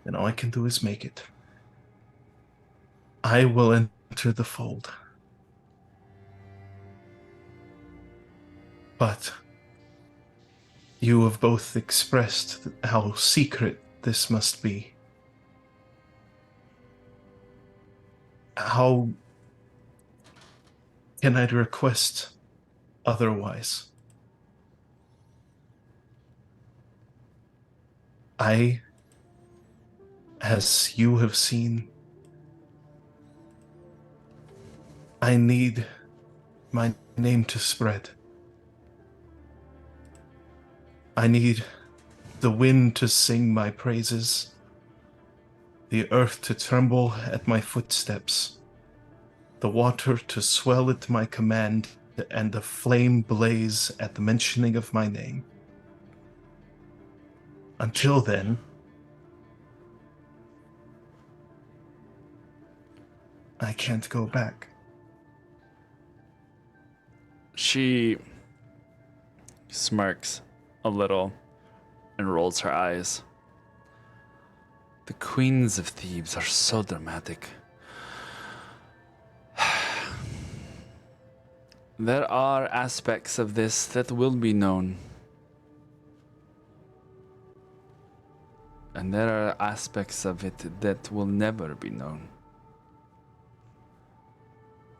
Then all I can do is make it. I will enter the fold. But you have both expressed how secret this must be. How can I request otherwise? I, as you have seen, I need my name to spread. I need the wind to sing my praises, the earth to tremble at my footsteps, the water to swell at my command, and the flame blaze at the mentioning of my name. Until then, I can't go back. She smirks a little and rolls her eyes. The queens of Thebes are so dramatic. There are aspects of this that will be known. And there are aspects of it that will never be known.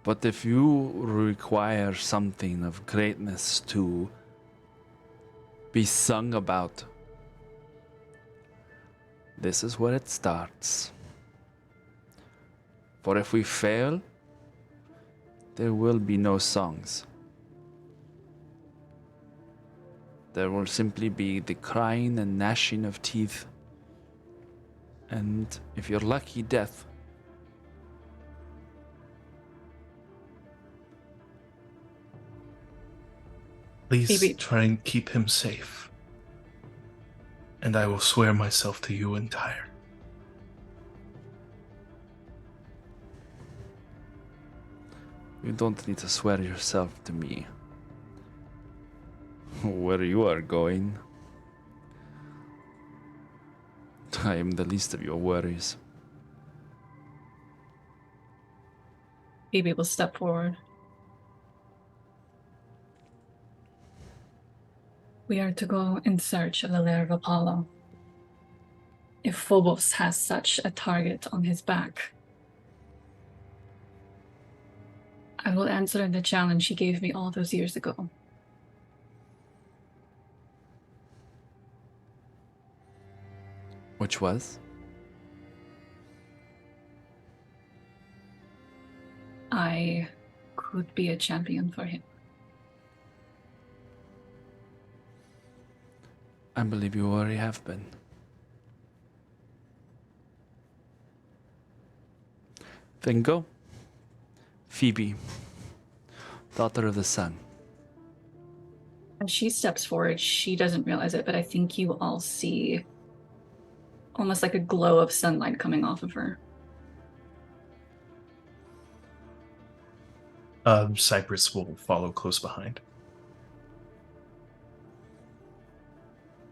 But if you require something of greatness to be sung about, this is where it starts. For if we fail, there will be no songs. There will simply be the crying and gnashing of teeth. And if you're lucky, death. Please Maybe. try and keep him safe. And I will swear myself to you entire. You don't need to swear yourself to me. Where you are going, I am the least of your worries. Phoebe will step forward. We are to go in search of the lair of Apollo. If Phobos has such a target on his back, I will answer the challenge he gave me all those years ago. Which was? I could be a champion for him. I believe you already have been. Then go. Phoebe, daughter of the sun. As she steps forward, she doesn't realize it, but I think you all see almost like a glow of sunlight coming off of her. Cypress will follow close behind.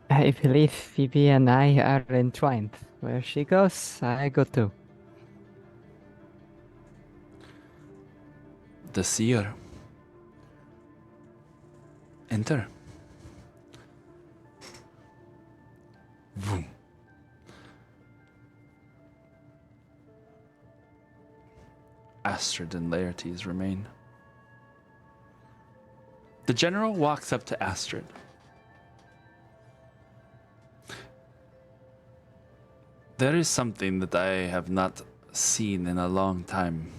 I believe Phoebe and I are entwined. Where she goes, I go too. The seer. Enter. Boom. Astrid and Laertes remain. The general walks up to Astrid. There is something that I have not seen in a long time,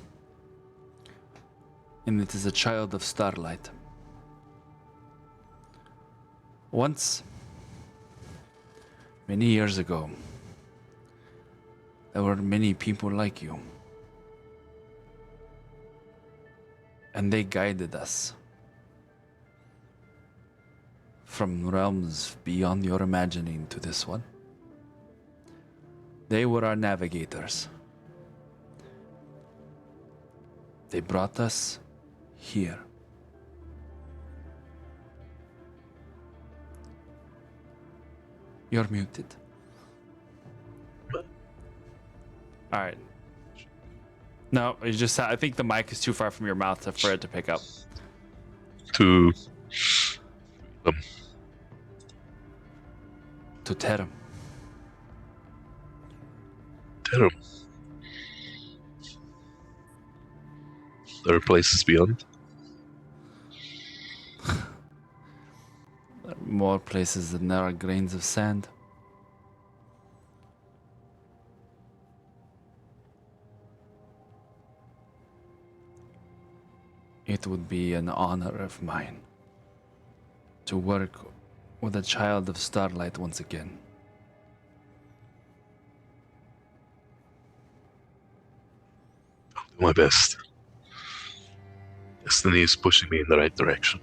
and it is a child of starlight. Once, many years ago, there were many people like you, and they guided us from realms beyond your imagining to this one. They were our navigators. They brought us here. You're muted. All right. No, you just. I think the mic is too far from your mouth for it to pick up. To To Terem. Terum. There are places beyond. More places than there are grains of sand. It would be an honor of mine to work with a child of starlight once again. I'll do my best. Destiny is pushing me in the right direction.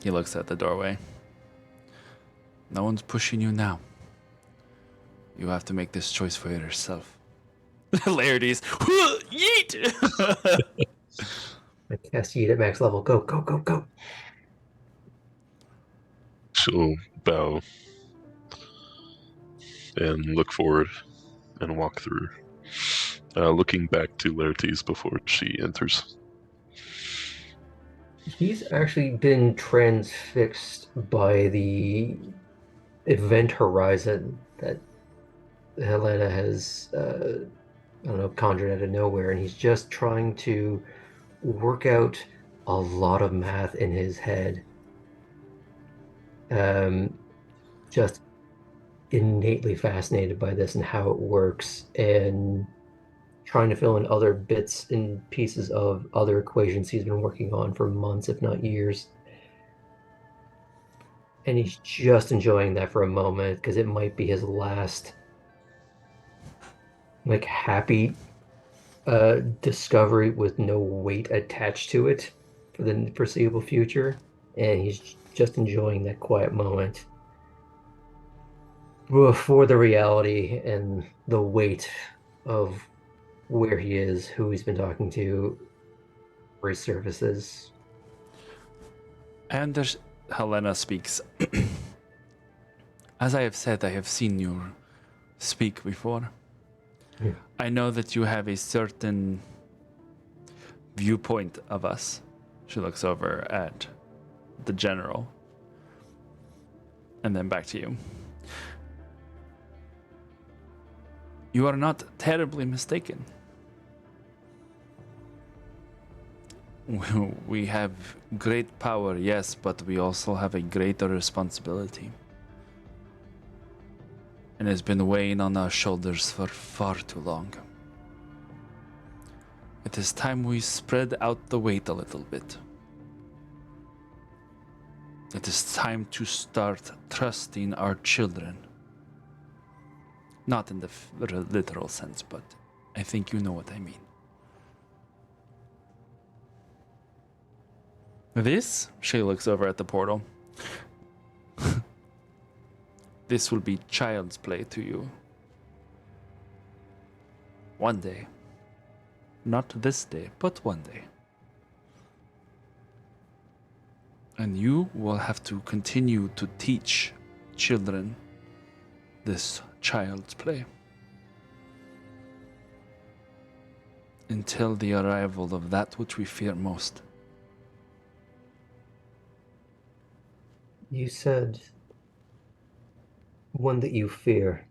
He looks at the doorway. No one's pushing you now. You have to make this choice for yourself. Laertes, yeet! I cast Yeet at max level. Go, go, go, go. She'll bow and look forward and walk through, looking back to Laertes before she enters. He's actually been transfixed by the event horizon that Helena has, I don't know, conjured out of nowhere, and he's just trying to work out a lot of math in his head. Just innately fascinated by this and how it works, and trying to fill in other bits and pieces of other equations he's been working on for months, if not years. And he's just enjoying that for a moment because it might be his last like happy discovery with no weight attached to it for the foreseeable future. And he's just enjoying that quiet moment before the reality and the weight of where he is, who he's been talking to, resurfaces. And there's Helena speaks. As I have said, I have seen you speak before. Yeah. I know that you have a certain viewpoint of us. She looks over at the general. And then back to you. You are not terribly mistaken. We have great power, yes, but we also have a greater responsibility. And it's been weighing on our shoulders for far too long. It is time we spread out the weight a little bit. It is time to start trusting our children. Not in the literal sense, but I think you know what I mean. This, she looks over at the portal. This will be child's play to you. One day. Not this day, but one day. And you will have to continue to teach children this child's play until the arrival of that which we fear most. You said one that you fear,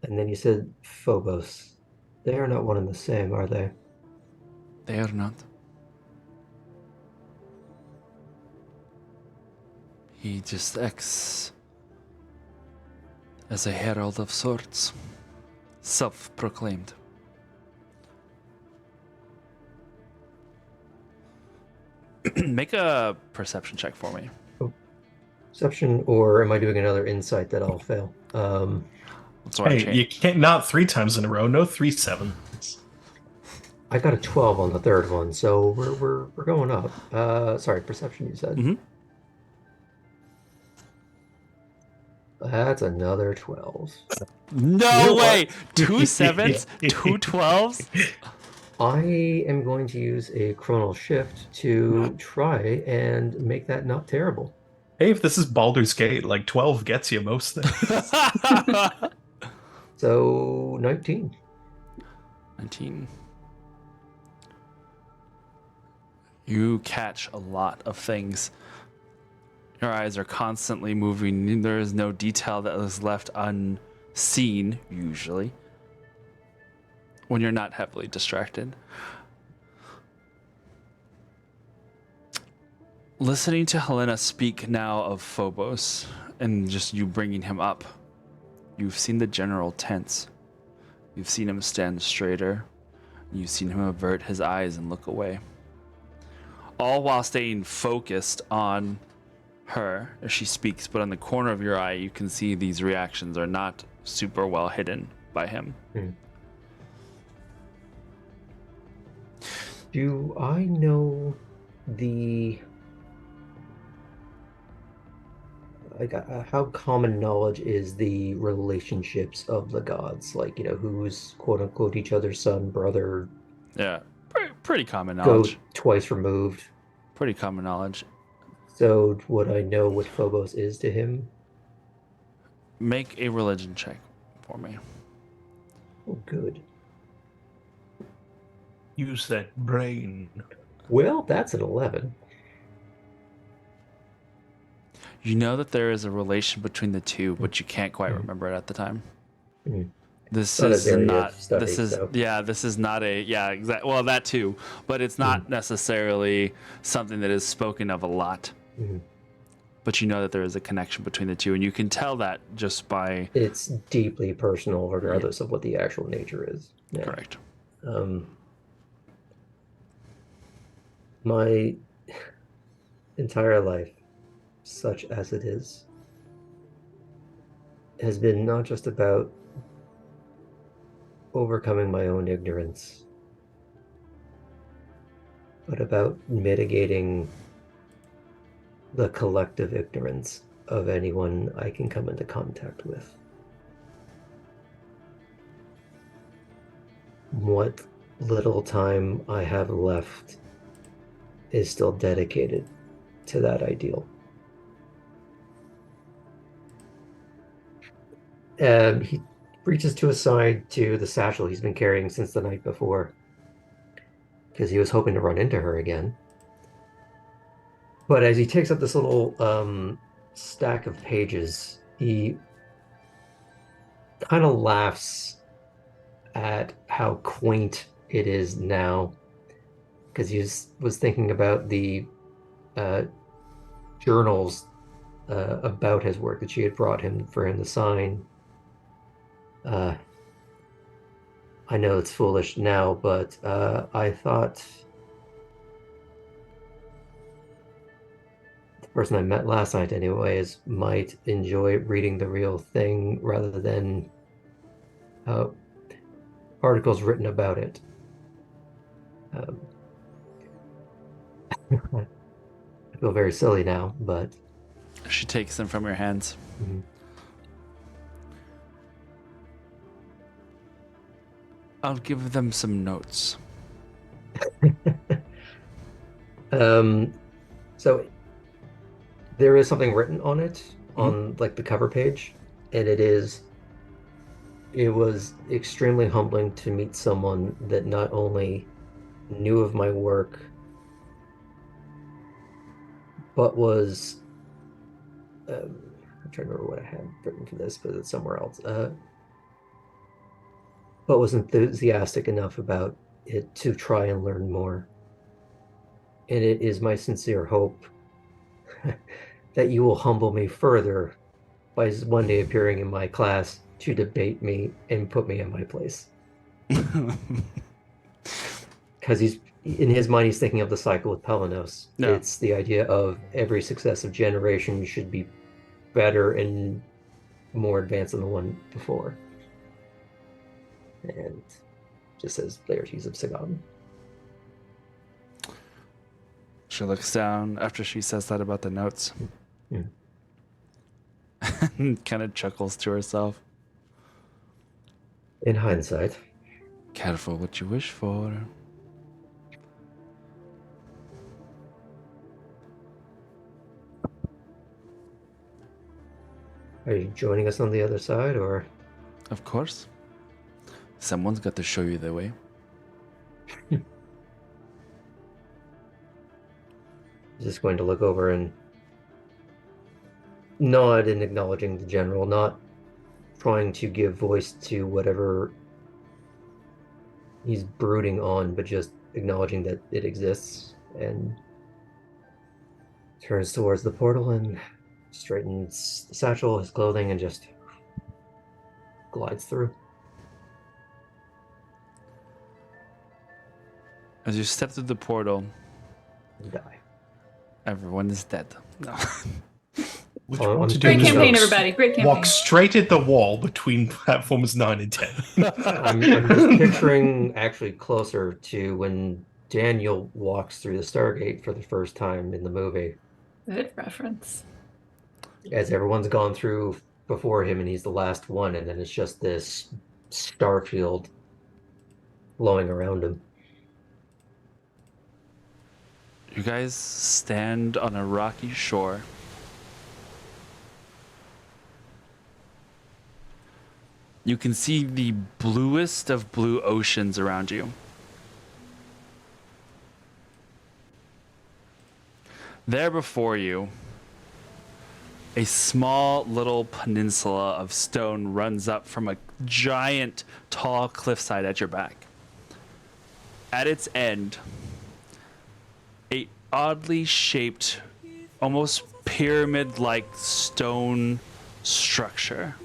and then you said Phobos. They are not one and the same, are they? They are not. He just acts as a herald of sorts, self-proclaimed. Make a perception check for me. Perception, or am I doing another insight that I'll fail? That's why I Hey, changed. you can't not 3 times in a row. No 3 7s. I got a 12 on the third one, so we're going up. Sorry, perception you said. Mhm. That's another 12. No You know way! what? 2 7s, 2 12s. I am going to use a chronal shift to try and make that not terrible. Hey, if this is Baldur's Gate, like 12 gets you most things. So 19. 19. You catch a lot of things. Your eyes are constantly moving. There is no detail that is left unseen, usually, when you're not heavily distracted. Listening to Helena speak now of Phobos and just you bringing him up, you've seen the general tense. You've seen him stand straighter. You've seen him avert his eyes and look away. All while staying focused on her as she speaks, but on the corner of your eye, you can see these reactions are not super well hidden by him. Do I know the how common knowledge is the relationships of the gods? Like, who's quote unquote each other's son, brother, Yeah, pretty common goat knowledge. twice removed. Pretty common knowledge. So would I know what Phobos is to him? Make a religion check for me. Oh, good. Use that brain. Well, that's an 11. You know that there is a relation between the two, but you can't quite remember it at the time. Mhm. This Not is an area of not. study, This is so. yeah. This is not a yeah. Exactly. Well, that too, but it's not necessarily something that is spoken of a lot. Mhm. But you know that there is a connection between the two, and you can tell that just by It's deeply personal, regardless of what the actual nature is. Yeah. correct. My entire life, such as it is, has been not just about overcoming my own ignorance, but about mitigating the collective ignorance of anyone I can come into contact with. What little time I have left is still dedicated to that ideal. He reaches to his side to the satchel he's been carrying since the night before, because he was hoping to run into her again. But as he takes up this little stack of pages, he kind of laughs at how quaint it is now, because he was thinking about the journals about his work that she had brought him for him to sign. I know it's foolish now, but I thought the person I met last night, anyways, might enjoy reading the real thing rather than articles written about it. I feel very silly now, but She takes them from your hands. mhm. I'll give them some notes. So there is something written on it on like the cover page, and it was extremely humbling to meet someone that not only knew of my work, but was I'm trying to remember what I had written for this, but it's somewhere else. But was enthusiastic enough about it to try and learn more. And it is my sincere hope that you will humble me further by one day appearing in my class to debate me and put me in my place. Because he's in his mind, he's thinking of the cycle with Pelenos. Yeah. It's the idea of every successive generation should be better and more advanced than the one before. And just says Laertes of Sagan. She looks down after she says that about the notes. And kind of chuckles to herself. In hindsight, Careful what you wish for. are you joining us on the other side, or Of course. Someone's got to show you the way. is this going to look over and nod in acknowledging the general, not trying to give voice to whatever he's brooding on, but just acknowledging that it exists, and turns towards the portal and straightens the satchel, his clothing, and just glides through. As you step through the portal, And die. everyone is dead. No. What Oh, you want I'm to do Great is campaign, walk- everybody. Great campaign. Walk straight at the wall between platforms 9 and 10. I'm just picturing actually closer to when Daniel walks through the Stargate for the first time in the movie, Good reference. as everyone's gone through before him and he's the last one, and then it's just this star field blowing around him. You guys stand on a rocky shore. You can see the bluest of blue oceans around you. There before you, a small little peninsula of stone runs up from a giant, tall cliffside at your back. At its end, a oddly shaped, almost pyramid-like stone structure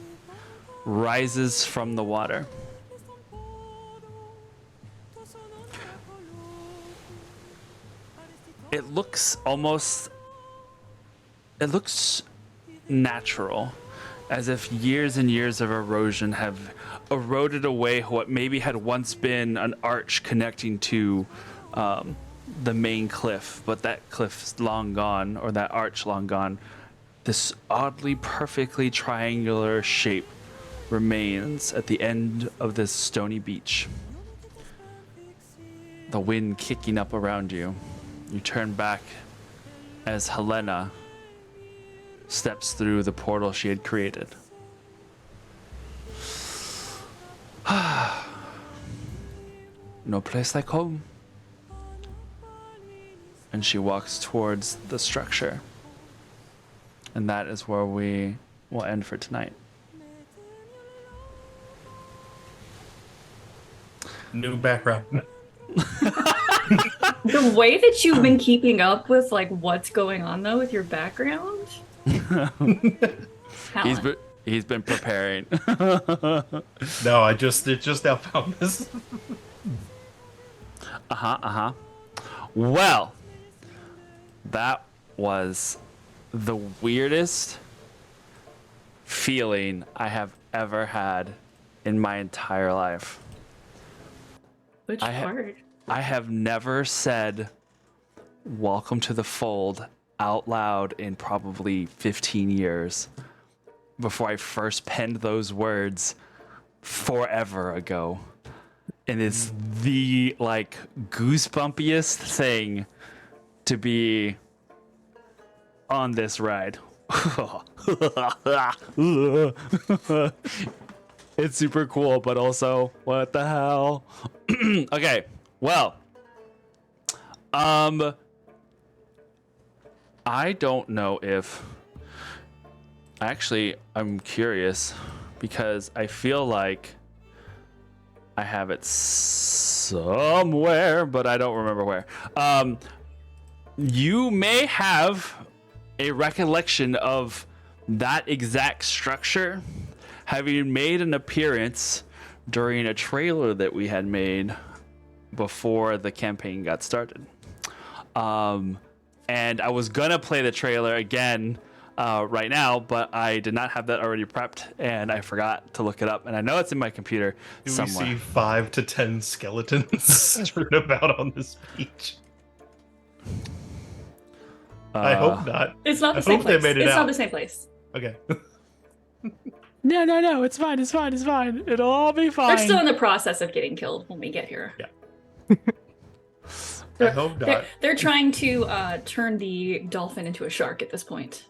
rises from the water. It looks natural, as if years and years of erosion have eroded away what maybe had once been an arch connecting to the main cliff, but that cliff's long gone, or that arch long gone. This oddly perfectly triangular shape remains at the end of this stony beach. The wind kicking up around you. You turn back as Helena steps through the portal she had created. No place like home. And she walks towards the structure. And that is where we will end for tonight. New background. The way that you've been keeping up with like what's going on though with your background. Talent. He's been preparing. No, it just now found this. Well, that was the weirdest feeling I have ever had in my entire life. Which part? I have never said welcome to the fold out loud in probably 15 years before I first penned those words forever ago. And it's the like goosebumpiest thing to be on this ride. It's super cool, but also, what the hell? Okay, well, I don't know if actually I'm curious because I feel like I have it somewhere, but I don't remember where. You may have a recollection of that exact structure having made an appearance during a trailer that we had made before the campaign got started. And I was gonna play the trailer again right now, but I did not have that already prepped, and I forgot to look it up. And I know it's in my computer Do somewhere. we see 5 to 10 skeletons strewn about on this beach? I hope not. It's not the I same hope they place. made it It's out. not the same place. Okay. No, it's fine. It'll all be fine. They're still in the process of getting killed when we get here. Yeah. I hope not. They're trying to turn the dolphin into a shark at this point.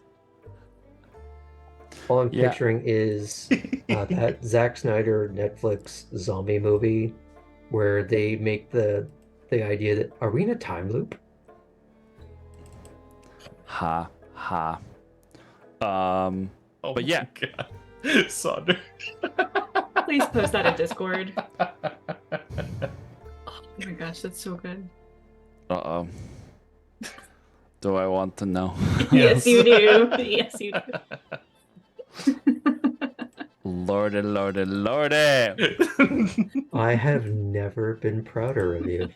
All I'm Yeah. picturing is that Zack Snyder Netflix zombie movie where they make the idea that are we in a time loop? Ha. Oh But yeah. my God. Sonder. Please post that in Discord. Oh my gosh, that's so good. Uh-oh. Do I want to know? Yes, you do. Yes, you do. Lordy. I have never been prouder of you.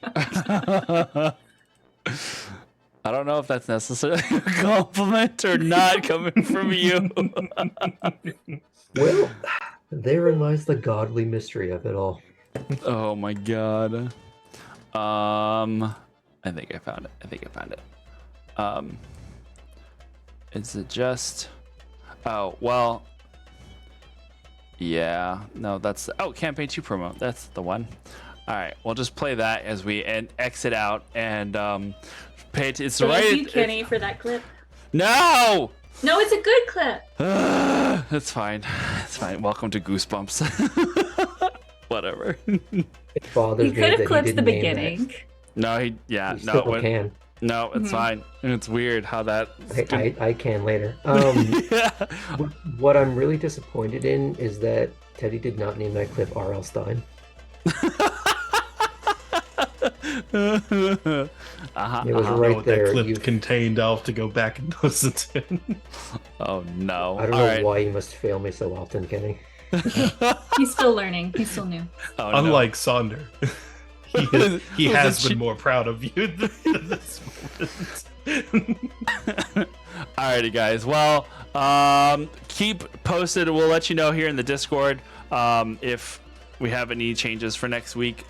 I don't know if that's necessarily a compliment or not coming from you. Well, therein lies the godly mystery of it all. Oh my god. I think I found it. Is it just... Oh, well... Yeah, no, that's... Oh, Campaign 2 promo. That's the one. Alright, we'll just play that as we exit out and pay it. It's Thank right... you, Kenny, for that clip. No! No, it's a good clip. It's fine. It's fine. Welcome to Goosebumps. Whatever. It bothers You me could that have he clipped didn't the name that. beginning. No, He no, still can. no, it's Mhm. fine. It's weird how that. I can later. Yeah. What I'm really disappointed in is that Teddy did not name that clip R.L. Stein. Uh-huh, It was uh-huh. Know right what there. that clip You- contained. I'll have to go back and listen to it. Oh no! I don't All know right. why you must fail me so often, Kenny. He's still learning. He's still new. Oh, no. Unlike Sonder, he Was has it been more proud of you than this moment. Alrighty, guys. Well, keep posted. We'll let you know here in the Discord if we have any changes for next week.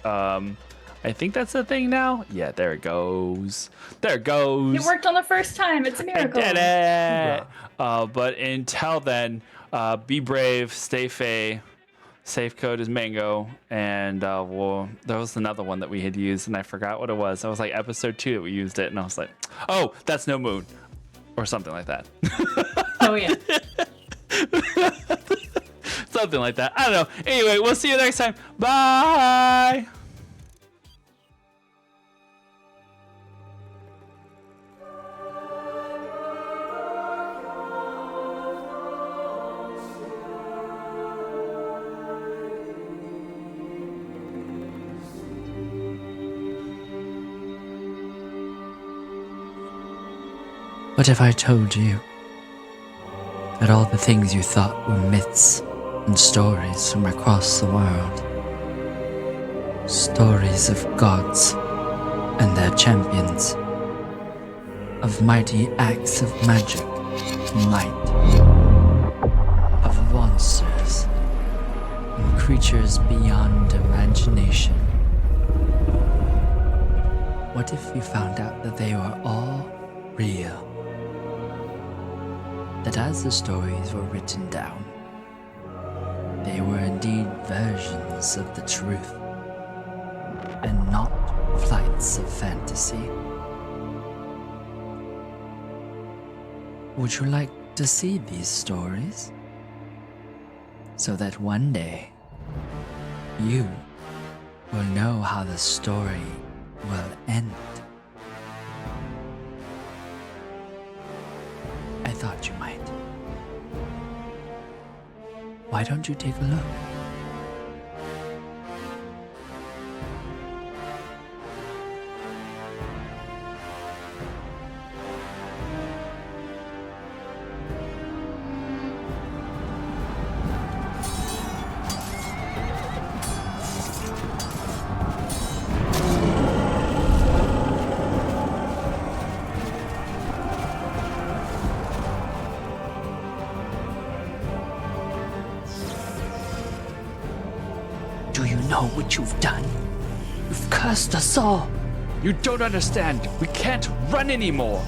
I think that's the thing now. Yeah, there it goes. There it goes. It worked on the first time. It's a I miracle. did it. But until then, be brave, stay fey. Safe code is Mango, and there was another one that we had used, and I forgot what it was. It was like episode 2 that we used it, and I was like, "Oh, that's No Moon," or something like that. Oh yeah. Something like that. I don't know. Anyway, we'll see you next time. Bye. What if I told you that all the things you thought were myths and stories from across the world, stories of gods and their champions, of mighty acts of magic and light, of monsters and creatures beyond imagination? What if you found out that they were all real? That as the stories were written down, they were indeed versions of the truth, and not flights of fantasy. Would you like to see these stories? So that one day, you will know how the story will end. I thought you might. Why don't you take a look? Do you know what you've done? You've cursed us all. You don't understand. We can't run anymore.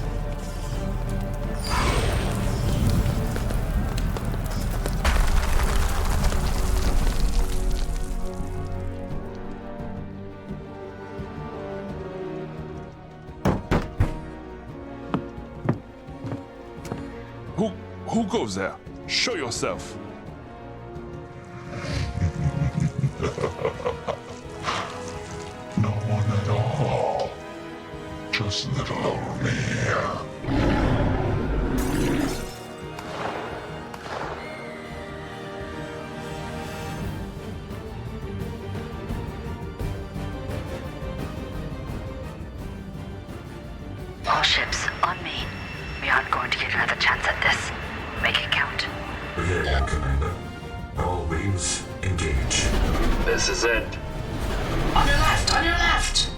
Who goes there? Show yourself. No one at all. Just little old me. All ships on me. We aren't going to get another chance at this. Make it count. Yeah, Commander. All wings engage. This is it. On your left! On your left!